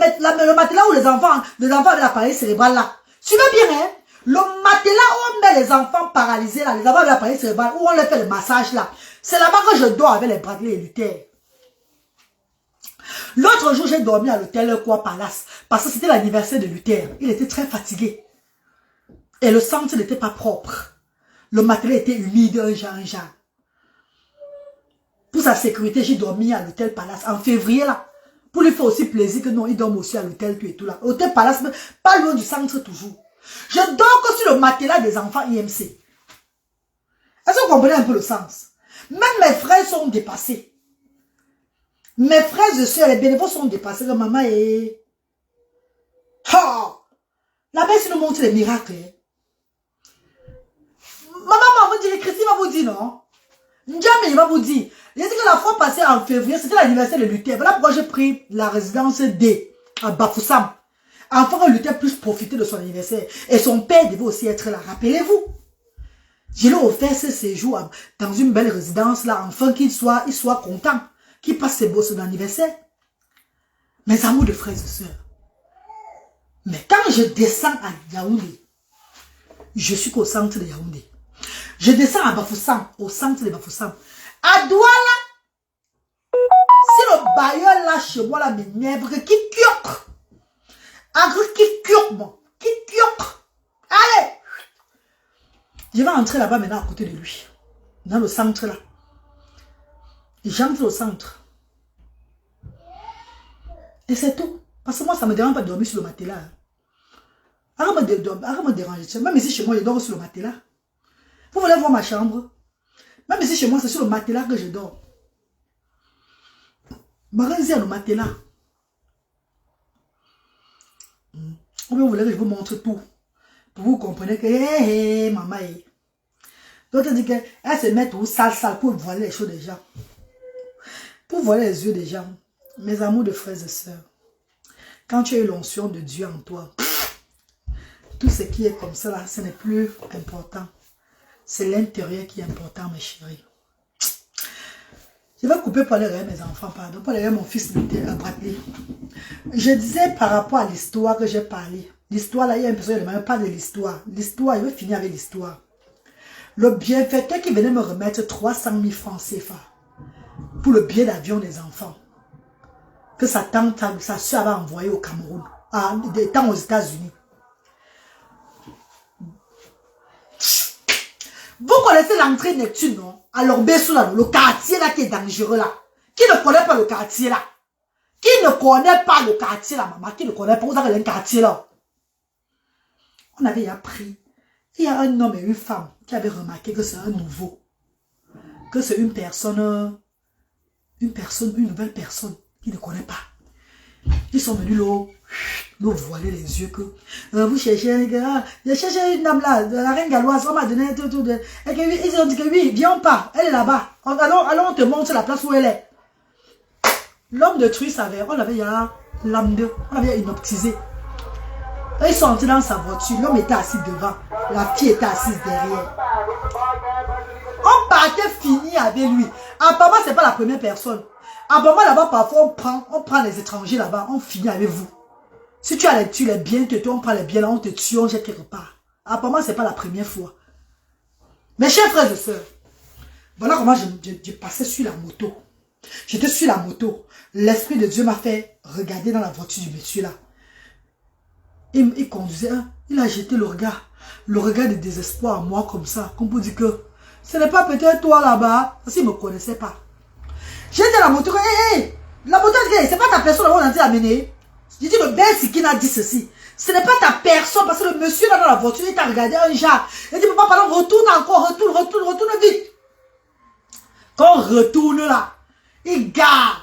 matelas où les enfants avec l'appareil cérébral là. Suivez bien, hein? Le matelas où on met les enfants paralysés là, les enfants avec l'appareil cérébral, où on leur fait le massage là. C'est là-bas que je dors avec les bracelets et Luther. L'autre jour, j'ai dormi à l'hôtel Quoi Palace. Parce que c'était l'anniversaire de Luther. Il était très fatigué. Et le centre n'était pas propre. Le matelas était humide, un genre. Pour sa sécurité, j'ai dormi à l'hôtel Palace en février là. Pour lui faire aussi plaisir que non, il dorme aussi à l'hôtel tout et tout là. Hôtel Palace, pas loin du centre toujours. Je dors que sur le matelas des enfants IMC. Est-ce que vous comprenez un peu le sens? Même mes frères sont dépassés. Mes frères et sœurs, les bénévoles sont dépassés de maman et... Oh! La baisse nous montre les miracles. Maman va vous dire, Christine va vous dire, non? Jamais il va vous dire. Il a dit que la fois passée en février, c'était l'anniversaire de Luther. Voilà pourquoi j'ai pris la résidence D à Bafoussam. Afin que Luther puisse profiter de son anniversaire. Et son père devait aussi être là. Rappelez-vous. Je lui ai offert ce séjour dans une belle résidence là, afin qu'il soit content. Qu'il passe ses beaux son anniversaire. Mes amours de frères et sœurs. Mais quand je descends à Yaoundé, je suis qu'au centre de Yaoundé. Je descends à Bafoussam, au centre de Bafoussam. À Douala, si le bailleur là chez moi là m'énerve, qui curque. Qui curque, moi. Qui curque. Allez. Je vais entrer là-bas maintenant à côté de lui. Dans le centre là. J'entre au centre. Et c'est tout. Parce que moi, ça ne me dérange pas de dormir sur le matelas. Arrête de me déranger. Même ici, chez moi, je dors sur le matelas. Vous voulez voir ma chambre? Même ici, chez moi, c'est sur le matelas que je dors. Regardez le matelas. Ou bien vous voulez que je vous montre tout. Pour vous comprendre que, hé, maman, d'autres disent qu'elle se met tout sale pour voiler les choses des gens. Pour voiler les yeux des gens. Mes amours de frères et sœurs. Quand tu as eu l'onction de Dieu en toi, tout ce qui est comme ça là, ce n'est plus important. C'est l'intérieur qui est important, mes chéris. Je vais couper pour aller regarder mes enfants, pardon, pour aller regarder mon fils à Bradley. Je disais par rapport à l'histoire que j'ai parlé. L'histoire là, il y a une personne qui ne m'a pas de l'histoire. L'histoire, il veut finir avec l'histoire. Le bienfaiteur qui venait me remettre 300 000 francs CFA pour le billet d'avion des enfants. Que sa tante, sa soeur avait envoyé au Cameroun, étant aux États-Unis. Vous connaissez l'entrée Neptune, non? Alors, Bessou, là, le quartier là qui est dangereux là. Qui ne connaît pas le quartier là? Qui ne connaît pas le quartier là, maman? Qui ne connaît pas? Vous avez un quartier là. On avait appris. Il y a un homme et une femme qui avaient remarqué que c'est un nouveau. Que c'est une nouvelle personne qui ne connaît pas. Ils sont venus nous voiler les yeux que vous cherchez, j'ai cherché une dame là, la reine galloise, on m'a donné tout. Et que, ils ont dit que oui, viens pas, elle est là-bas. Allons, on te montre la place où elle est. L'homme de truie savait, on l'avait on l'avait inoptisé. Et ils sont entrés dans sa voiture, l'homme était assis devant, la fille était assise derrière. On partait fini avec lui. Apparemment, c'est pas la première personne. Apparemment, là-bas, parfois, on prend les étrangers là-bas, on finit avec vous. Si tu as les biens, on prend les biens là, on te tue, on jette quelque part. Apparemment, c'est pas la première fois. Mes chers frères et sœurs, voilà comment je passais sur la moto. J'étais sur la moto. L'Esprit de Dieu m'a fait regarder dans la voiture du monsieur là. Il conduisait, il a jeté le regard de désespoir à moi comme ça, comme pour dire que ce n'est pas peut-être toi là-bas, parce qu'il ne me connaissait pas. J'ai dit à la moto, hé, la moto, c'est pas ta personne, on a dit l'amener. J'ai dit, le Bensikin a dit ceci. Ce n'est pas ta personne, parce que le monsieur là dans la voiture, il t'a regardé un genre. Il a dit, papa, pardon, retourne vite. Quand on retourne là, il garde.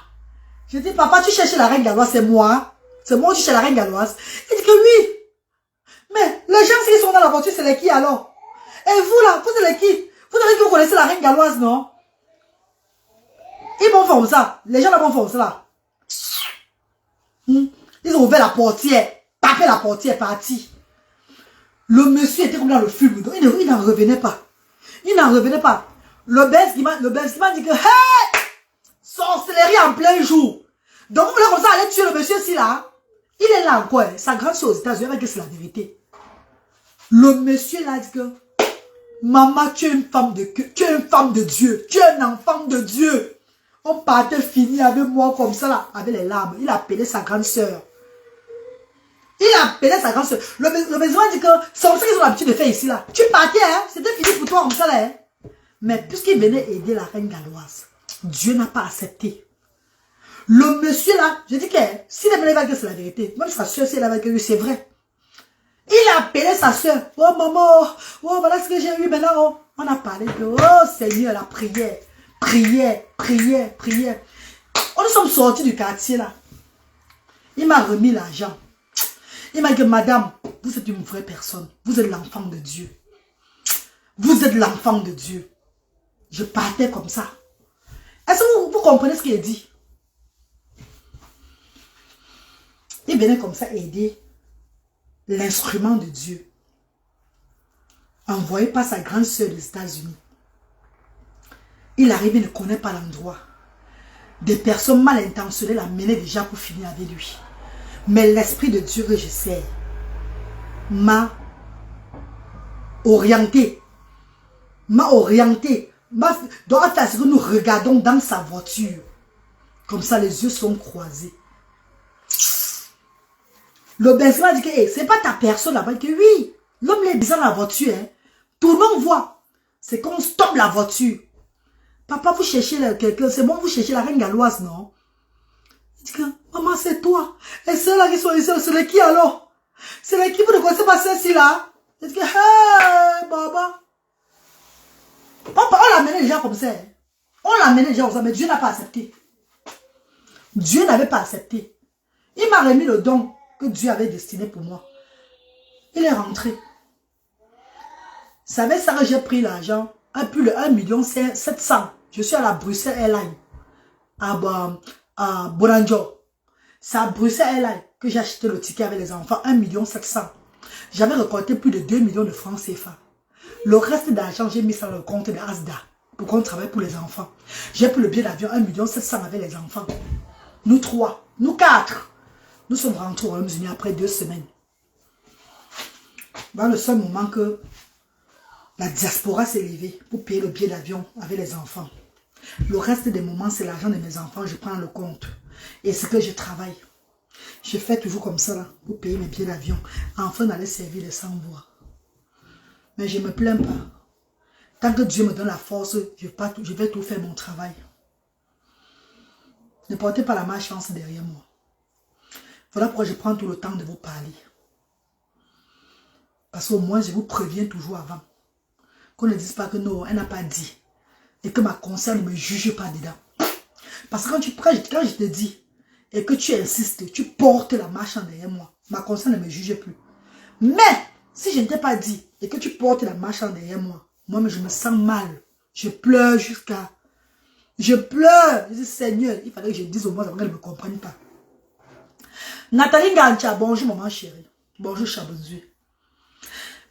J'ai dit, papa, tu cherches la reine galloise, c'est moi. C'est moi qui cherche la reine galloise. Il dit que oui. Mais les gens qui sont dans la voiture, c'est les qui alors? Et vous là, vous êtes les qui? Vous avez dit que vous connaissez la reine galloise, non? Ils vont faire ça. Les gens là vont faire ça là. Ils ont ouvert la portière. Tapé la portière, parti. Le monsieur était comme dans le film. Donc il n'en revenait pas. Il n'en revenait pas. Le Benz qui m'a dit que hey! Sorcellerie en plein jour. Donc vous voulez comme ça aller tuer le monsieur aussi là? Il est là encore. Sa grande chose aux États-Unis avec que c'est la vérité. Le monsieur là dit que maman, tu es une femme de Dieu. Tu es un enfant de Dieu. On partait fini avec moi comme ça là, avec les larmes. Il a appelé sa grande sœur. Le besoin dit que c'est comme ça qu'ils ont l'habitude de faire ici là. Tu partais, hein? C'était fini pour toi comme ça là. Hein? Mais puisqu'il venait aider la reine galloise, Dieu n'a pas accepté. Le monsieur là, je dis que s'il est venu avec c'est la vérité. Même sa soeur, si elle est avec lui, c'est vrai. Il a appelé sa soeur. Oh maman, oh voilà ce que j'ai eu maintenant. Oh. On a parlé de, oh Seigneur, la prière. Prière. On nous sommes sortis du quartier là, il m'a remis l'argent. Il m'a dit, madame, vous êtes une vraie personne. Vous êtes l'enfant de Dieu. Vous êtes l'enfant de Dieu. Je partais comme ça. Est-ce que vous comprenez ce qu'il dit? Il venait comme ça aider l'instrument de Dieu, envoyé par sa grande sœur des États-Unis. Il arrive, il ne connaît pas l'endroit. Des personnes mal intentionnées l'amenaient déjà pour finir avec lui. Mais l'Esprit de Dieu que je sais m'a orienté. Donc, à faire ce que nous regardons dans sa voiture. Comme ça, les yeux sont croisés. Le baiser m'a dit que hey, c'est pas ta personne là-bas. Que oui, l'homme est bizarre dans la voiture. Hein. Tout le monde voit. C'est qu'on stoppe la voiture. Papa, vous cherchez quelqu'un. C'est bon, vous cherchez la reine galloise, non? Il dit que maman, c'est toi. Et ceux-là qui sont ici, c'est qui alors? C'est l'équipe, vous ne connaissez pas celle-ci là? Il dit que hey, baba. On l'amenait déjà comme ça. Hein. On l'amenait déjà comme ça, mais Dieu n'a pas accepté. Dieu n'avait pas accepté. Il m'a remis le don que Dieu avait destiné pour moi. Il est rentré. Vous savez ça que j'ai pris l'argent, plus de 1,7 million. Je suis à la Bruxelles Airlines, à Boranjo. C'est à Bruxelles Airlines que j'ai acheté le ticket avec les enfants, 1,7 million. J'avais récolté plus de 2 millions de francs CFA. Le reste d'argent, j'ai mis ça dans le compte de Asda pour qu'on travaille pour les enfants. J'ai pris le billet d'avion 1,7 million avec les enfants. Nous 3, nous 4. Nous sommes rentrés au Royaume-Uni après 2 semaines. Dans le seul moment que la diaspora s'est levée pour payer le billet d'avion avec les enfants. Le reste des moments, c'est l'argent de mes enfants, je prends le compte. Et c'est que je travaille. Je fais toujours comme ça là, pour payer mes billets d'avion. Enfin, d'aller servir les sans-voix. Mais je ne me plains pas. Tant que Dieu me donne la force, je vais tout faire mon travail. Ne portez pas la malchance derrière moi. Voilà pourquoi je prends tout le temps de vous parler. Parce qu'au moins, je vous préviens toujours avant. Qu'on ne dise pas que non, elle n'a pas dit. Et que ma conscience ne me juge pas dedans. Parce que quand je te dis, et que tu insistes, tu portes la marche en derrière moi, ma conscience ne me juge plus. Mais, si je ne t'ai pas dit, et que tu portes la marche en derrière moi, moi, je me sens mal. Je pleure jusqu'à... Je pleure. Je dis, Seigneur, il fallait que je dise au moins avant qu'elle ne me comprenne pas. Nathalie Gancha, bonjour maman chérie. Bonjour Chabonzu.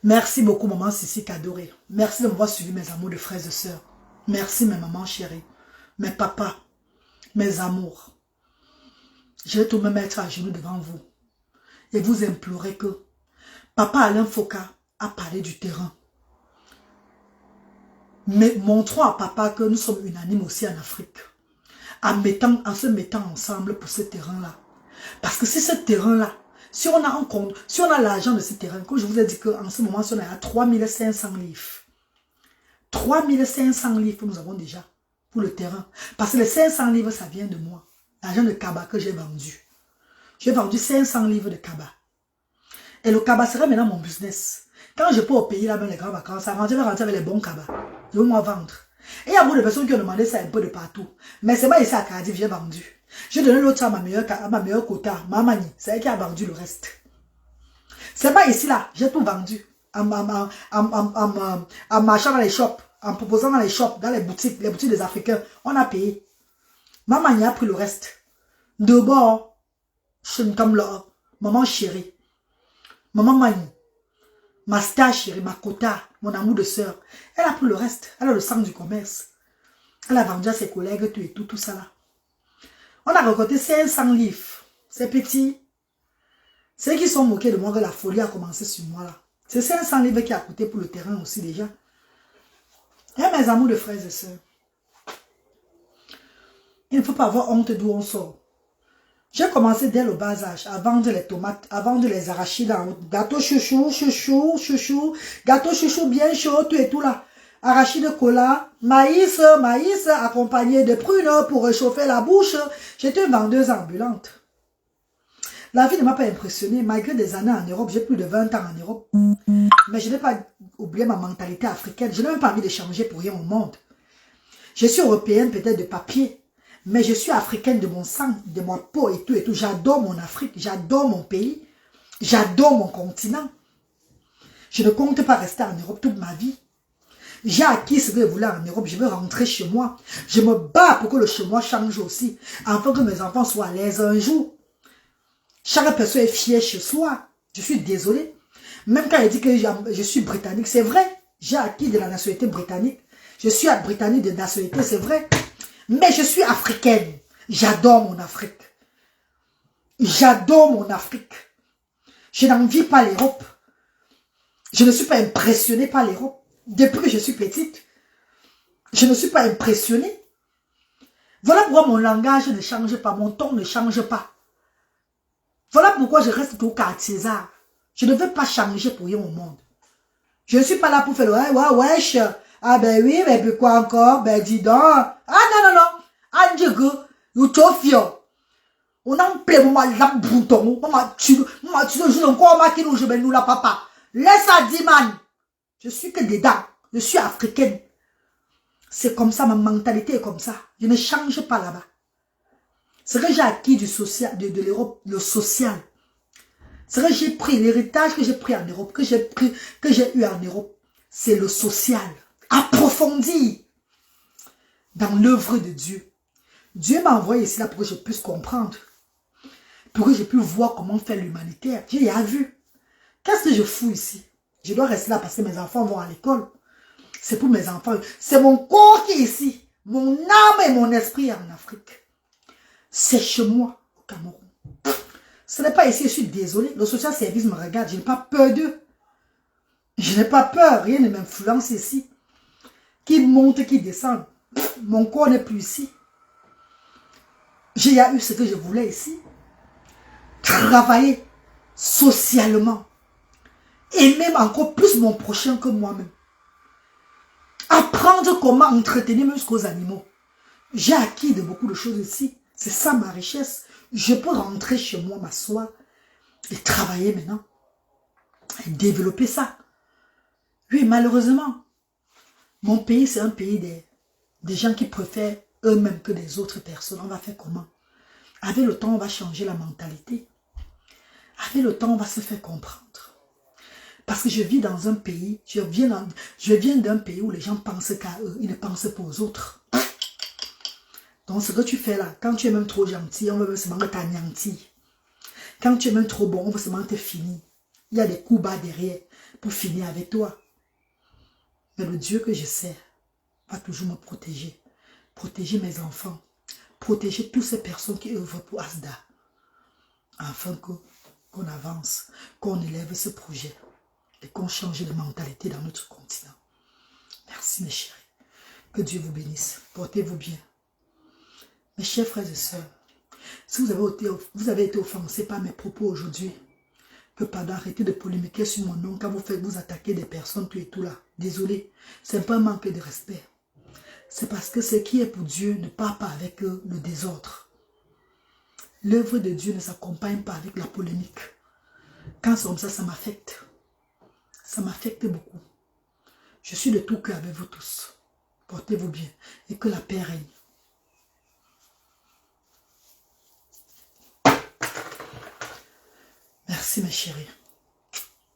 Merci beaucoup maman Sissi Kadoré. Merci de m'avoir suivi mes amours de frères et sœurs. Merci mes mamans chéries. Mes papas. Mes amours. Je vais tout me mettre à genoux devant vous. Et vous implorer que Papa Alain Foka a parlé du terrain. Mais montrons à papa que nous sommes unanimes aussi en Afrique. En se mettant ensemble pour ce terrain-là. Parce que si ce terrain-là, si on a l'argent de ce terrain, comme je vous ai dit qu'en ce moment, on est à 3500 livres. 3500 livres nous avons déjà pour le terrain. Parce que les 500 livres, ça vient de moi. L'argent de Kaba que j'ai vendu. J'ai vendu 500 livres de Kaba. Et le Kaba sera maintenant mon business. Quand je peux au pays là-bas, les grandes vacances, je vais rentrer avec les bons Kaba. Je vais moi vendre. Et il y a beaucoup de personnes qui ont demandé ça un peu de partout. Mais c'est moi ici à Cardiff, j'ai vendu. J'ai donné l'autre à ma meilleure quota, Mamani. C'est elle qui a vendu le reste. C'est pas ici là, j'ai tout vendu. En marchant dans les shops, en proposant dans les shops, dans les boutiques des Africains, on a payé. Mamani a pris le reste. De bord, comme là, maman chérie, maman Mani, ma star chérie, ma quota, mon amour de sœur, elle a pris le reste. Elle a le sang du commerce. Elle a vendu à ses collègues, tout ça là. On a récolté 500 livres. C'est petit. Ceux qui sont moqués de moi que la folie a commencé sur moi là. C'est 500 livres qui a coûté pour le terrain aussi déjà. Et mes amours de frères et sœurs. Il ne faut pas avoir honte d'où on sort. J'ai commencé dès le bas âge à vendre les tomates, à vendre les arachides, gâteau chouchou, gâteau chouchou bien chaud, tout là. Arachide cola, maïs accompagné de prunes pour réchauffer la bouche. J'étais une vendeuse ambulante. La vie ne m'a pas impressionnée. Malgré des années en Europe, j'ai plus de 20 ans en Europe. Mais je n'ai pas oublié ma mentalité africaine. Je n'ai même pas envie de changer pour rien au monde. Je suis européenne peut-être de papier. Mais je suis africaine de mon sang, de ma peau et tout et tout. J'adore mon Afrique, j'adore mon pays, j'adore mon continent. Je ne compte pas rester en Europe toute ma vie. J'ai acquis ce que je voulais en Europe, je veux rentrer chez moi. Je me bats pour que le chez moi change aussi, afin que mes enfants soient à l'aise un jour. Chaque personne est fière chez soi. Je suis désolée. Même quand elle dit que je suis britannique, c'est vrai. J'ai acquis de la nationalité britannique. Je suis britannique de nationalité, c'est vrai. Mais je suis africaine. J'adore mon Afrique. J'adore mon Afrique. Je n'envie pas l'Europe. Je ne suis pas impressionnée par l'Europe. Depuis que je suis petite, je ne suis pas impressionnée. Voilà pourquoi mon langage ne change pas, mon ton ne change pas. Voilà pourquoi je reste au quartier César. Je ne veux pas changer pour rien au monde. Je ne suis pas là pour faire le ouais, wesh. Ah ben oui, mais puis quoi encore? Ben dis donc. Ah non, non, non. Andjegu, you tofio. On en plaît, maman, la bouton. Maman, tu joues encore, maman, qui nous joue, ben nous la papa. Laisse à 10 man. Je suis que dedans. Je suis africaine. C'est comme ça, ma mentalité est comme ça. Je ne change pas là-bas. Ce que j'ai acquis du social, de l'Europe, le social. Ce que j'ai pris, l'héritage que j'ai pris en Europe, que j'ai eu en Europe, c'est le social. Approfondi dans l'œuvre de Dieu. Dieu m'a envoyé ici là pour que je puisse comprendre. Pour que je puisse voir comment faire l'humanitaire. J'ai rien vu. Qu'est-ce que je fous ici? Je dois rester là parce que mes enfants vont à l'école. C'est pour mes enfants. C'est mon corps qui est ici. Mon âme et mon esprit en Afrique. C'est chez moi, au Cameroun. Ce n'est pas ici, je suis désolée. Le social service me regarde. Je n'ai pas peur d'eux. Je n'ai pas peur. Rien ne m'influence ici. Qui monte, qui descend. Mon corps n'est plus ici. J'ai eu ce que je voulais ici. Travailler socialement. Et même encore plus mon prochain que moi-même. Apprendre comment entretenir même jusqu'aux animaux. J'ai acquis de beaucoup de choses ici. C'est ça ma richesse. Je peux rentrer chez moi, m'asseoir et travailler maintenant. Et développer ça. Oui, malheureusement, mon pays, c'est un pays des gens qui préfèrent eux-mêmes que des autres personnes. On va faire comment? Avec le temps, on va changer la mentalité. Avec le temps, on va se faire comprendre. Parce que je vis dans un pays, je viens d'un pays où les gens pensent qu'à eux, ils ne pensent pas aux autres. Donc ce que tu fais là, quand tu es même trop gentil, on veut seulement t'anéantir. Quand tu es même trop bon, on veut seulement te finir. Il y a des coups bas derrière pour finir avec toi. Mais le Dieu que je sers va toujours me protéger. Protéger mes enfants. Protéger toutes ces personnes qui œuvrent pour Asda. Afin qu'on avance, qu'on élève ce projet. Et qu'on change de mentalité dans notre continent. Merci mes chéris. Que Dieu vous bénisse. Portez-vous bien. Mes chers frères et sœurs, si vous avez été offensés par mes propos aujourd'hui, que pardon, arrêtez de polémiquer sur mon nom quand vous attaquez des personnes, tout et tout là. Désolé, c'est pas un manque de respect. C'est parce que ce qui est pour Dieu ne part pas avec le désordre. L'œuvre de Dieu ne s'accompagne pas avec la polémique. Quand c'est comme ça m'affecte. Ça m'affecte beaucoup. Je suis de tout cœur avec vous tous. Portez-vous bien et que la paix règne. Merci mes chéris.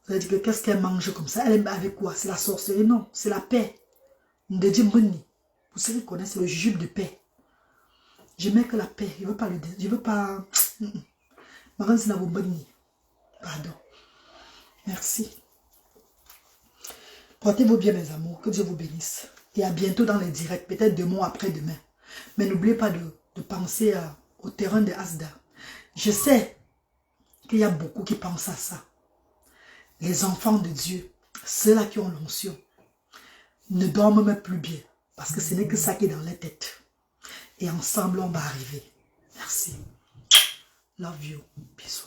Vous avez dit que qu'est-ce qu'elle mange comme ça? Elle aime avec quoi? C'est la sorcellerie? Non, c'est la paix. De Dieu Mboni. Vous savez qu'on c'est le jujube de paix. Je mets que la paix. Je ne veux pas le... Je ne veux pas... Pardon. Merci. Portez-vous bien mes amours. Que Dieu vous bénisse. Et à bientôt dans les directs. Peut-être demain ou après-demain. Mais n'oubliez pas de penser au terrain de Asda. Je sais qu'il y a beaucoup qui pensent à ça. Les enfants de Dieu, ceux-là qui ont l'onction, ne dorment même plus bien. Parce que ce n'est que ça qui est dans les têtes. Et ensemble, on va arriver. Merci. Love you. Bisous.